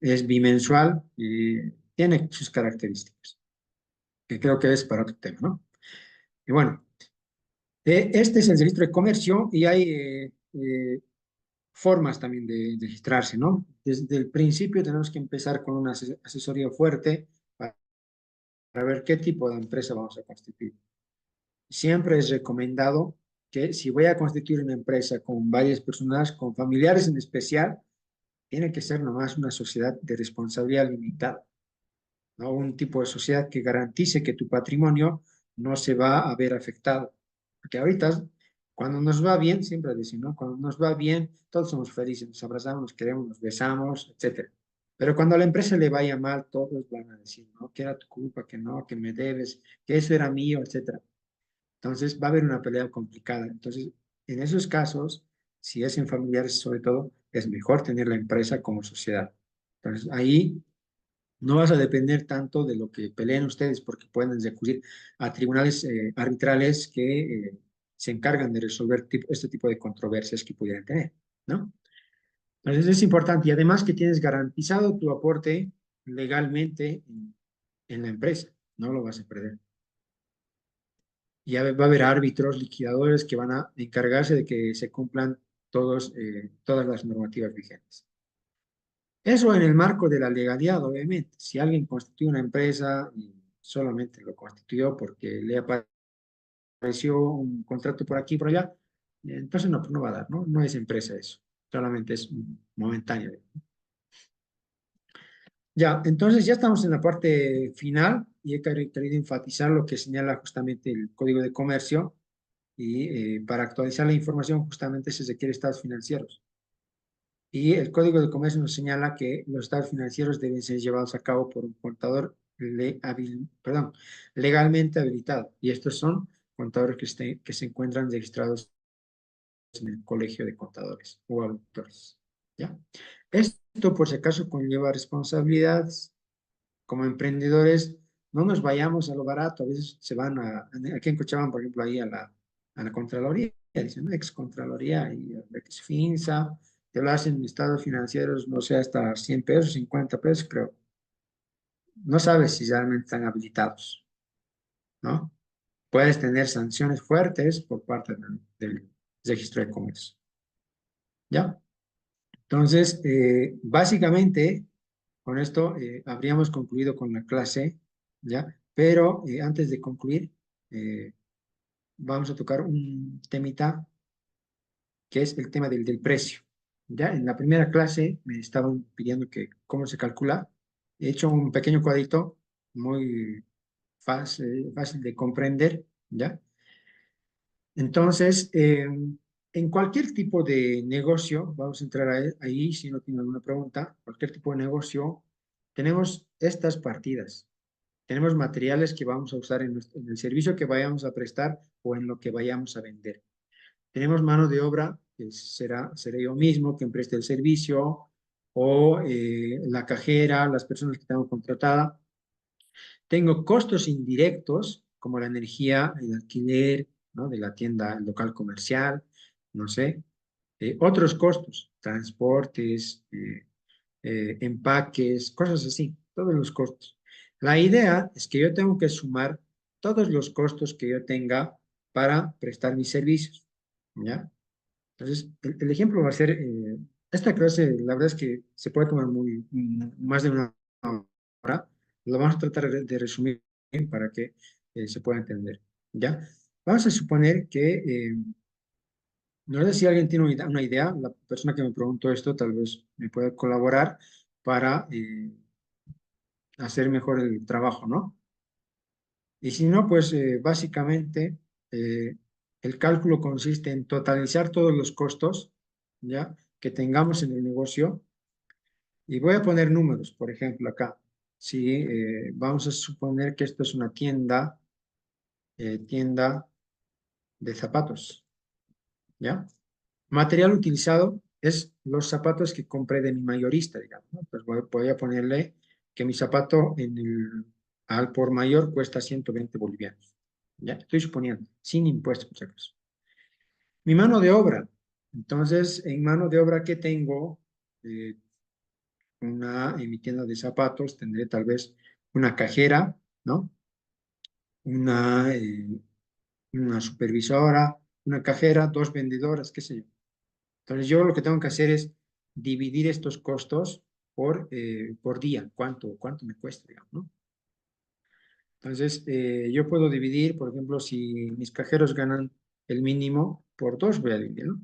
B: es bimensual y tiene sus características, que creo que es para otro tema, ¿no? Y bueno, este es el registro de comercio y hay formas también de registrarse, ¿no? Desde el principio tenemos que empezar con una asesoría fuerte para ver qué tipo de empresa vamos a constituir. Siempre es recomendado que si voy a constituir una empresa con varias personas, con familiares en especial, tiene que ser nomás una sociedad de responsabilidad limitada, ¿no? Un tipo de sociedad que garantice que tu patrimonio no se va a ver afectado. Porque ahorita, cuando nos va bien, siempre decimos, ¿no? Cuando nos va bien, todos somos felices, nos abrazamos, nos queremos, nos besamos, etcétera. Pero cuando a la empresa le vaya mal, todos van a decir, no, que era tu culpa, que no, que me debes, que eso era mío, etcétera. Entonces va a haber una pelea complicada. Entonces, en esos casos, si es en familiares sobre todo, es mejor tener la empresa como sociedad. Entonces, ahí no vas a depender tanto de lo que peleen ustedes, porque pueden recurrir a tribunales arbitrales que se encargan de resolver este tipo de controversias que pudieran tener, ¿no? Entonces es importante y además que tienes garantizado tu aporte legalmente en la empresa, no lo vas a perder. Y va a haber árbitros, liquidadores que van a encargarse de que se cumplan todas las normativas vigentes. Eso en el marco de la legalidad, obviamente. Si alguien constituye una empresa y solamente lo constituyó porque le apareció un contrato por aquí y por allá, entonces no, pues no va a dar, ¿no? No es empresa eso, solamente es momentáneo. Ya, entonces ya estamos en la parte final y he querido enfatizar lo que señala justamente el Código de Comercio y para actualizar la información justamente se requiere estados financieros. Y el Código de Comercio nos señala que los estados financieros deben ser llevados a cabo por un contador legalmente habilitado. Y estos son contadores que se encuentran registrados en el Colegio de Contadores o auditores. ¿Ya? Esto, por si acaso, conlleva responsabilidades. Como emprendedores, no nos vayamos a lo barato. A veces se van aquí en Cochabamba, por ejemplo, ahí a la Contraloría, dicen, ¿no? Ex Contraloría y ex Finsa, te lo hacen estados financieros, no sé, hasta 100 pesos, 50 pesos, creo. No sabes si realmente están habilitados, ¿no? Puedes tener sanciones fuertes por parte del registro de comercio, ¿ya? Entonces, básicamente, con esto habríamos concluido con la clase, ¿ya? Pero antes de concluir, eh, vamos a tocar un temita que es el tema del precio, ¿ya? En la primera clase me estaban pidiendo que cómo se calcula. He hecho un pequeño cuadrito muy fácil de comprender, ¿ya? Entonces, en cualquier tipo de negocio, vamos a entrar ahí si no tienen alguna pregunta, cualquier tipo de negocio, tenemos estas partidas. Tenemos materiales que vamos a usar en el servicio que vayamos a prestar o en lo que vayamos a vender. Tenemos mano de obra, que seré yo mismo quien preste el servicio, o la cajera, las personas que tengo contratada. Tengo costos indirectos, como la energía, el alquiler, ¿no? De la tienda, el local comercial, no sé. Otros costos, transportes, empaques, cosas así, todos los costos. La idea es que yo tengo que sumar todos los costos que yo tenga para prestar mis servicios, ¿ya? Entonces, el ejemplo va a ser, esta clase, la verdad es que se puede tomar más de una hora. Lo vamos a tratar de resumir para que se pueda entender, ¿ya? Vamos a suponer que, no sé si alguien tiene una idea, la persona que me preguntó esto tal vez me puede colaborar para hacer mejor el trabajo, ¿no? Y si no, pues básicamente eh, el cálculo consiste en totalizar todos los costos, ¿ya? Que tengamos en el negocio. Y voy a poner números, por ejemplo, acá. Si vamos a suponer que esto es una tienda de zapatos, ¿ya? Material utilizado es los zapatos que compré de mi mayorista, digamos, ¿no? Pues voy a ponerle que mi zapato al por mayor cuesta 120 bolivianos. Ya, estoy suponiendo, sin impuestos, por si acaso. Mi mano de obra. Entonces, en mano de obra que tengo, eh, en mi tienda de zapatos, tendré tal vez una cajera, ¿no? Una, eh, una supervisora, una cajera, dos vendedoras, qué sé yo. Entonces yo lo que tengo que hacer es dividir estos costos por día, cuánto me cuesta, digamos, ¿no? Entonces yo puedo dividir, por ejemplo, si mis cajeros ganan el mínimo, por dos voy a dividir, ¿no?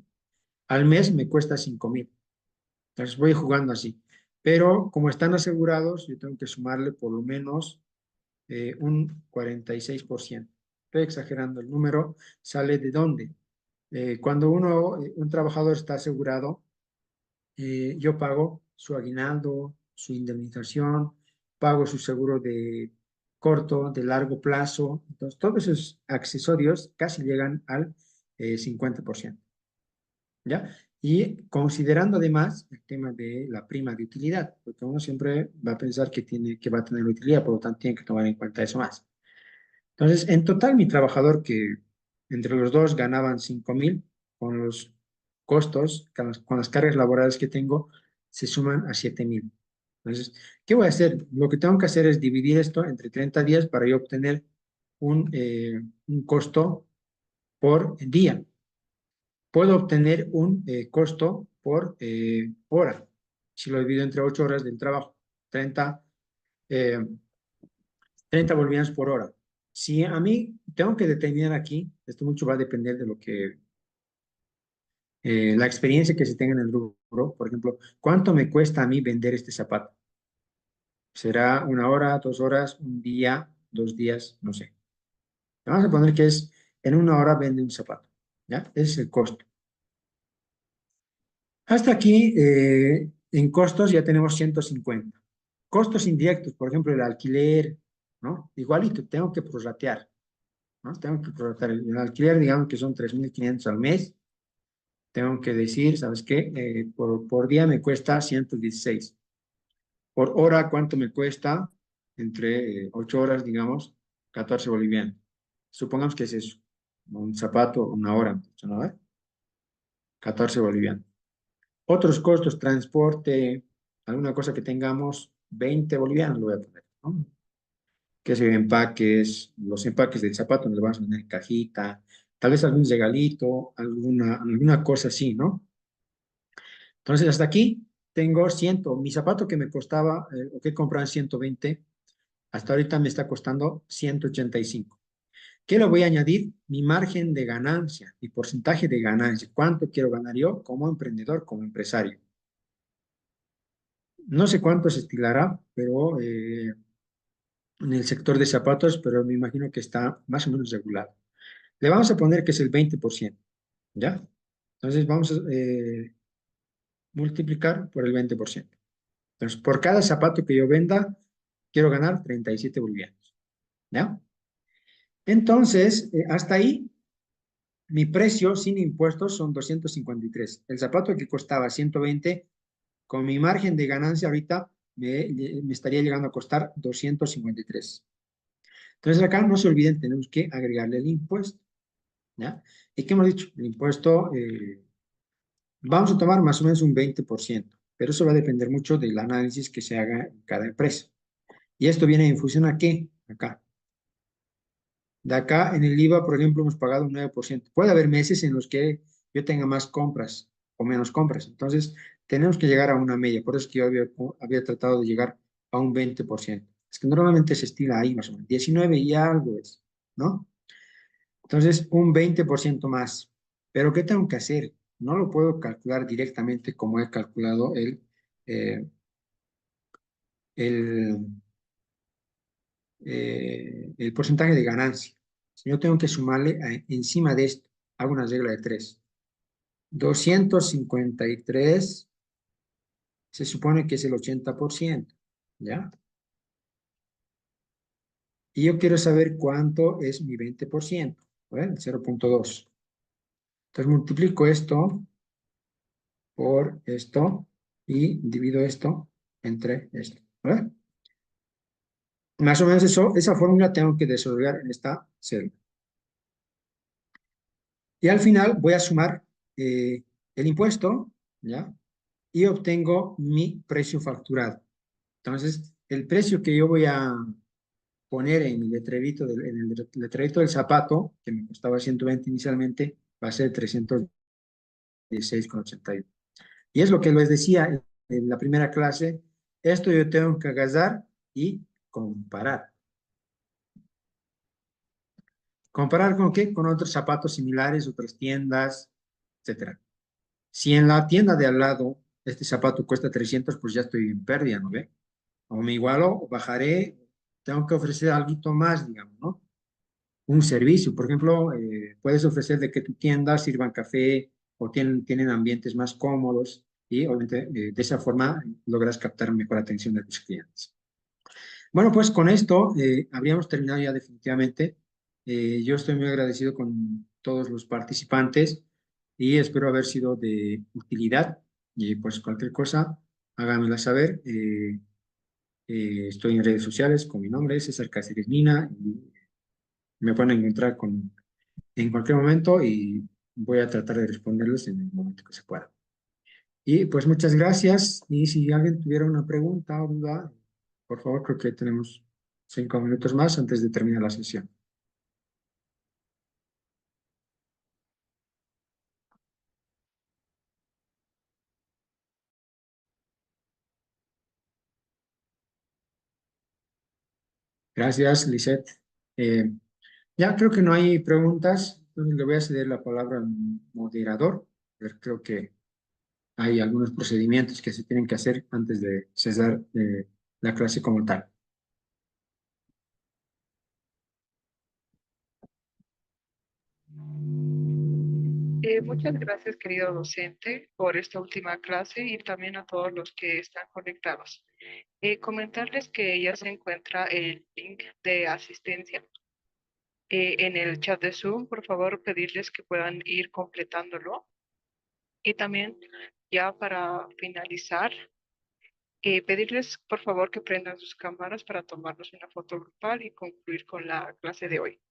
B: Al mes me cuesta 5.000. Entonces voy jugando así. Pero como están asegurados, yo tengo que sumarle por lo menos un 46%. Estoy exagerando el número, ¿sale de dónde? Cuando un trabajador está asegurado, yo pago su aguinaldo, su indemnización, pago su seguro de corto, de largo plazo. Entonces, todos esos accesorios casi llegan al 50%, ¿ya? Y considerando además el tema de la prima de utilidad, porque uno siempre va a pensar que va a tener utilidad, por lo tanto tiene que tomar en cuenta eso más. Entonces, en total, mi trabajador que entre los dos ganaban 5.000, con los costos con las cargas laborales que tengo se suman a 7,000. Entonces, ¿qué voy a hacer? Lo que tengo que hacer es dividir esto entre 30 días para yo obtener un costo por día. Puedo obtener un costo por hora. Si lo divido entre 8 horas del trabajo, 30 eh, 30 bolivianos por hora. Si a mí tengo que determinar aquí, esto mucho va a depender de lo que, la experiencia que se tenga en el rubro. Por ejemplo, ¿cuánto me cuesta a mí vender este zapato? ¿Será 1 hora, 2 horas, un día, 2 días? No sé. Vamos a poner que es en 1 hora vende un zapato. ¿Ya? Ese es el costo. Hasta aquí, en costos ya tenemos 150. Costos indirectos, por ejemplo, el alquiler, ¿no? Igualito, tengo que prorratear, ¿no? Tengo que prorratear el alquiler, digamos que son 3,500 al mes. Tengo que decir, ¿sabes qué? Por día me cuesta 116. Por hora, ¿cuánto me cuesta? Entre 8 horas, digamos, 14 bolivianos. Supongamos que es eso. Un zapato, 1 hora, ¿no? 14 bolivianos. Otros costos, transporte, alguna cosa que tengamos, 20 bolivianos lo voy a poner, ¿no? Que se empaques, los empaques del zapato nos vamos a poner en cajita, tal vez algún regalito, alguna cosa así, ¿no? Entonces, hasta aquí tengo 100, mi zapato que me costaba, o que compraba en 120, hasta ahorita me está costando 185. ¿Qué le voy a añadir? Mi margen de ganancia, mi porcentaje de ganancia. ¿Cuánto quiero ganar yo como emprendedor, como empresario? No sé cuánto se estilará, pero en el sector de zapatos, pero me imagino que está más o menos regulado. Le vamos a poner que es el 20%, ¿ya? Entonces vamos a multiplicar por el 20%. Entonces, por cada zapato que yo venda, quiero ganar 37 bolivianos, ¿ya? Entonces, hasta ahí, mi precio sin impuestos son 253. El zapato que costaba 120, con mi margen de ganancia ahorita, me estaría llegando a costar 253. Entonces, acá no se olviden, tenemos que agregarle el impuesto, ¿ya? ¿Y qué hemos dicho? El impuesto, vamos a tomar más o menos un 20%, pero eso va a depender mucho del análisis que se haga en cada empresa. ¿Y esto viene en función a qué? Acá. De acá en el IVA, por ejemplo, hemos pagado un 9%. Puede haber meses en los que yo tenga más compras o menos compras. Entonces, tenemos que llegar a una media. Por eso es que yo había tratado de llegar a un 20%. Es que normalmente se estila ahí más o menos. 19 y algo es, ¿no? Entonces, un 20% más. Pero ¿qué tengo que hacer? No lo puedo calcular directamente como he calculado eh, el, el porcentaje de ganancia. Yo tengo que sumarle encima de esto. Hago una regla de tres. 253 se supone que es el 80%, ¿ya? Y yo quiero saber cuánto es mi 20%, ¿ven? 0,2. Entonces multiplico esto por esto y divido esto entre esto, ¿verdad? Más o menos esa fórmula tengo que desarrollar en esta celda. Y al final voy a sumar el impuesto, ¿ya? Y obtengo mi precio facturado. Entonces, el precio que yo voy a poner en mi letrerito, en el letrerito del zapato, que me costaba 120 inicialmente, va a ser 316,81. Y es lo que les decía en la primera clase, esto yo tengo que agarrar y comparar. ¿Comparar con qué? Con otros zapatos similares, otras tiendas, etcétera. Si en la tienda de al lado este zapato cuesta 300, pues ya estoy en pérdida, ¿no ve? O me igualo, o bajaré, tengo que ofrecer algo más, digamos, ¿no? Un servicio, por ejemplo, puedes ofrecer de que tu tienda sirvan café o tienen ambientes más cómodos y obviamente de esa forma logras captar mejor atención de tus clientes. Bueno, pues con esto habríamos terminado ya definitivamente. Yo estoy muy agradecido con todos los participantes y espero haber sido de utilidad. Y pues cualquier cosa, háganmela saber. Estoy en redes sociales con mi nombre, César Cáceres Mina, y me pueden encontrar en cualquier momento y voy a tratar de responderlos en el momento que se pueda. Y pues muchas gracias. Y si alguien tuviera una pregunta o duda, por favor, creo que tenemos 5 minutos más antes de terminar la sesión. Gracias, Lisette. Eh, ya creo que no hay preguntas, entonces le voy a ceder la palabra al moderador. Creo que hay algunos procedimientos que se tienen que hacer antes de cesar la clase como tal.
A: Muchas gracias, querido docente, por esta última clase y también a todos los que están conectados. Comentarles que ya se encuentra el link de asistencia en el chat de Zoom. Por favor, pedirles que puedan ir completándolo. Y también, ya para finalizar, pedirles por favor que prendan sus cámaras para tomarnos una foto grupal y concluir con la clase de hoy.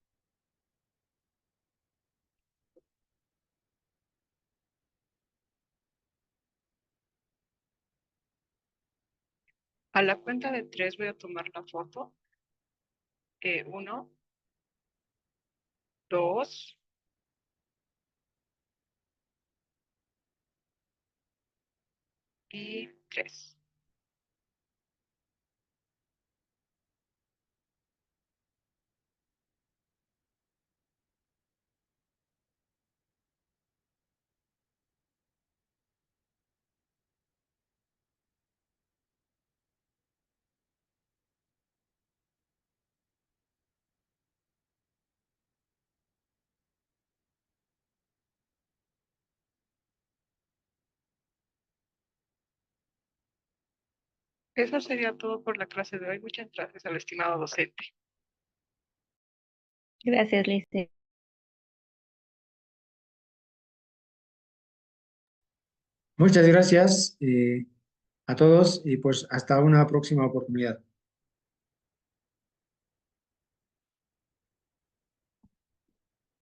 A: A la cuenta de tres voy a tomar la foto. Uno, dos y tres. Eso sería todo por la clase de hoy. Muchas gracias al estimado docente.
C: Gracias, Lice.
B: Muchas gracias a todos y pues hasta una próxima oportunidad.